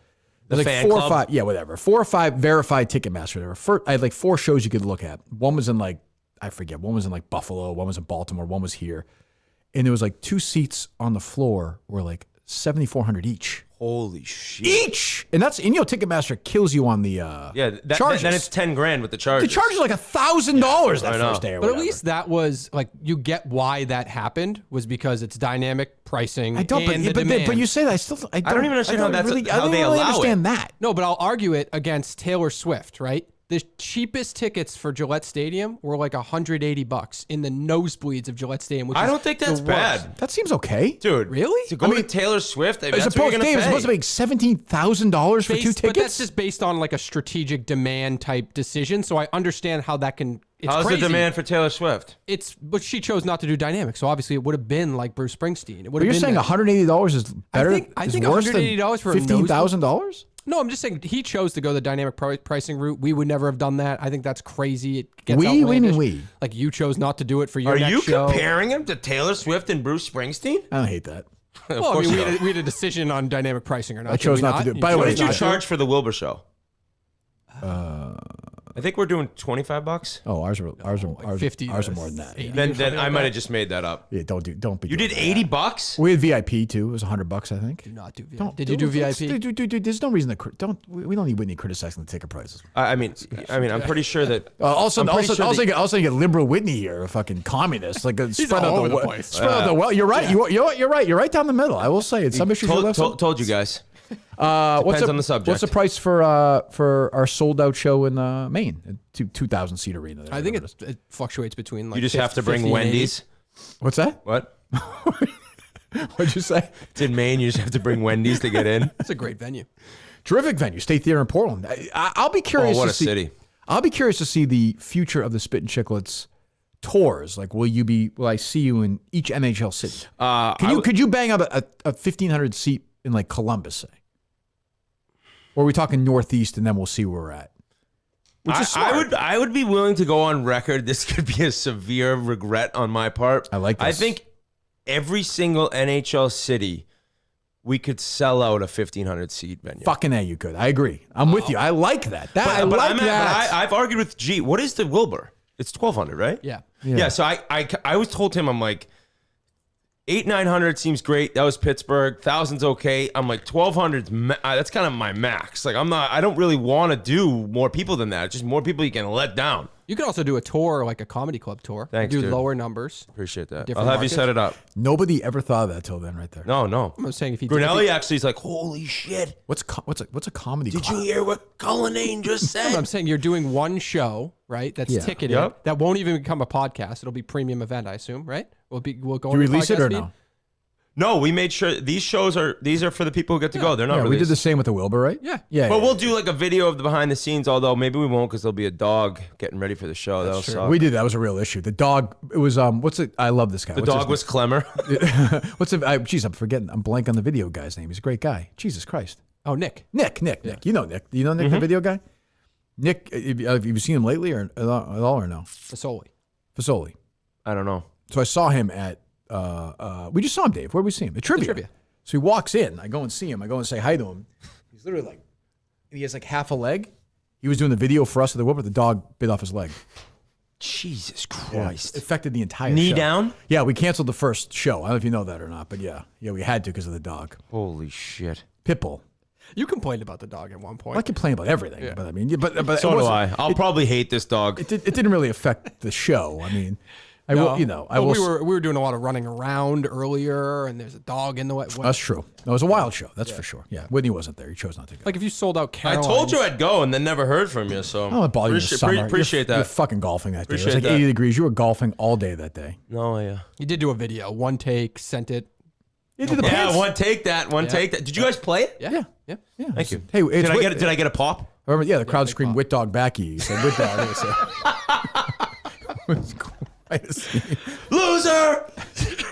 There's like 4 or 5, yeah, whatever. 4 or 5 verified Ticketmaster, whatever. I had like 4 shows you could look at. One was in like I forget. One was in like Buffalo. One was in Baltimore. One was here. And there was like 2 seats on the floor were like $7,400 each. Holy shit! Each, and Ticketmaster kills you on the charges. Then it's $10,000 with the charges. The charge is like $1,000 that first day. Or but whatever. at least that was like you get why that happened was because it's dynamic pricing. I don't, but you say that I don't even understand how that's really, how they really allow understand it. that. No, but I'll argue it against Taylor Swift, right? The cheapest tickets for Gillette Stadium were like $180 in the nosebleeds of Gillette Stadium. Which I don't think that's bad. That seems okay, dude. Really? To go to Taylor Swift, that's what you're gonna pay. Supposed to make $17,000 for 2 tickets. But that's just based on like a strategic demand type decision. So I understand how that can. It's How's crazy. the demand for Taylor Swift? But she chose not to do dynamic, so obviously it would have been like Bruce Springsteen. It would But have you're been saying $180 is better? I think worse than $180 for $15,000? No, I'm just saying he chose to go the dynamic pricing route. We would never have done that. I think that's crazy. It gets outlandish. What do you mean we? Like you chose not to do it for your next show. Are you comparing him to Taylor Swift and Bruce Springsteen? I don't hate that. Well, I mean, we had a decision on dynamic pricing or not. I chose not to do it. By the way, what did you charge for the Wilbur show? I think we're doing $25. Oh, ours are 50. Ours are more than that. Yeah. Then I might have just made that up. Yeah, don't be. You did $80? We had VIP too. It was $100, I think. Do not do VIP. Did you do VIP? Dude, there's no reason to we don't need Whitney criticizing the ticket prices. I mean, I'm pretty sure that. Also, you get liberal Whitney here, a fucking communist, like a spread all out over the place. Spread out the well. You're right. Yeah. You're right. You're right down the middle. I will say, it's some issues. Told you guys. Depends on the subject. What's the price for our sold out show in Maine, 2,000 seat arena? I think it fluctuates between like. You just have to bring Wendy's. What's that? What? What'd you say? It's in Maine. You just have to bring Wendy's to get in. It's a great venue. Terrific venue, State Theater in Portland. I'll be curious. What to a see, city! I'll be curious to see the future of the Spit and Chicklets tours. Like, will I see you in each NHL city? Could you bang up a 1,500 seat in like Columbus, say? Or are we talking Northeast, and then we'll see where we're at? Which is smart. I would be willing to go on record. This could be a severe regret on my part. I like this. I think every single NHL city, we could sell out a 1,500 seat venue. Fucking A, you could. I agree. I'm with you. I like that. I've argued with G. What is the Wilbur? It's 1,200, right? Yeah. So I was told him, I'm like, 800-900 seems great. That was Pittsburgh. 1,000's okay. I'm like 1,200's that's kind of my max. Like I don't really want to do more people than that. It's just more people you can let down. You can also do a tour, like a comedy club tour. Thanks, do dude. lower numbers. Appreciate that. I'll Different have markets. you set it up. Nobody ever thought of that till then, right there. No. I'm saying if you Brunelli actually is like, holy shit. What's a comedy Did club? you hear what Cullinane just said? I'm saying you're doing one show, right? That's Yeah. ticketed. Yep. That won't even become a podcast. It'll be premium event, I assume, right? We'll go. Do you on the release it podcast or feed? no? No, we made sure these are for the people who get to go. They're not Yeah, released. we did the same with the Wilbur, right? Yeah. Yeah. But yeah, we'll do like a video of the behind the scenes, although maybe we won't because there'll be a dog getting ready for the show. That'll suck. We did. That was a real issue. The dog. It was what's it? I love this guy. The dog was Clemmer. What's it? Jeez, I'm forgetting. I'm blank on the video guy's name. He's a great guy. Jesus Christ. Oh, Nick. Nick. You know Nick. Do you know Nick, the video guy? Nick. Have you seen him lately or at all or no? Fasoli. I don't know. So I saw him at. We just saw him, Dave. Where did we see him? At Trivia. So he walks in. I go and see him. I go and say hi to him. He's literally like, he has like half a leg. He was doing the video for us at the Wilbur. The dog bit off his leg. Jesus Christ. It affected the entire Knee show. down? Yeah, we canceled the first show. I don't know if you know that or not, but yeah, we had to because of the dog. Holy shit. Pitbull. You complained about the dog at one point. I complain about everything, but I mean, but So do I. I'll probably hate this dog. It didn't really affect the show. I mean, I No. will, you know, I Well, will. we were doing a lot of running around earlier, and there's a dog in the way. That's true. No, it was a wild show. That's for sure. Yeah, Whitney wasn't there. He chose not to go. Like if you sold out I Caroline's. told you I'd go and then never heard from you. So I don't want to bother you in the summer. Appreciate that. You're fucking golfing that day. It was Appreciate like that. 80 degrees. You were golfing all day that day. No, yeah. You did do a video, one take, sent it. You did the pants. One take that. Did you guys play it? Yeah. Thank you. Hey, Did I get a pop? I remember, the crowd screamed "Wit Dog Backy." You said "Wit Dog." It was quite a scene. Loser.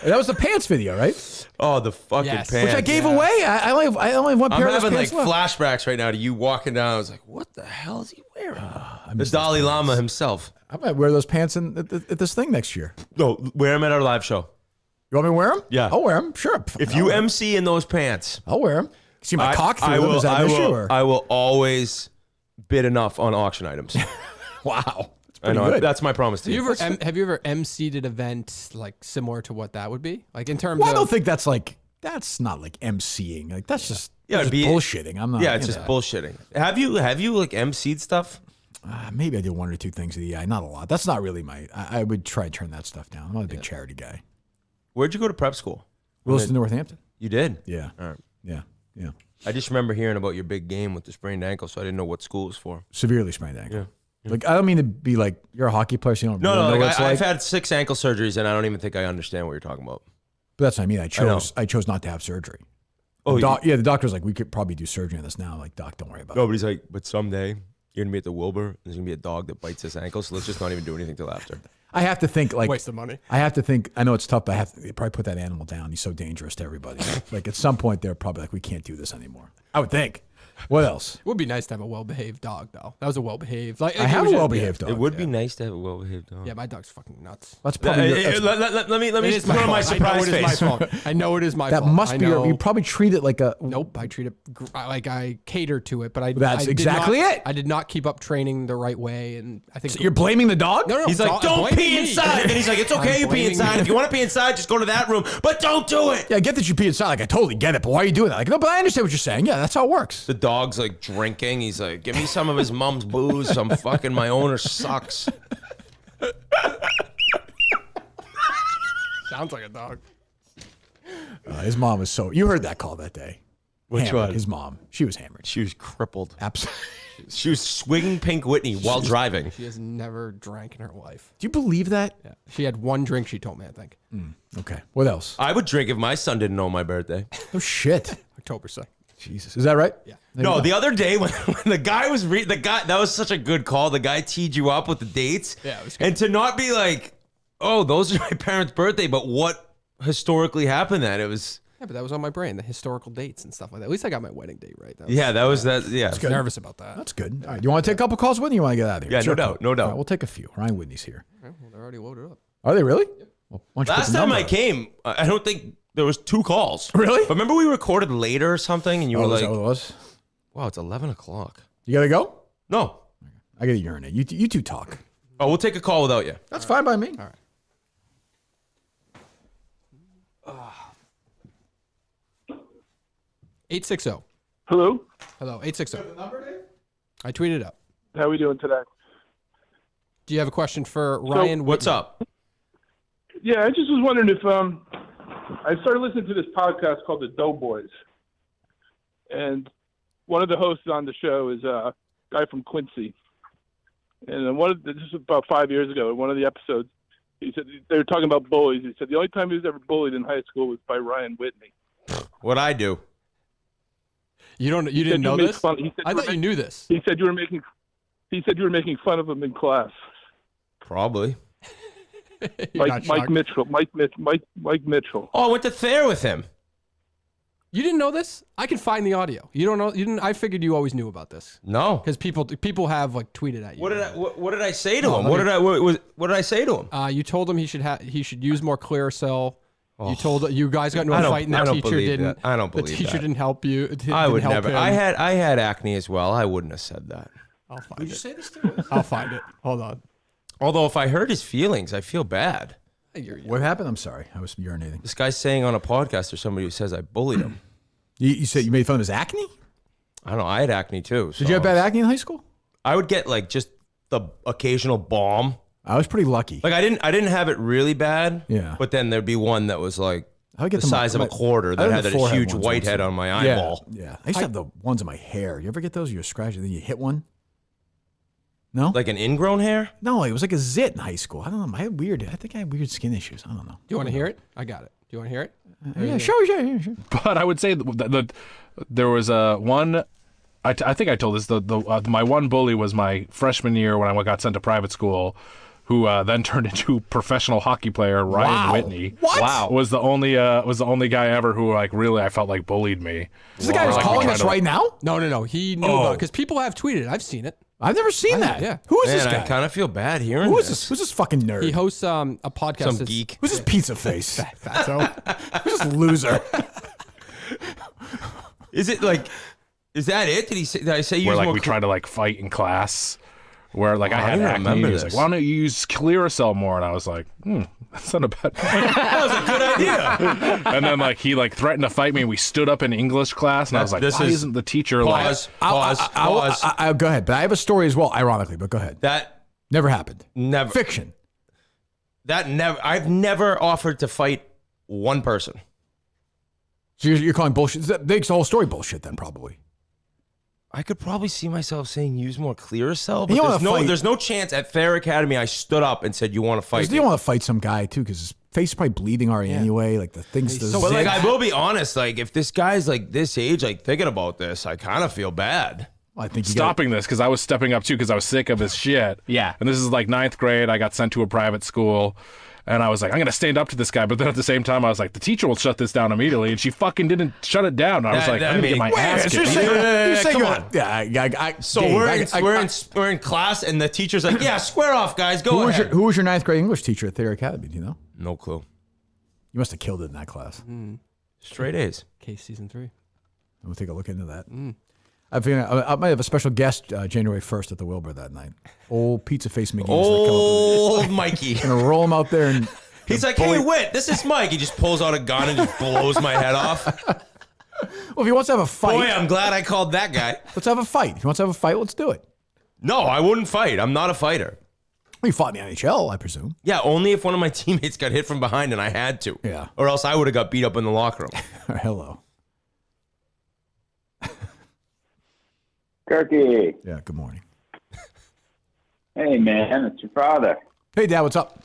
That was the pants video, right? Oh, the fucking Yes. pants. Which I gave away. I only have one I'm pair of those having pants like left. flashbacks right now to you walking down. I was like, what the hell is he wearing? The Dalai Lama himself. I might wear those pants at this thing next year. No, wear them at our live show. You want me to wear them? Yeah. I'll wear them. Sure. If you MC in those pants, I'll wear them. See my cock through I them? will, Is that I an issue? will, Or? I will always bid enough on auction items. Wow. That's I pretty know. good. That's my promise to you. Have you ever emceed an event like similar to what that would be? Like in terms Well, I of. don't think that's not like MCing. Like that's just Yeah, that's it'd just be- bullshitting. I'm not. Yeah, it's you just know. bullshitting. Have you like MC'd stuff? Maybe I did one or two things at EI. Not a lot. That's not really my. I would try and turn that stuff down. I'm not a big charity guy. Where'd you go to prep school? Williston, Northampton. You did? Yeah. All right. Yeah. I just remember hearing about your big game with the sprained ankle, so I didn't know what school it was for. Severely sprained ankle. Yeah. Like I don't mean to be like you're a hockey player, so you don't No, really know no, what like, it's I've like. had 6 ankle surgeries, and I don't even think I understand what you're talking about. But that's what I mean. know. I chose not to have surgery. Oh, The doctor's like, we could probably do surgery on this now. I'm like, Doc, don't worry about No, it. but he's like, but someday you're gonna be at the Wilbur, and there's gonna be a dog that bites his ankle, so let's just not even do anything till after. I have to think like Waste of money. I have to think. I know it's tough, but I have to probably put that animal down. He's so dangerous to everybody. Like at some point, they're probably like, we can't do this anymore. I would think. What else? It would be nice to have a well-behaved dog, though. That was a well-behaved. Like I have a well-behaved dog. It would be nice to have a well-behaved dog. Yeah, my dog's fucking nuts. That's probably your, Let me It is put on my fault. surprise I know it face. is my fault. I know it is my that fault. must I be your, know. you probably treat it like a. Nope, I treat it like I cater to it, but I. That's I did exactly not- it. I did not keep up training the right way, and I think So you're blaming the dog? No, He's like, don't pee inside. And he's like, it's okay, I'm you pee blaming inside. you. If you want to pee inside, just go to that room, but don't do it. Yeah, I get that you pee inside. Like I totally get it, but why are you doing that? Like no, but I understand what you're saying. Yeah, that's how it works. The dog's like drinking. He's like, give me some of his mom's booze. I'm fucking, my owner sucks. Sounds like a dog. His mom was so. You heard that call that day. Which Hammered. one? His mom. She was hammered. She was crippled. Absolutely. She was swinging Pink Whitney while driving. She has never drank in her life. Do you believe that? Yeah, she had one drink. She told me, I think. Okay. What else? I would drink if my son didn't know my birthday. No shit. October 2nd. Jesus. Is that right? Yeah. No, the other day when the guy was that was such a good call. The guy teed you up with the dates. Yeah, it was good. And to not be like, oh, those are my parents' birthday, but what historically happened then? It was Yeah, but that was on my brain, the historical dates and stuff like that. At least I got my wedding date right. That was, yeah, that was that. Yeah, I was nervous about that. That's good. All right. You want to take a couple calls with you? You want to get out of here? Yeah, Sure. no doubt, no doubt. All right, we'll take a few. Ryan Whitney's here. Well, they're already loaded up. Are they really? Well, why don't you put Last the time number I up? came, I don't think there was 2 calls. Really? But remember we recorded later or something, and you Oh, were is like, that what it was? "Wow, it's 11 o'clock." You got to go? No. I got to urinate. You two talk. Oh, we'll take a call without you. That's fine by me. All right. 860. Hello. Hello, 860. I tweeted it up. How are we doing today? Do you have a question for Ryan? What's up? Yeah, I just was wondering if I started listening to this podcast called The Doughboys, and one of the hosts on the show is a guy from Quincy. And this is about 5 years ago. In one of the episodes, he said they were talking about bullies. He said the only time he was ever bullied in high school was by Ryan Whitney. What'd I do? You didn't know this? I thought you knew this. He said you were making fun of him in class. Probably. Mike Mitchell. Mike Mitchell. Oh, I went to Thayer with him. You didn't know this? I could find the audio. You don't know? You didn't? I figured you always knew about this. No, because people have like tweeted at you. What did I say to him? What did I say to him? You told him he should use more Clearasil. You told you guys got into a fight and the teacher didn't. I don't believe the teacher that. didn't help you. I would help never. him. I had acne as well. I wouldn't have said that. I'll find Did it. you say this to us? I'll find it. Hold on. Although if I hurt his feelings, I feel bad. What happened? I'm sorry. I was urinating. This guy's saying on a podcast there's somebody who says I bullied him. You said you made fun of his acne? I don't know. I had acne too. Did you have bad acne in high school? I would get like just the occasional balm. I was pretty lucky. Like I didn't have it really bad. Yeah. But then there'd be one that was like I would get the size of a quarter that had a huge whitehead on my eyeball. Yeah. I used to have the ones in my hair. You ever get those? You scratch and then you hit one? No? Like an ingrown hair? No, it was like a zit in high school. I don't know. I think I had weird skin issues. I don't know. Do you want to hear it? I got it. Do you want to hear it? Yeah, sure. But I would say there was one. I think I told this. My one bully was my freshman year when I got sent to private school, who then turned into a professional hockey player. Ryan Whitney. What? Wow. Was the only guy ever who like really I felt like bullied me. Is the guy who's calling us right now? No. He knew about it because people have tweeted. I've seen it. I've never seen that. Yeah. Who is this guy? I kind of feel bad hearing Who is this? Who's this fucking nerd? He hosts a podcast. Some geek. Who's this pizza face? Fatso. Who's this loser? Is it like? Is that it? Did I say use where like more we tried to like fight in class? Where like I had didn't acne. remember He was this. like, why don't you use Clearasil more? And I was like, that's not a bad. That was a good idea. And then like he like threatened to fight me. And we stood up in English class, and I was like, why isn't the teacher Pause. I'll go ahead. But I have a story as well, ironically, but go ahead. That never happened. Never. Fiction. I've never offered to fight one person. So you're calling bullshit? That makes the whole story bullshit then, probably. I could probably see myself saying use more Clearasil, but there's no chance at Fair Academy I stood up and said, you want to fight me? You want to fight some guy, too, because his face is probably bleeding already anyway. Like, the thing's... But, like, I will be honest. Like, if this guy's, like, this age, like, thinking about this, I kind of feel bad. Well, I think stopping this, because I was stepping up, too, because I was sick of his shit. Yeah. And this is, like, 9th grade. I got sent to a private school. And I was like, I'm going to stand up to this guy. But then at the same time, I was like, the teacher will shut this down immediately. And she fucking didn't shut it down. And I was like, I'm going to get my ass kicked. Come on. So we're in class, and the teacher's like, yeah, square off, guys. Go ahead. Who was your 9th grade English teacher at Thayer Academy? Do you know? No clue. You must have killed it in that class. Straight A's. Case season 3. We'll take a look into that. I might have a special guest January 1st at the Wilbur that night. Old Pizza Face McGee. Old Mikey. Gonna roll him out there and he's like, hey, Whit, this is Mike. He just pulls out a gun and just blows my head off. Well, if he wants to have a fight. Boy, I'm glad I called that guy. Let's have a fight. If he wants to have a fight, let's do it. No, I wouldn't fight. I'm not a fighter. Well, you fought in the NHL, I presume. Yeah, only if one of my teammates got hit from behind and I had to. Yeah. Or else I would have got beat up in the locker room. Hello. Kirky. Yeah, good morning. Hey, man, it's your father. Hey, Dad, what's up?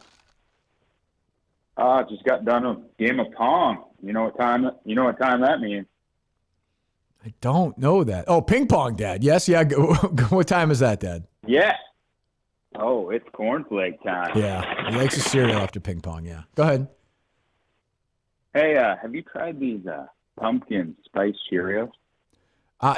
Just got done with a game of Pong. You know what time that means? I don't know that. Oh, ping pong, Dad. Yes, yeah. What time is that, Dad? Yeah. Oh, it's cornflake time. Yeah, he likes his cereal after ping pong, yeah. Go ahead. Hey, have you tried these pumpkin spice Cheerios?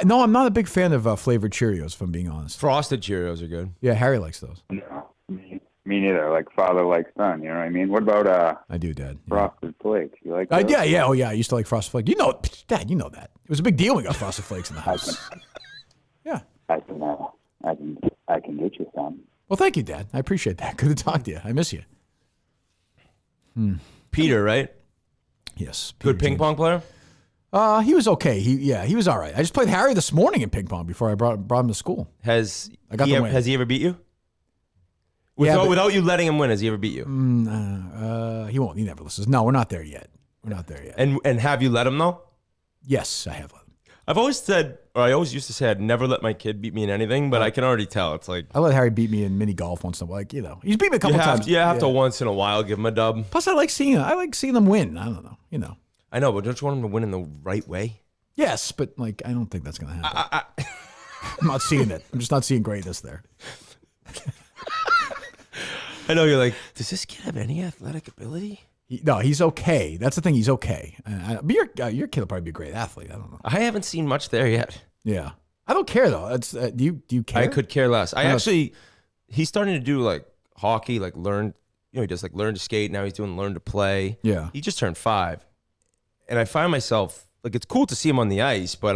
No, I'm not a big fan of flavored Cheerios, if I'm being honest. Frosted Cheerios are good. Yeah, Harry likes those. No, me neither. Like father, like son. You know what I mean? What about I do, Dad. Frosted Flakes? You like those? Yeah. Oh, yeah. I used to like Frosted Flakes. You know, Dad, you know that. It was a big deal when we got Frosted Flakes in the house. Yeah. I can get you some. Well, thank you, Dad. I appreciate that. Good to talk to you. I miss you. Peter, right? Yes. Good ping pong player? He was okay. He was all right. I just played Harry this morning in ping pong before I brought him to school. Has I got the win. Has he ever beat you? Without you letting him win, has he ever beat you? He won't. He never listens. No, we're not there yet. And have you let him though? Yes, I have let him. I've always said, or I always used to say, I'd never let my kid beat me in anything, but I can already tell. It's like I let Harry beat me in mini golf once in a while. He's beat me a couple times. You have to once in a while give him a dub. Plus, I like seeing them win. I don't know. I know, but don't you want him to win in the right way? Yes, but I don't think that's going to happen. I'm not seeing it. I'm just not seeing greatness there. I know you're like, does this kid have any athletic ability? No, he's okay. That's the thing. He's okay. But your kid will probably be a great athlete. I don't know. I haven't seen much there yet. Yeah, I don't care though. It's do you care? I could care less. He's starting to do like hockey, like learn. He does like learn to skate. Now he's doing learn to play. Yeah. He just turned 5, and I find myself like it's cool to see him on the ice, but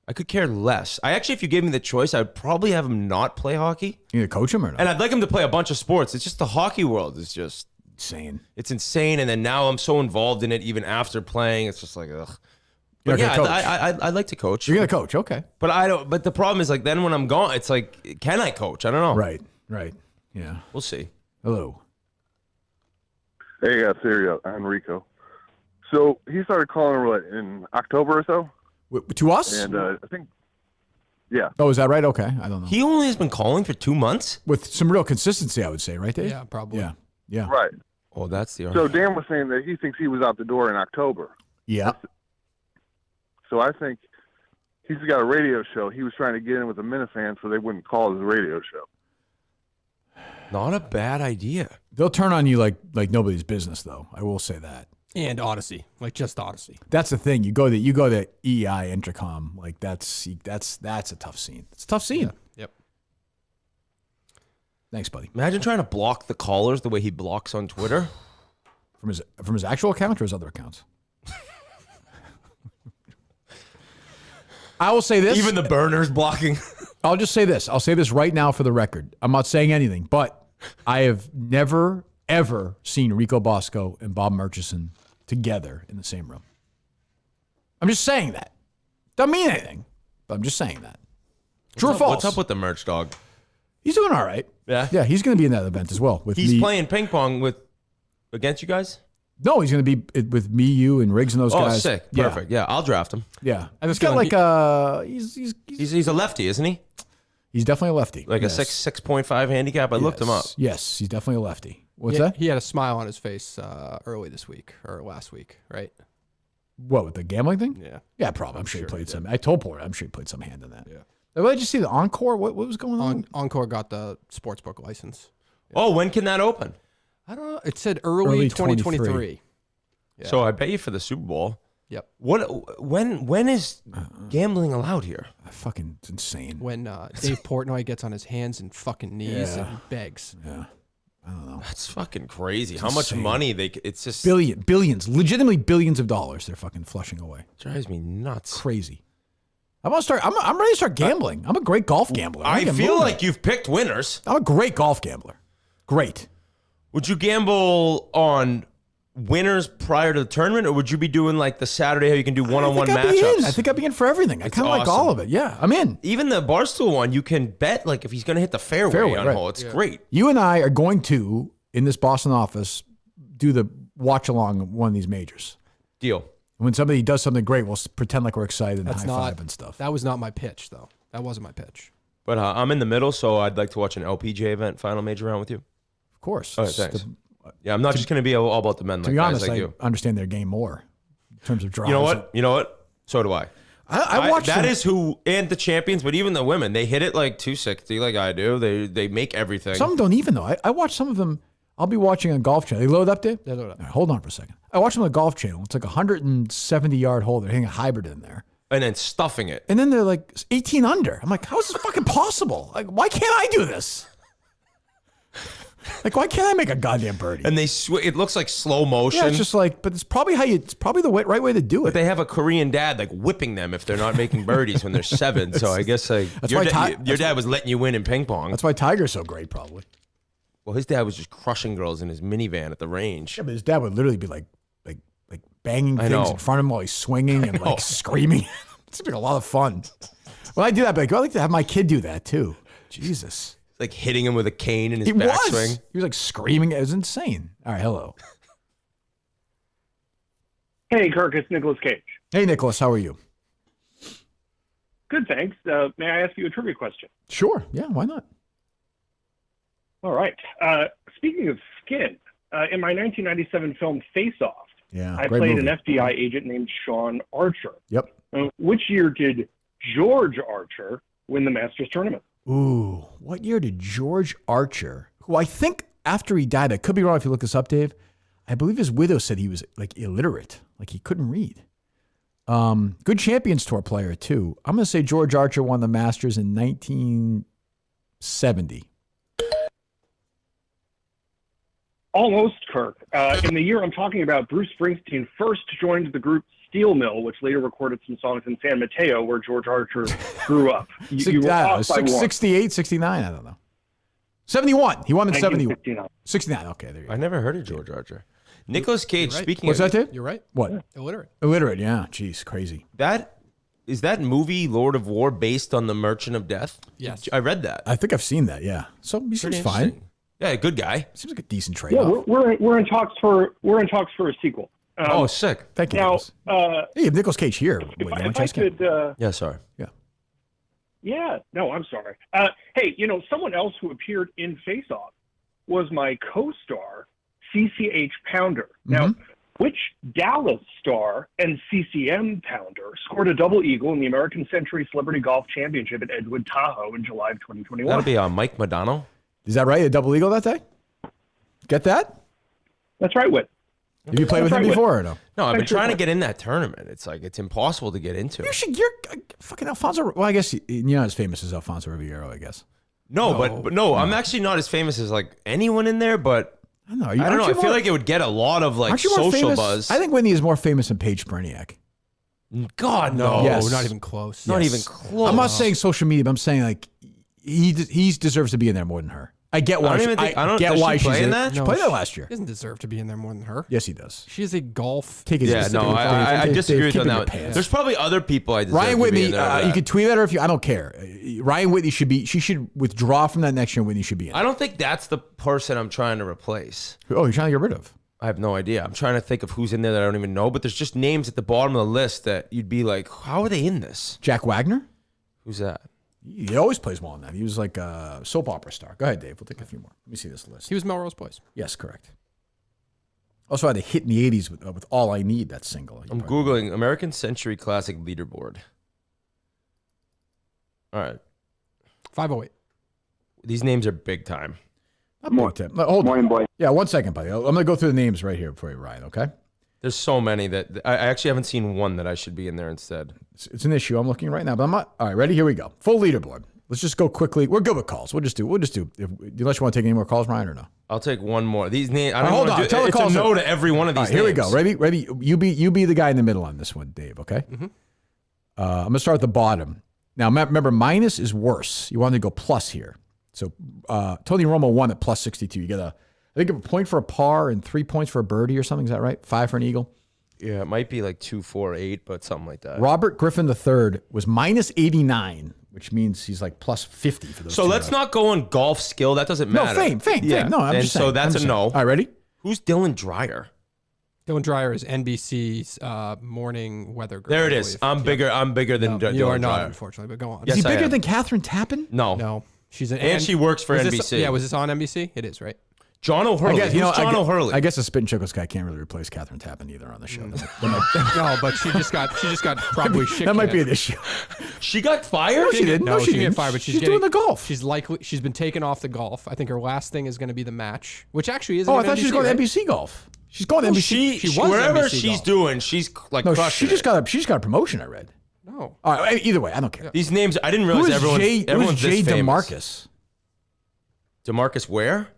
I could care less. If you gave me the choice, I would probably have him not play hockey. You gonna coach him or not? And I'd like him to play a bunch of sports. It's just the hockey world is just insane. It's insane, and then now I'm so involved in it even after playing. It's just like ugh. But yeah, I'd like to coach. You're gonna coach, okay? But I don't. But the problem is like then when I'm gone, it's like, can I coach? I don't know. Right. Yeah. We'll see. Hello. Hey, Syria, Enrico. So he started calling in October or so. To us? And I think, yeah. Oh, is that right? Okay, I don't know. He only has been calling for 2 months with some real consistency, I would say, right, Dave? Yeah, probably. Yeah. Right. Oh, that's the. So Dan was saying that he thinks he was out the door in October. Yeah. So I think he's got a radio show. He was trying to get in with the Minifans so they wouldn't call his radio show. Not a bad idea. They'll turn on you like nobody's business, though. I will say that. And Odyssey, like just Odyssey. That's the thing. You go to EI Intercom, like that's a tough scene. It's a tough scene. Yep. Thanks, buddy. Imagine trying to block the callers the way he blocks on Twitter. From his actual account or his other accounts? I will say this. Even the burners blocking. I'll just say this. I'll say this right now for the record. I'm not saying anything, but I have never, ever seen Rico Bosco and Bob Murchison together in the same room. I'm just saying that. Doesn't mean anything, but I'm just saying that. True or false? What's up with the merch dog? He's doing all right. Yeah. Yeah, he's going to be in that event as well. He's playing ping pong against you guys? No, he's going to be with me, you, and Riggs and those guys. Oh, sick. Perfect. Yeah, I'll draft him. Yeah. And it's got like he's a lefty, isn't he? He's definitely a lefty. Like a 6.5 handicap. I looked him up. Yes, he's definitely a lefty. What's that? He had a smile on his face early this week or last week, right? What, with the gambling thing? Yeah. Yeah, probably. I'm sure he played some. I told Porter, I'm sure he played some hand in that. Yeah. What did you see? The Encore? What was going on? Encore got the sportsbook license. Yeah. Oh, when can that open? I don't know. It said early 2023. Yeah. So I bet you for the Super Bowl. Yep. When is gambling allowed here? Fucking insane. When Dave Portnoy gets on his hands and fucking knees and begs. Yeah. I don't know. That's fucking crazy. How much money it's just billions, legitimately billions of dollars they're fucking flushing away. Drives me nuts. Crazy. I'm ready to start gambling. I'm a great golf gambler. I feel like you've picked winners. I'm a great golf gambler. Great. Would you gamble on winners prior to the tournament, or would you be doing like the Saturday how you can do one-on-one matchups? I think I'd be in for everything. I kind of like all of it. Yeah, I'm in. Even the Barstool one, you can bet like if he's going to hit the fairway on hole. It's great. You and I are going to, in this Boston office, do the watch along of one of these majors. Deal. When somebody does something great, we'll pretend like we're excited and high five and stuff. That was not my pitch, though. That wasn't my pitch. But I'm in the middle, so I'd like to watch an LPGA event, final major round with you. Of course. All right, thanks. Yeah, I'm not just going to be all about the men. To be honest, I understand their game more in terms of drives. You know what? So do I. I watch that is who, and the champions, but even the women, they hit it like 260 like I do. They make everything. Some don't even, though. I watch some of them. I'll be watching on Golf Channel. They load up, Dave? They load up. All right, hold on for a second. I watch them on the Golf Channel. It's like a 170-yard hole. They're hitting a hybrid in there. And then stuffing it. And then they're like 18 under. I'm like, how is this fucking possible? Like, why can't I do this? Like, why can't I make a goddamn birdie? And it looks like slow motion. Yeah, it's just like, but it's probably the right way to do it. But they have a Korean dad like whipping them if they're not making birdies when they're 7. So I guess your dad was letting you win in ping pong. That's why Tiger's so great, probably. Well, his dad was just crushing girls in his minivan at the range. Yeah, but his dad would literally be like banging things in front of him while he's swinging and like screaming. It's like a lot of fun. When I do that, I'd like to have my kid do that too. Jesus. like hitting him with a cane in his He backswing. was. He was like screaming. It was insane. All right, hello. Hey, Kirk, it's Nicolas Cage. Hey, Nicholas, how are you? Good, thanks. May I ask you a trivia question? Sure. Yeah, why not? All right. Speaking of skin, in my 1997 film Face Off, Yeah, I great played movie. an FBI agent named Sean Archer. Yep. Which year did George Archer win the Masters tournament? Ooh, what year did George Archer, who I think after he died, I could be wrong if you look this up, Dave, I believe his widow said he was like illiterate, like he couldn't read. Good Champions Tour player too. I'm going to say George Archer won the Masters in 1970. Almost, Kirk. In the year I'm talking about, Bruce Springsteen first joined the group Steel Mill, which later recorded some songs in San Mateo, where George Archer grew up. You were off by one. 68, 69, I don't know. 71. He won in 71. 69. Okay, there you go. I never heard of George Archer. Nicolas Cage, You're right. speaking What's of... that, Dave? You're right. What? Illiterate. Illiterate, yeah. Jeez, crazy. Is that movie, Lord of War, based on The Merchant of Death? Yes. I read that. I think I've seen that, yeah. So he seems Pretty fine. interesting. Yeah, good guy. Seems like a decent Yeah, trade-off. we're in talks for a sequel. Oh, sick. Thank you, Now, Nicholas. Hey, you have Nicolas Cage here. Wait, you want if to I ask him? could, Yeah, sorry. yeah, no, I'm sorry. Hey, someone else who appeared in Face Off was my co-star, CCH Pounder. Now, which Dallas star and CCM Pounder scored a double eagle in the American Century Celebrity Golf Championship at Edgewood, Tahoe in July of 2021? That'll be Mike Madonna. Is that right? A double eagle that day? Get that? That's right, Whit. Have you played with him before or no? No, I've been Thanks for trying to that. get in that tournament. It's like, it's impossible to get into. You're fucking Alfonso. Well, I guess you're not as famous as Alfonso Ribeiro, I guess. No, but no, I'm actually not as famous as like anyone in there, but I don't know. I don't know. I feel like it would get a lot of like aren't you more social famous? buzz. I think Whitney is more famous than Paige Berniak. God, no. Yes. not even close. Not Yes. even close. I'm not saying social media, but I'm saying like he deserves to be in there more than her. I get why. I don't even think- I don't- get does why she play she's in that? She No, played that last year. He doesn't deserve to be in there more than her. Yes, he does. She is a golf. Take it Yeah, easy. no, Dave, I Dave, disagree Dave, with you on keep it in that. your pants. There's probably other people I deserve Ryan to be Whitney, in there over you that. could tweet at her if you. I don't care. Ryan Whitney she should withdraw from that next year. Whitney should be in. I don't think that's the person I'm trying to replace. Oh, you're trying to get rid of? I have no idea. I'm trying to think of who's in there that I don't even know, but there's just names at the bottom of the list that you'd be like, how are they in this? Jack Wagner? Who's that? He always plays well in that. He was like a soap opera star. Go ahead, Dave. We'll take a few more. Let me see this list. He was Melrose Boys. Yes, correct. Also had a hit in the 80s with All I Need, that single. I'm Googling American Century Classic Leaderboard. All right. 508. These names are big time. Hold on. Boy. Yeah, 1 second, buddy. I'm going to go through the names right here for you, Ryan, okay? There's so many that I actually haven't seen one that I should be in there instead. It's an issue. I'm looking right now, but I'm not. All right, ready? Here we go. Full leaderboard. Let's just go quickly. We're good with calls. We'll just do. Unless you want to take any more calls, Ryan, or no? I'll take one more. These names. I don't Hold want on. to Tell the it's calls. a no to every one of these. All right, here we names. go. Ready? You be the guy in the middle on this one, Dave. Okay. Mm-hmm. I'm gonna start at the bottom. Now remember, minus is worse. You want to go plus here. So Tony Romo won at plus 62. You get I think a point for a par and 3 points for a birdie or something. Is that right? 5 for an eagle. Yeah, it might be like 2, 4, 8, but something like that. Robert Griffin III was minus 89, which means he's like plus 50 for those. So let's not go on golf skill. That doesn't matter. No, fame. No, I'm just saying. So that's a no. All right, ready? Who's Dylan Dreyer? Dylan Dreyer is NBC's morning weather girl. There it is. I'm bigger than Dylan You are not, Dreyer. unfortunately, but go on. Is he bigger than Catherine Tappan? No. No. She's an And she works for was NBC. This, was this on NBC? It is, right? John O'Hurley. Who's John O'Hurley? I guess a spit and chokos guy can't really replace Catherine Tappan either on the show. No, but she just got probably shit. That might be an issue. She got fired? No, she didn't. No, she didn't. didn't get fired, but she's doing the golf. She's been taken off the golf. I think her last thing is going to be the match, which actually isn't. Oh, I even thought she was NBC, going right? to NBC golf. She's going to Well, NBC. She was wherever NBC she's golf. doing, she's like No, crushing she just got a promotion. I read. No. All right. Either way, I don't care. These names, I didn't realize Who is everyone's Jay this famous. DeMarcus? DeMarcus where?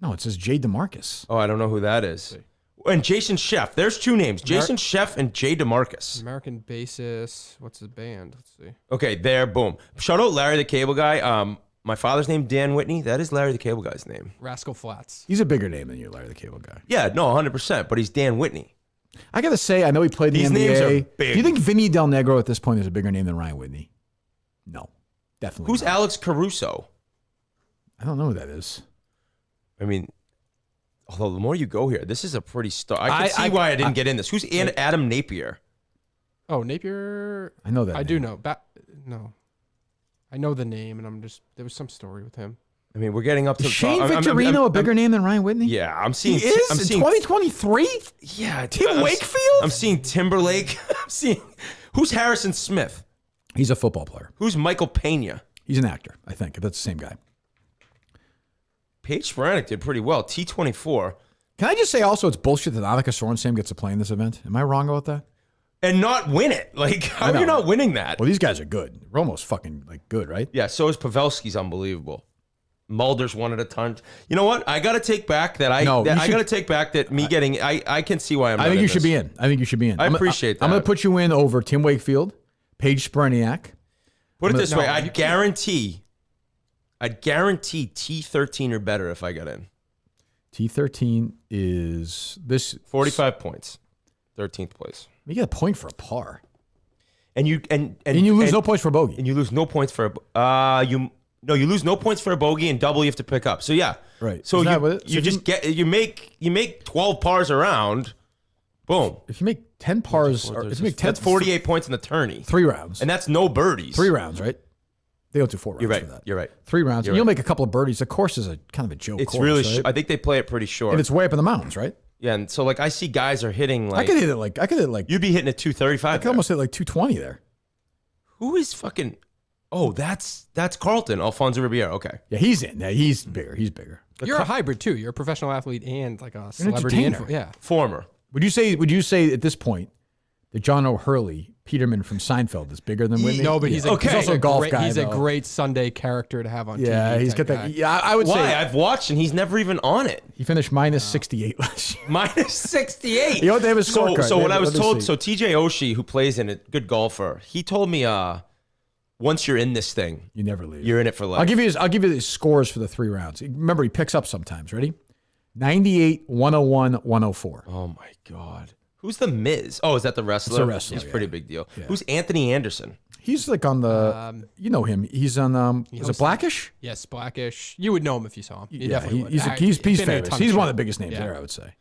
No, it says Jay DeMarcus. Oh, I don't know who that is. And Jason Sheff. There's two names. Jason Sheff and Jay DeMarcus. American Basis. What's his band? Let's see. Okay, there, boom. Shout out Larry the Cable Guy. My father's name, Dan Whitney. That is Larry the Cable Guy's name. Rascal Flatts. He's a bigger name than you, Larry the Cable Guy. Yeah, no, 100%. But he's Dan Whitney. I got to say, I know he played in These the names NBA. are big. Do you think Vinny Del Negro at this point is a bigger name than Ryan Whitney? No, definitely Who's not. Alex Caruso? I don't know who that is. I mean, although the more you go here, this is a pretty star. I can see why I didn't get in this. Who's Adam Napier? Oh, Napier. I know that. I do know. No, I know the name, and there was some story with him. I mean, we're getting up to Is Shane Victorino a bigger name than Ryan Whitney? Yeah, I'm seeing. He is I'm in seeing 2023. Yeah, Tim Wakefield. I'm seeing Timberlake. I'm seeing. Who's Harrison Smith? He's a football player. Who's Michael Pena? He's an actor, I think. If that's the same guy. Paige Spiranek did pretty well. T24. Can I just say also it's bullshit that Annika Sorenstam gets to play in this event? Am I wrong about that? And not win it. Like, how are you not winning that? Well, these guys are good. Romo's fucking good, right? Yeah, so is Pavelski's unbelievable. Mulder's won it a ton. You know what? I got to take back that I got to take back that me getting I can see why I'm I think you should be in. I think you should be in. I appreciate that. I'm going to put you in over Tim Wakefield, Paige Spiranek. Put it this way, I'd guarantee T13 or better if I got in. T13 is this 45 points. 13th place. You get a point for a par. And you lose no points for a bogey. And you lose no points for you lose no points for a bogey and double you have to pick up. So yeah. Right. So you make 12 pars around. Boom. If you make 10 pars, that's 48 points in the tourney. 3 rounds. And that's no birdies. 3 rounds, right? They don't do 4 rounds You're right. for that. You're right. 3 rounds. You're And you'll right. make a couple of birdies. The course is a kind of a joke It's course, really right? I think they play it pretty short. And it's way up in the mountains, right? Yeah, and so like I see guys are hitting like I could hit it like you'd be hitting at 235. I could almost hit like 220 there. Who is fucking Oh, that's Carlton, Alfonso Ribeiro. Okay. Yeah, he's in. Yeah, he's bigger. He's bigger. You're a hybrid too. You're a professional athlete and like a You're an celebrity. entertainer. Yeah. Former. Would you say at this point that John O'Hurley, Peterman from Seinfeld, is bigger than Whitney? No, but he's also a golf guy. He's though. a great Sunday character to have on TV. Yeah, he's type got that. guy. Yeah, I would say. Why? I've watched and he's never even on it. He finished minus 68 last year. Minus 68. You know what they have a scorecard. So what I was told, so TJ Oshie, who plays in it, good golfer, he told me once you're in this thing, you never leave. You're in it for life. I'll give you his scores for the 3 rounds. Remember, he picks up sometimes. Ready? 98, 101, 104. Oh my God. Who's the Miz? Oh, is that the wrestler? It's a wrestler. He's a pretty big deal. Yeah. Who's Anthony Anderson? He's like on the, you know him. He's on, is it Blackish? Yes, Blackish. You would know him if you saw him. You definitely would. He's been in a famous. ton He's of one shows. of the biggest names Yeah. there, I would say.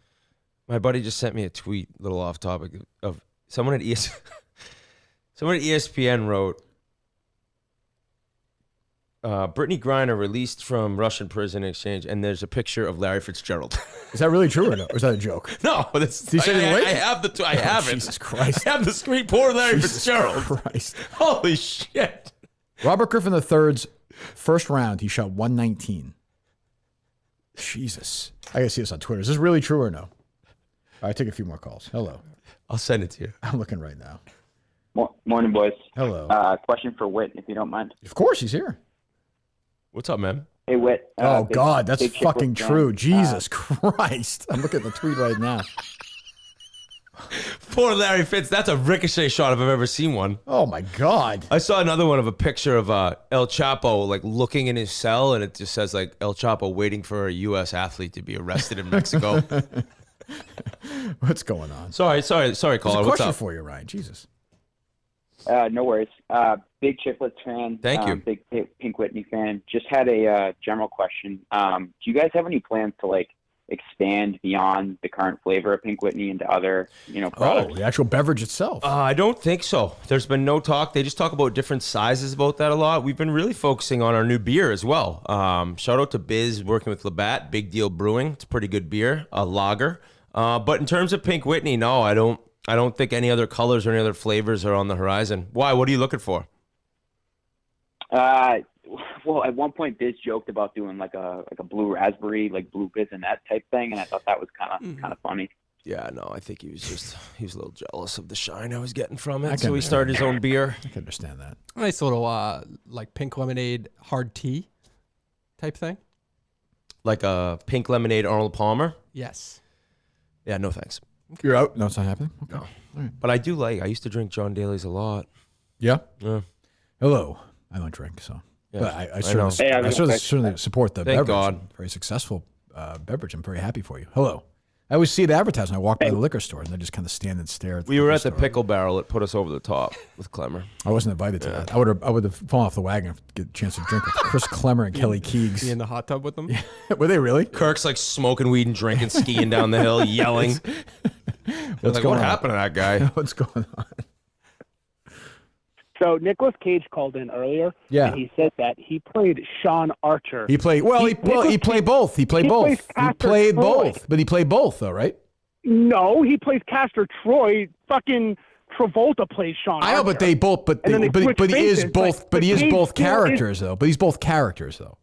My buddy just sent me a tweet, a little off topic, of someone at someone at ESPN wrote, Brittany Griner released from Russian prison in exchange, and there's a picture of Larry Fitzgerald. Is that really true or no? Or is that a joke? No, that's. Did he say it in the lake? I have I have it. Jesus Christ! I have the screen. Poor Larry Jesus Fitzgerald. Christ! Holy shit! Robert Griffin III's first round, he shot 119. Jesus! I gotta see this on Twitter. Is this really true or no? All right, take a few more calls. Hello. I'll send it to you. I'm looking right now. Morning, boys. Hello. Question for Whit, if you don't mind. Of course, he's here. What's up, man? Hey, Whit. Oh God, that's big fucking Chicklets true. fan. Jesus Christ! I'm looking at the tweet right now. Poor Larry Fitz. That's a ricochet shot if I've ever seen one. Oh my God! I saw another one of a picture of El Chapo like looking in his cell, and it just says like El Chapo waiting for a U.S. athlete to be arrested in Mexico. What's going on? Sorry, caller. There's a What's question up? for you, Ryan. Jesus. No worries. Big Chicklets fan. Thank you. Big Pink Whitney fan. Just had a general question. Do you guys have any plans to like expand beyond the current flavor of Pink Whitney into other, products? Oh, the actual beverage itself. I don't think so. There's been no talk. They just talk about different sizes about that a lot. We've been really focusing on our new beer as well. Shout out to Biz working with Labatt, Big Deal Brewing. It's a pretty good beer, a lager. But in terms of Pink Whitney, no, I don't think any other colors or any other flavors are on the horizon. Why? What are you looking for? Well, at one point, Biz joked about doing like a blue raspberry, like blue Bisonet type thing, and I thought that was kind of funny. Yeah, no, I think he was a little jealous of the shine I was getting from it, so he started his own beer. I can understand that. Nice little like pink lemonade hard tea type thing. Like a pink lemonade Arnold Palmer? Yes. Yeah, no thanks. You're out? No, it's not happening? Okay. No. Right. But I used to drink John Daly's a lot. Yeah? Yeah. Hello. I don't drink, so. Yeah, but I know. certainly support the Thank beverage. God. Very successful beverage. I'm very happy for you. Hello. I always see it advertised when I walk by the liquor store, and they just kind of stand and stare. We were at the Pickle Barrel. It put us over the top with Clemmer. I wasn't invited to that. I would have fallen off the wagon to get a chance to drink with Chris Clemmer and Kelly Keegs. Be in the hot tub with them? Were they really? Kirk's like smoking weed and drinking, skiing down the hill, yelling. What happened to that guy? What's going on? So Nicolas Cage called in earlier. Yeah. And he said that he played Sean Archer. He played he played both. He played both. He played both. But he played both though, right? No, he plays Castor Troy. Fucking Travolta plays Sean Archer. I know, but they both but he is both characters though. But he's both characters though.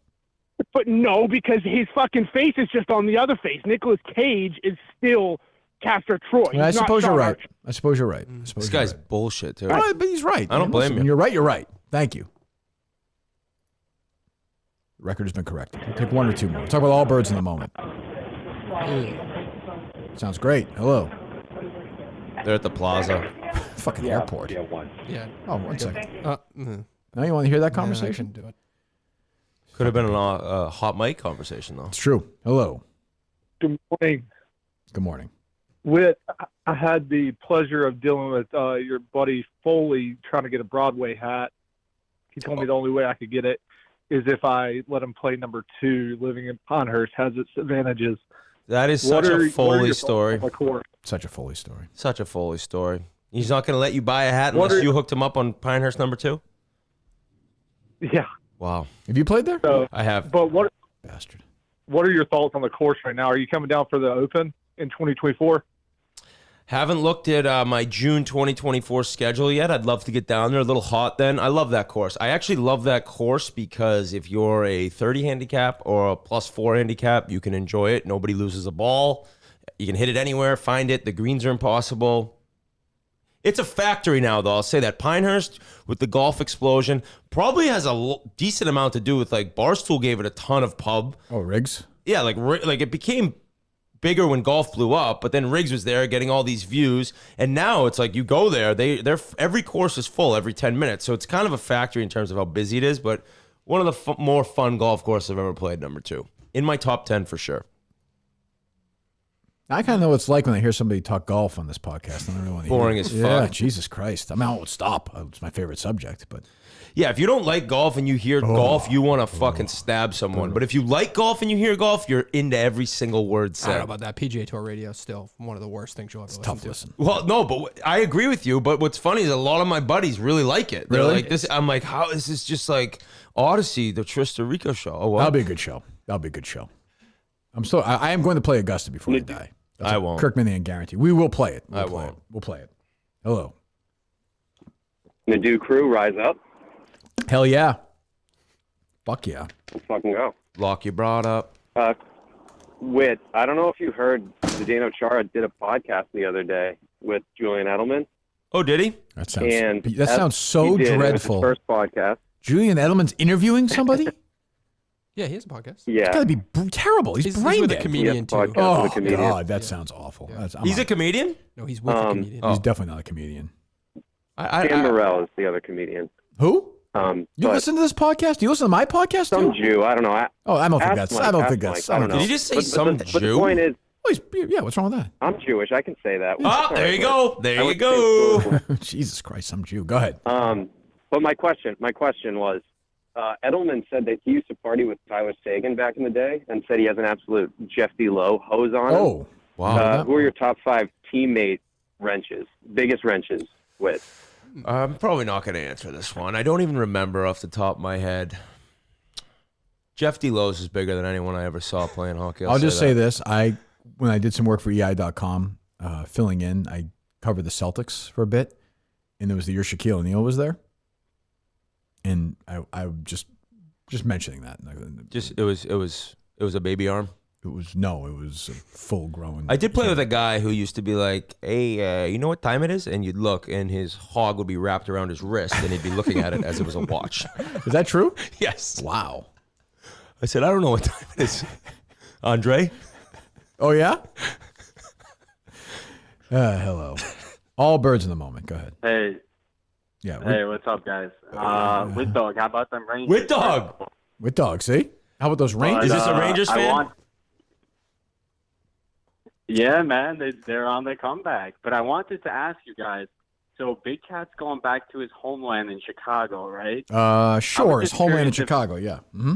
But no, because his fucking face is just on the other face. Nicolas Cage is still Castor Troy. I He's not suppose you're Sean right. Archer. I suppose you're right. This guy's bullshit too. But he's right. I don't blame you. You're right. You're right. Thank you. The record has been corrected. We'll take one or two more. We'll talk about Allbirds in a moment. Sounds great. Hello. They're at the plaza. Fucking airport. Yeah. Oh, 1 second. Now you want to hear that conversation? Do it. Could have been a hot mic conversation though. It's true. Hello. Good morning. Good morning. Whit, I had the pleasure of dealing with your buddy Foley trying to get a Broadway hat. He told me the only way I could get it is if I let him play number 2. Living in Pinehurst has its advantages. That is such a Foley story. Such a Foley story. Such a Foley story. He's not going to let you buy a hat unless you hooked him up on Pinehurst number 2? Yeah. Wow. Have you played there? So, I have. But Bastard. What are your thoughts on the course right now? Are you coming down for the Open in 2024? Haven't looked at my June 2024 schedule yet. I'd love to get down there. A little hot then. I love that course. I actually love that course because if you're a 30 handicap or a +4 handicap, you can enjoy it. Nobody loses a ball. You can hit it anywhere, find it. The greens are impossible. It's a factory now, though. I'll say that. Pinehurst, with the golf explosion, probably has a decent amount to do with, like, Barstool gave it a ton of pub. Oh, Riggs? Yeah, like it became bigger when golf blew up, but then Riggs was there getting all these views, and now it's like you go there, they're every course is full every 10 minutes, so it's kind of a factory in terms of how busy it is, but one of the more fun golf courses I've ever played, number 2. In my top 10 for sure. I kind of know what it's like when I hear somebody talk golf on this podcast. I don't really want to Boring hear as it. fuck. Yeah, Jesus Christ. I mean, I won't stop. It's my favorite subject, but... Yeah, if you don't like golf and you hear golf, you want to fucking stab someone. But if you like golf and you hear golf, you're into every single word said. I don't know about that. PGA Tour radio is still one of the worst things you'll ever listen to. Listen. Well, no, but I agree with you. But what's funny is a lot of my buddies really like it. They're Really? like this. I'm like, how is this just like Odyssey, the Tristan Rico show? Oh, well. That'll be a good show. That'll be a good show. I am going to play Augusta before I die. I won't. Kirkmanian guarantee. We will play it. I won't. We'll play it. Hello. Nadu crew, rise up. Hell yeah. Fuck yeah. Let's fucking go. Lock your broad up. Whit, I don't know if you heard, Zdeno Chara did a podcast the other day with Julian Edelman. Oh, did he? That sounds so he did. dreadful. It was his first podcast. Julian Edelman's interviewing somebody? Yeah, he has a podcast. Yeah. It's got to be terrible. He's brain with a dead. comedian, too. Oh, with a comedian. God, that sounds awful. He's a comedian? No, he's with a comedian. He's definitely not a comedian. Sam Morrell is the other comedian. Who? You but listen to this podcast? Do you listen to my podcast too? some Jew. I don't know. I don't think that's. I don't think that's. I don't know. Did you just say But some the Jew? point is, yeah, what's wrong with that? I'm Jewish. I can say that. Oh, there you go. There you go. Jesus Christ, some Jew. Go ahead. But my question was, Edelman said that he used to party with Tyler Sagan back in the day, and said he has an absolute Jeff D. Lowe hose on him. Oh, wow. Who are your top 5 teammate wrenches? Biggest wrenches with? I'm probably not going to answer this one. I don't even remember off the top of my head. Jeff D. Lowe's is bigger than anyone I ever saw playing hockey. I'll just say this. When I did some work for EI.com, filling in, I covered the Celtics for a bit, and it was the year Shaquille O'Neal was there. And I just mentioning that. It was a baby arm. It was a full grown. I did play with a guy who used to be like, hey, you know what time it is? And you'd look, and his hog would be wrapped around his wrist, and he'd be looking at it as it was a watch. Is that true? Yes. Wow. I said, I don't know what time it is. Andre? Oh, yeah? Hello. All birds in the moment. Go ahead. Hey. Yeah. Hey, what's up, guys? With Dog, how about them Rangers? With Dog. With Dog, see? How about those Rangers? Is this a Rangers fan? Yeah, man, they're on their comeback. But I wanted to ask you guys. So Big Cat's going back to his homeland in Chicago, right? Sure. His just homeland in curious if- Chicago. Yeah. Mm-hmm.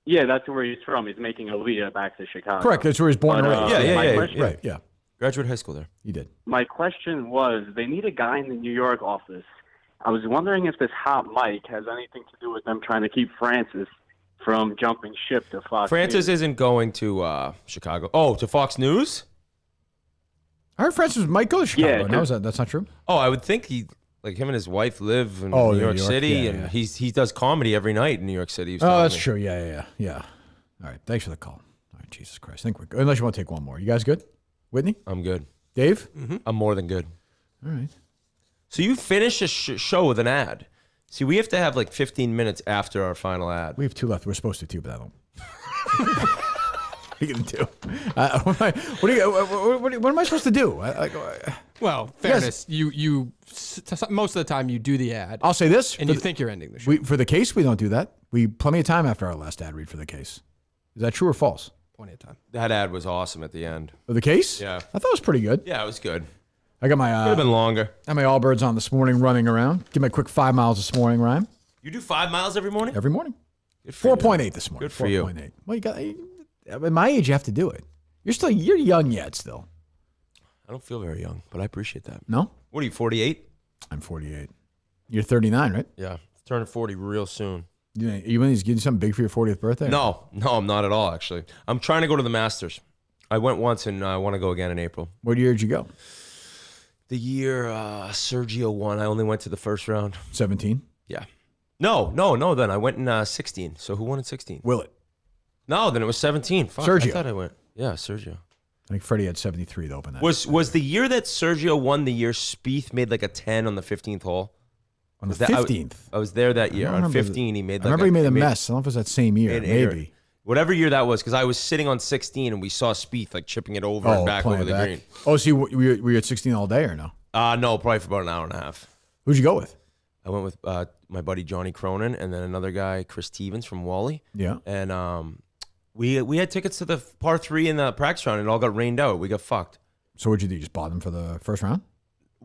Yeah, that's where he's from. He's making Aliyah back to Chicago. Correct. That's where he's born and raised. Yeah. Yeah. Graduate high school there. He did. My question was, they need a guy in the New York office. I was wondering if this hot mic has anything to do with them trying to keep Francis from jumping ship to Fox Francis News. isn't going to Chicago. Oh, to Fox News? I heard Francis might go to Chicago. Yeah, No, that's not true. Oh, I would think him and his wife live in Oh, New New York York. City, Yeah, and yeah. he does comedy every night in New York City. he was Oh, telling that's me. true. Yeah. All right. Thanks for the call. All right. Jesus Christ. I think we're good. Unless you want to take one more. You guys good? Whitney? I'm good. Dave? I'm more than good. All right. So you finish a show with an ad. See, we have to have like 15 minutes after our final ad. We have 2 left. We're supposed to 2, but I don't. What are you going to do? What am I supposed to do? Well, fairness, you most of the time you do the ad. I'll say this. And you think you're ending the show. For the case, we don't do that. We plenty of time after our last ad read for the case. Is that true or false? Plenty of time. That ad was awesome at the end. For the case? Yeah. I thought it was pretty good. Yeah, it was good. I got my Could have been longer. I had my Allbirds on this morning running around. Give my quick 5 miles this morning, Ryan. You do 5 miles every morning? Every morning. Good for you. 4.8 this morning. Good for you. 4.8. Well, you got at my age, you have to do it. You're young yet still. I don't feel very young, but I appreciate that. No? What are you, 48? I'm 48. You're 39, right? Yeah. Turning 40 real soon. You want to do something big for your 40th birthday? No, I'm not at all, actually. I'm trying to go to the Masters. I went once, and I want to go again in April. What year did you go? The year Sergio won, I only went to the first round. 17? Yeah. No, then. I went in 16. So who won in 16? Willett. No, then it was 17. Fuck, Sergio. I thought I went. Yeah, Sergio. I think Freddie had 73 to open that. Was the year that Sergio won the year Spieth made like a 10 on the 15th hole? On the 15th? I was there that year. I On remember 15, he made I like remember he made a mess. I don't know if it was that same year. Maybe. Whatever year that was, because I was sitting on 16 and we saw Spieth like chipping it over and back playing over the back. green. Oh, so were you at 16 all day or no? No, probably for about an hour and a half. Who'd you go with? I went with my buddy Johnny Cronin and then another guy, Chris Stevens from Wally. Yeah. And we had tickets to the par 3 in the practice round and it all got rained out. We got fucked. So what'd you do? You just bought them for the first round?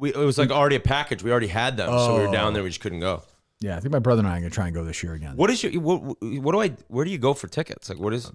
It was like already a package. We already had them, so we were down there. We just couldn't go. Yeah, I think my brother and I are gonna try and go this year again. What is your where do you go for tickets? Like, what is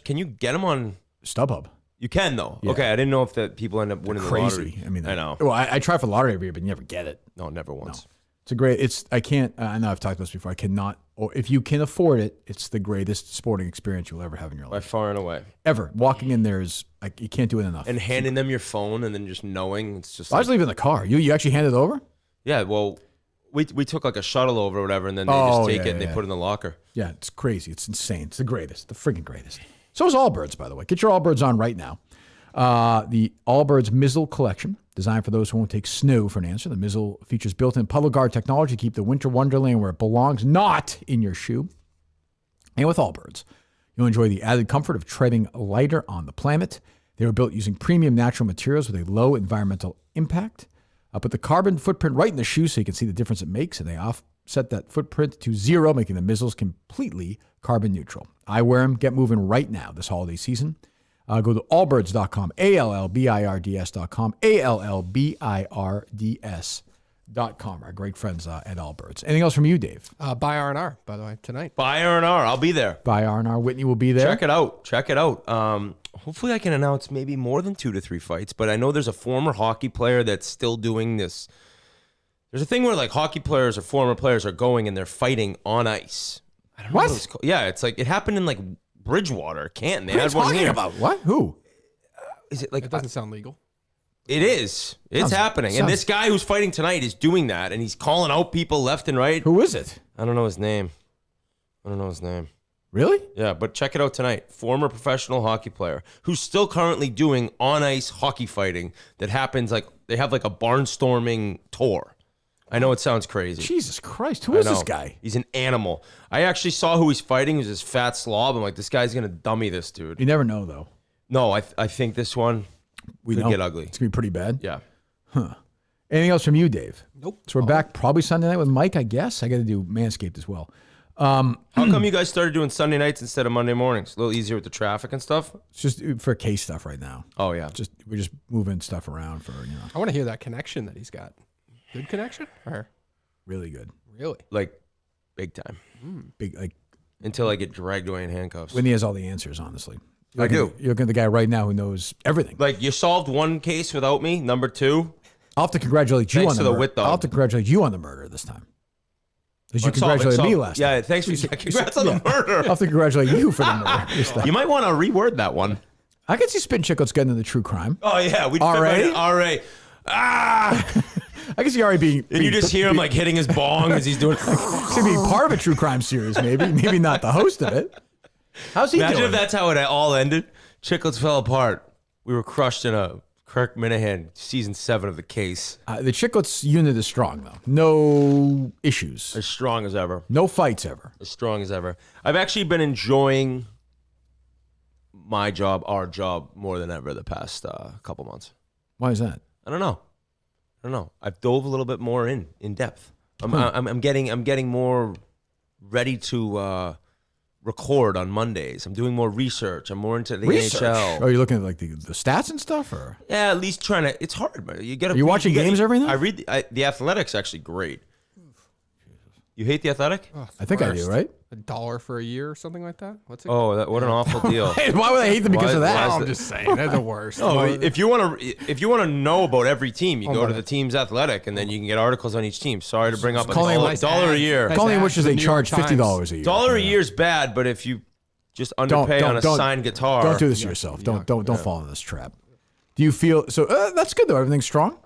can you get them on StubHub? You can though. Yeah. Okay, I didn't know if that people end up winning the lottery. Crazy. I mean, I know. Well, I try for lottery every year, but you never get it. No, never once. No. It's a great. I can't. I know I've talked about this before. I cannot. Or if you can afford it, it's the greatest sporting experience you'll ever have in your life. By far and away. Ever walking in there is like you can't do it enough. And handing them your phone and then just knowing it's just. I was leaving the car. You actually handed it over? Yeah. Well, we took like a shuttle over or whatever, and then they just take it and they put it in the locker. Yeah, it's crazy. It's insane. It's the greatest. The freaking greatest. So is Allbirds, by the way. Get your Allbirds on right now. The Allbirds Mizzle Collection, designed for those who won't take snow for an answer. The Mizzle features built-in puddle guard technology to keep the winter wonderland where it belongs, not in your shoe. And with Allbirds, you'll enjoy the added comfort of treading lighter on the planet. They were built using premium natural materials with a low environmental impact. Put the carbon footprint right in the shoe so you can see the difference it makes, and they offset that footprint to 0, making the Mizzles completely carbon neutral. I wear them. Get moving right now this holiday season. Go to allbirds.com, ALLBIRDS.com, ALLBIRDS.com. Our great friends at Allbirds. Anything else from you, Dave? Buy R&R, by the way, tonight. Buy R&R. I'll be there. Buy R&R. Whitney will be there. Check it out. Check it out. Hopefully I can announce maybe more than 2 to 3 fights, but I know there's a former hockey player that's still doing this. There's a thing where like hockey players or former players are going and they're fighting on ice. I don't know what it's called. Yeah, it's like it happened in like Bridgewater, Canton. They had one here. About what? Who? Is it like It doesn't sound legal. It is. It's happening. And this guy who's fighting tonight is doing that, and he's calling out people left and right. Who is it? I don't know his name. Really? Yeah, but check it out tonight. Former professional hockey player who's still currently doing on-ice hockey fighting that happens like they have like a barnstorming tour. I know it sounds crazy. Jesus Christ. Who is this guy? He's an animal. I actually saw who he's fighting. He was this fat slob. I'm like, this guy's going to dummy this dude. You never know, though. No, I think this one could get ugly. It's going to be pretty bad? Yeah. Huh. Anything else from you, Dave? Nope. So we're back probably Sunday night with Mike, I guess. I got to do Manscaped as well. How come you guys started doing Sunday nights instead of Monday mornings? A little easier with the traffic and stuff. It's just for case stuff right now. Oh yeah, we're just moving stuff around for I want to hear that connection that he's got. Good connection or really good. Really? Like big time. Big like until I get dragged away in handcuffs. Whitney has all the answers. Honestly, I do. You're looking at the guy right now who knows everything. Like you solved one case without me. Number 2. I'll have to congratulate you Thanks on to the the murder. wit dog. I'll have to congratulate you on the murder this time. Because you It's solved, congratulated it's me solved. last Yeah, time. thanks for congrats on the murder. I'll have to congratulate you for the murder this time. You might want to reword that one. I can see Spin Chicklets getting into true crime. Oh yeah, we'd R.A.? R.A. Ah! I can see Ari being. And you just hear him like hitting his bong as he's doing. It's gonna be part of a true crime series, maybe not the host of it. How's he Imagine doing? if that's how it all ended. Chicklets fell apart. We were crushed in a Kirk Minahan season 7 of The Case. The Chicklets unit is strong though. No issues. As strong as ever. No fights ever. As strong as ever. I've actually been enjoying my job, our job, more than ever the past couple months. Why is that? I don't know. I've dove a little bit more in depth. I'm getting more ready to record on Mondays. I'm doing more research. I'm more into the NHL. Oh, you're looking at like the stats and stuff, or Yeah, at least trying to. It's hard, man. You got. Are you watching games every night? I read the Athletic's actually great. You hate the Athletic? Oh, I think I do, right? $1 for a year or something like that. What's it? Oh, what an awful deal! Why would I hate them because of that? I'm just saying they're the worst. No, if you want to know about every team, you go to the team's Athletic, and then you can get articles on each team. Sorry to bring up $1 a year. Calling which is they charge $50 a year. $1 a year is bad, but if you just underpay on a signed guitar, don't do this to yourself. Don't fall in this trap. Do you feel so? That's good though. Everything's strong.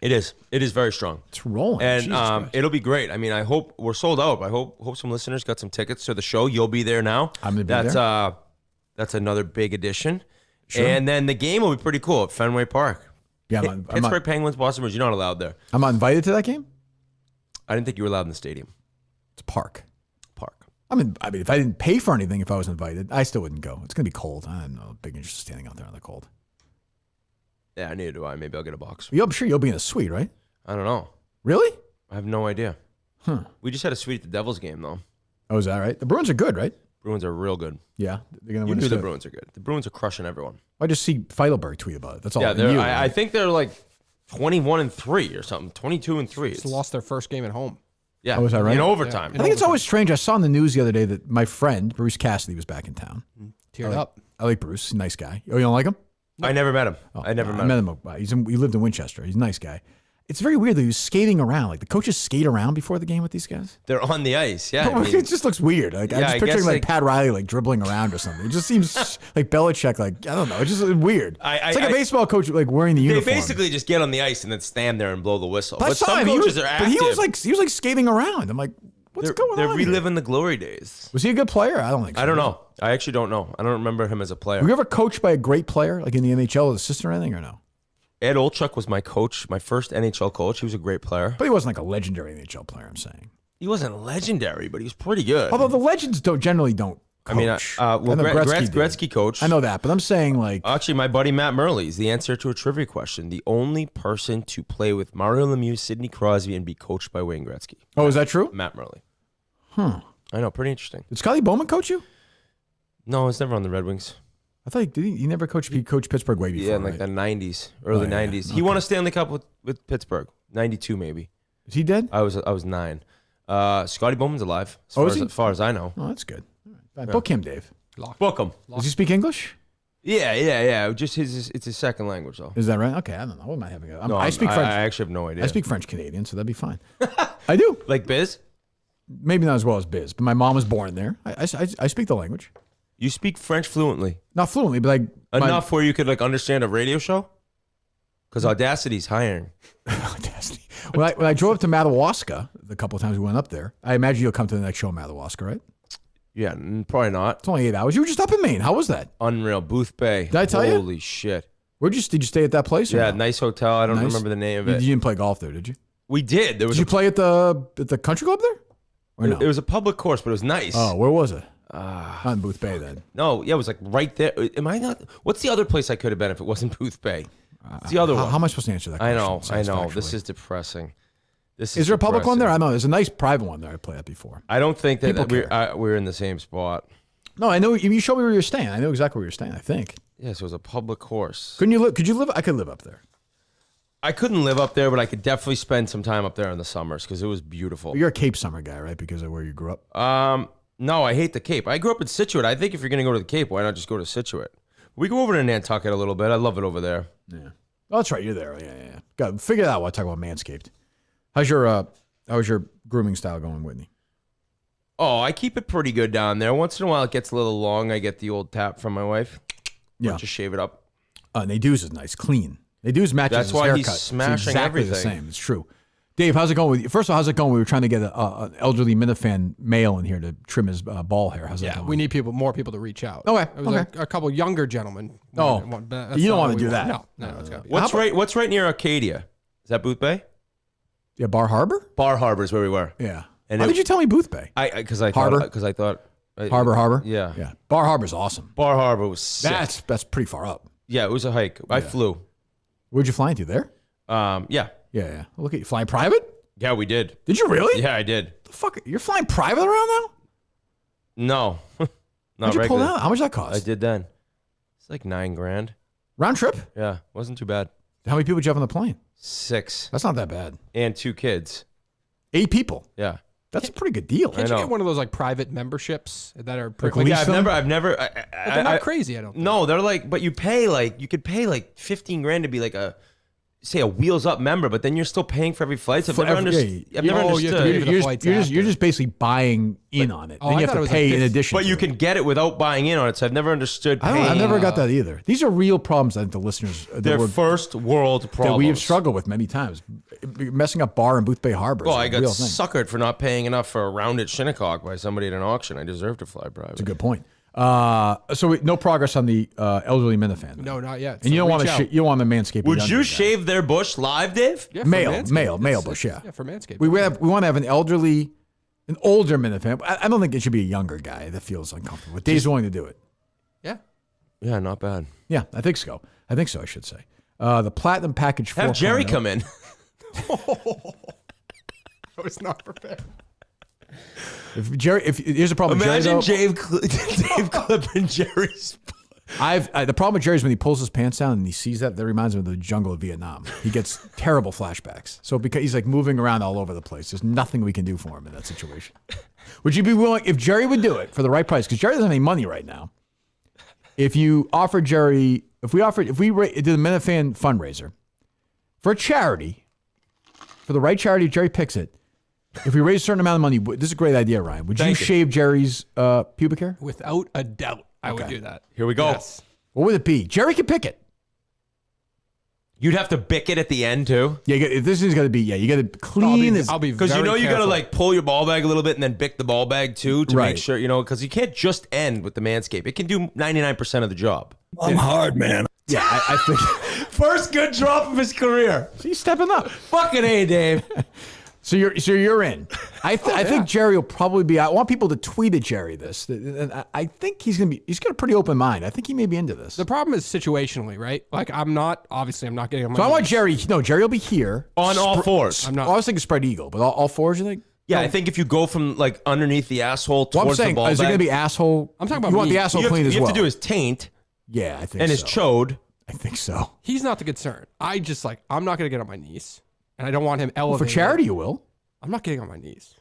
It is. It is very strong. It's rolling. And it'll be great. I mean, I hope we're sold out. I hope some listeners got some tickets to the show. You'll be there now. I'm gonna be there. That's another big addition. Sure. And then the game will be pretty cool at Fenway Park. Yeah, Pittsburgh Penguins, Boston Bruins. You're not allowed there. I'm not invited to that game. I didn't think you were allowed in the stadium. It's a park. Park. I mean, if I didn't pay for anything, if I was invited, I still wouldn't go. It's gonna be cold. I have no big interest in standing out there in the cold. Yeah, neither do I. Maybe I'll get a box. I'm sure you'll be in a suite, right? I don't know. Really? I have no idea. Huh. We just had a suite at the Devils game, though. Oh, is that right? The Bruins are good, right? Bruins are real good. Yeah, they're gonna You win. knew the Stanley. Bruins are good. The Bruins are crushing everyone. I just see Feidelberg tweet about it. That's all. Yeah, And you, I think they're like 21-3 or something. 22-3. Just lost their first game at home. Yeah, Oh, is that right? in overtime. I think it's always strange. I saw in the news the other day that my friend Bruce Cassidy was back in town. Teared up. I like Bruce. He's a nice guy. Oh, you don't like him? I never met him. Oh, I never I met him. him. He lived in Winchester. He's a nice guy. It's very weird that he was skating around. Like the coaches skate around before the game with these guys. They're on the ice. Yeah, I mean, It just looks weird. Like I'm Yeah, just I picturing guess, like like- Pat Riley like dribbling around or something. It just seems like Belichick. Like I don't know. It's just weird. It's like a baseball coach like wearing the They uniform. basically just get on the ice and then stand there and blow the whistle. But I But saw some him. coaches he was, are but active. he was like skating around. I'm like, what's going They're on? here? reliving the glory days. Was he a good player? I don't think so. I don't know. I actually don't know. I don't remember him as a player. Were you ever coached by a great player, like in the NHL, as assistant or anything, or no? Ed Olchuk was my coach, my first NHL coach. He was a great player. But he wasn't like a legendary NHL player. I'm saying. He wasn't legendary, but he was pretty good. Although the legends generally don't. Coach. I mean, I know Gretzky coach. I know that, but I'm saying like Actually, my buddy Matt Murley is the answer to a trivia question. The only person to play with Mario Lemieux, Sidney Crosby, and be coached by Wayne Gretzky. Oh, is that true? Matt Murley. Huh. I know, pretty interesting. Did Scotty Bowman coach you? No, it's never on the Red Wings. I thought he never coached. He coached Pittsburgh way before. Yeah, in like right? the 90s, early Oh, yeah, 90s. yeah. He won a Stanley Cup with Pittsburgh, 92 maybe. Is he dead? I was 9. Scotty Bowman's alive, as far as I know. Oh, that's good. All right. Book him, Dave. Book him. Does he speak English? Yeah. Just it's his second language though. Is that right? Okay, I don't know. What am I having? No, I speak French. I actually have no idea. I speak French Canadian, so that'd be fine. I do. Like Biz? Maybe not as well as Biz, but my mom was born there. I speak the language. You speak French fluently. Not fluently, but like enough where you could like understand a radio show. Because Audacity's hiring. Audacity. When I drove up to Madawaska the couple of times we went up there, I imagine you'll come to the next show in Madawaska, right? Yeah, probably not. It's only 8 hours. You were just up in Maine. How was that? Unreal. Booth Bay. Did I tell you? Holy shit. Did you stay at that place? or Yeah, no? nice hotel. I don't Nice? remember the name of it. You didn't play golf there, did you? We did. There was Did you play at the country club there? Or no? It was a public course, but it was nice. Oh, where was it? Not in Booth Bay then. No, yeah, it was like right there. Am I not? What's the other place I could have been if it wasn't Booth Bay? It's the other one. How am I supposed to answer that I question? know. This satisfactorily? is depressing. Is there a public one there? I don't know. There's a nice private one there. I played at before. I don't think that People we're in the same spot. No, I know. You showed me where you're staying. I know exactly where you're staying. I think. Yeah, so it was a public course. Could you live? I could live up there. I couldn't live up there, but I could definitely spend some time up there in the summers because it was beautiful. You're a Cape Summer guy, right? Because of where you grew up. No, I hate the Cape. I grew up in Scituate. I think if you're going to go to the Cape, why not just go to Scituate? We go over to Nantucket a little bit. I love it over there. Yeah. Oh, that's right. You're there. Yeah. Got figure that out while I talk about Manscaped. How's your grooming style going, Whitney? Oh, I keep it pretty good down there. Once in a while, it gets a little long. I get the old tap from my wife. Yeah. Just shave it up. Nadeau's is nice, clean. Nadeau's matches That's his why haircut. he's smashing it's exactly everything. the same. It's true. Dave, how's it going with you? First of all, how's it going? We were trying to get an elderly Minifan male in here to trim his ball hair. How's that going? We need more people to reach out. Okay. It was a couple younger gentlemen. Oh, you don't want to do that. No, it's got to be. What's right near Arcadia? Is that Booth Bay? Yeah, Bar Harbor? Bar Harbor is where we were. Yeah. And How did you tell me Booth Bay? Because I Harbor? thought Harbor? Yeah. Yeah. Bar Harbor's awesome. Bar Harbor was sick. That's pretty far up. Yeah, it was a hike. I flew. Where'd you fly into? There? Yeah. Yeah. Look at you. Flying private? Yeah, we did. Did you really? Yeah, I did. The fuck? You're flying private around now? No. Not How'd you pull regular. that? How much did that cost? I did then. It's like $9,000. Round trip? Yeah, wasn't too bad. How many people did you have on the plane? 6. That's not that bad. And 2 kids. 8 people? Yeah. That's a pretty good deal. Can't you get one of those like private memberships that are I've never. But they're not crazy. I don't. No, they're like, but you could pay like $15,000 to be like a Wheels Up member, but then you're still paying for every flight. So I've never understood. You're just basically buying in on it. Then you have to pay in addition. But you can get it without buying in on it. So I've never understood. I've never got that either. These are real problems. I think the listeners. They're first world problems that we have struggled with many times. Messing up Bar and Booth Bay Harbor. Well, I got suckered for not paying enough for a round at Shinnecock by somebody at an auction. I deserve to fly private. That's a good point. So no progress on the elderly Minifan. Then. No, not yet. And you don't want to. You don't want the Manscaped. Would you shave their bush live, Dave? Yeah, male bush. Yeah. Yeah, for Manscaped. We want to have an older Minifan. I don't think it should be a younger guy that feels uncomfortable. But Dave's willing to do it. Yeah. Yeah, not bad. Yeah, I think so. I should say. The Platinum Package 4. Have Jerry come in. I was not prepared. If here's a problem. Imagine with Jerry, Dave clipping Jerry's. The problem with Jerry is when he pulls his pants down and he sees that reminds him of the jungle of Vietnam. He gets terrible flashbacks. So because he's like moving around all over the place, there's nothing we can do for him in that situation. Would you be willing, if Jerry would do it for the right price? Because Jerry doesn't have any money right now. If you offer Jerry, if we did the Minifan fundraiser for a charity, for the right charity, Jerry picks it. If we raise a certain amount of money, this is a great idea, Ryan. Would you shave Jerry's pubic hair? Without a doubt, I would do that. Here we go. Yes. What would it be? Jerry can pick it. You'd have to bick it at the end too. Yeah, this is got to be. Yeah, you got to clean. I'll be because you got to like pull your ball bag a little bit and then bick the ball bag too to Right. make sure because you can't just end with the Manscaped. It can do 99% of the job. I'm hard, man. Yeah, I think first good drop of his career. So he's stepping up. Fucking A, Dave. So you're in. I think Jerry will probably be. I want people to tweet at Jerry this. And I think he's got a pretty open mind. I think he may be into this. The problem is situationally, right? Like I'm not getting on my So I want knees. Jerry. No, Jerry will be here On all fours. I was thinking spread eagle, but all fours. You think? Yeah, I think if you go from like underneath the asshole Well, I'm towards saying, the ball is it bag, going to be asshole? I'm talking about You want me. the asshole clean as you well. have to do his taint Yeah, I think and so. his chode. I think so. He's not the concern. I'm not going to get on my knees, and I don't want him Well, elevated. for charity, you will. I'm not getting on my knees.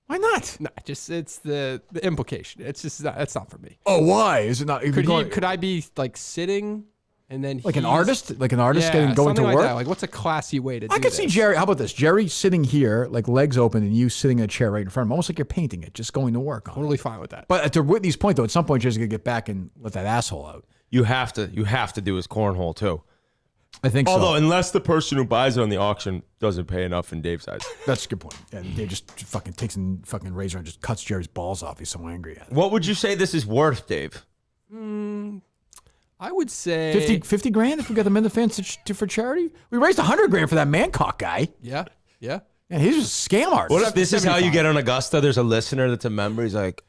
Why not? No, it's the implication. It's just that's not for me. Oh, why is it not? Could I be like sitting and then like an he's- artist, going Yeah, to something like work? that. Like what's a classy way to do I could see this? Jerry. How about this? Jerry sitting here, like legs open, and you sitting in a chair right in front of him, almost like you're painting it, just going to work on Totally fine with that. But to Whitney's point, though, at some point, Jerry's going to get back and let that asshole out. You have to do his cornhole too. I think so. Although, unless the person who buys it on the auction doesn't pay enough in Dave's eyes. That's a good point. And Dave just fucking takes a fucking razor and just cuts Jerry's balls off. He's so angry at it. What would you say this is worth, Dave? I would say 50 grand if we got the Minifan for charity? We raised 100 grand for that Mancock guy. Yeah. And he's just a scam artist. What if this is how you get on Augusta? There's a listener that's a member. He's like,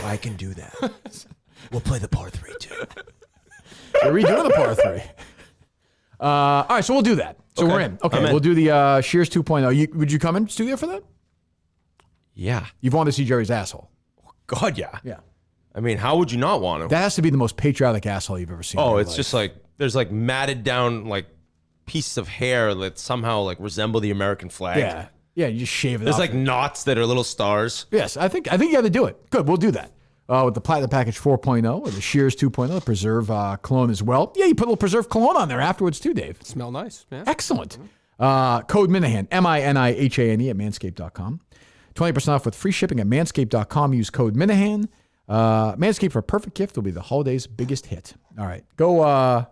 I can do that. We'll play the par 3 too. They're redoing the par 3. All right, so we'll do that. So Okay. we're in. Okay, I'm in. we'll do the Shears 2.0. Would you come in studio for that? Yeah. You've wanted to see Jerry's asshole. God, yeah. Yeah. I mean, how would you not want to? That has to be the most patriotic asshole you've ever seen. in Oh, your it's life. just like there's like matted down like pieces of hair that somehow like resemble the American flag. Yeah. Yeah, you just shave it There's off. like knots that are little stars. Yes, I think you have to do it. Good, we'll do that. With the Platinum Package 4.0 or the Shears 2.0, the Preserve Cologne as well. Yeah, you put a little Preserve Cologne on there afterwards too, Dave. Smell nice. Yeah. Excellent. Code Minahan, M-I-N-I-H-A-N-E at manscaped.com. 20% off with free shipping at manscaped.com. Use code Minahan. Manscaped for a perfect gift will be the holidays' biggest hit. All right, go.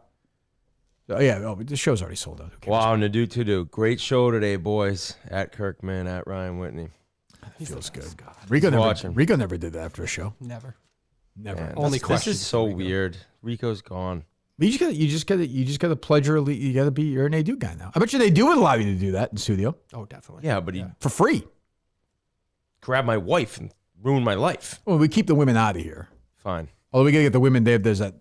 The show's already sold out. Wow, Nadu to do. Great show today, boys. At Kirkman, at Ryan Whitney. Feels good. Rico Rico never did that after a show. Never. Man, Only this questions. is so weird. Rico's gone. You just gotta pledge your. You gotta be. You're an Nadu guy now. I bet you they do allow you to do that in studio. Oh, definitely. Yeah, but he for free. Grabbed my wife and ruined my life. Well, we keep the women out of here. Fine. Although we gotta get the women. There's that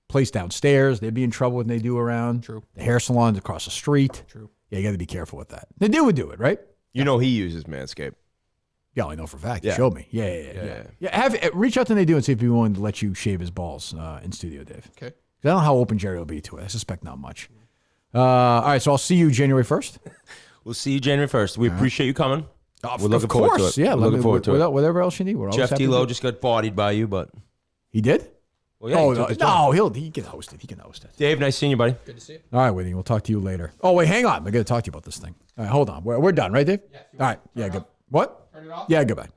place downstairs. They'd be in trouble when they do around. True. The hair salons across the street. True. Yeah, you got to be careful with that. They would do it, right? You know he uses Manscaped. Yeah, I know for a fact. Yeah. He showed me. Yeah. Reach out to Nadu and see if he'd be willing to let you shave his balls in studio, Dave. Okay. 'Cause I don't know how open Jerry will be to it. I suspect not much. All right, so I'll see you January 1st. We'll see you January 1st. We appreciate you coming. Of We're looking forward to it. Yeah, We're looking forward to it. Whatever else you need. We're always Jeff happy to T. Lowe do it. just got bodied by you, but He did? well, yeah. he took his job. he can host it. He can host it. Dave, nice seeing you, buddy. Good to see you. All right, Whitney, we'll talk to you later. Oh, wait, hang on. I got to talk to you about this thing. All right, hold on. We're done, right, Dave? All right. Yeah, good. What? Turn it off? Yeah, goodbye.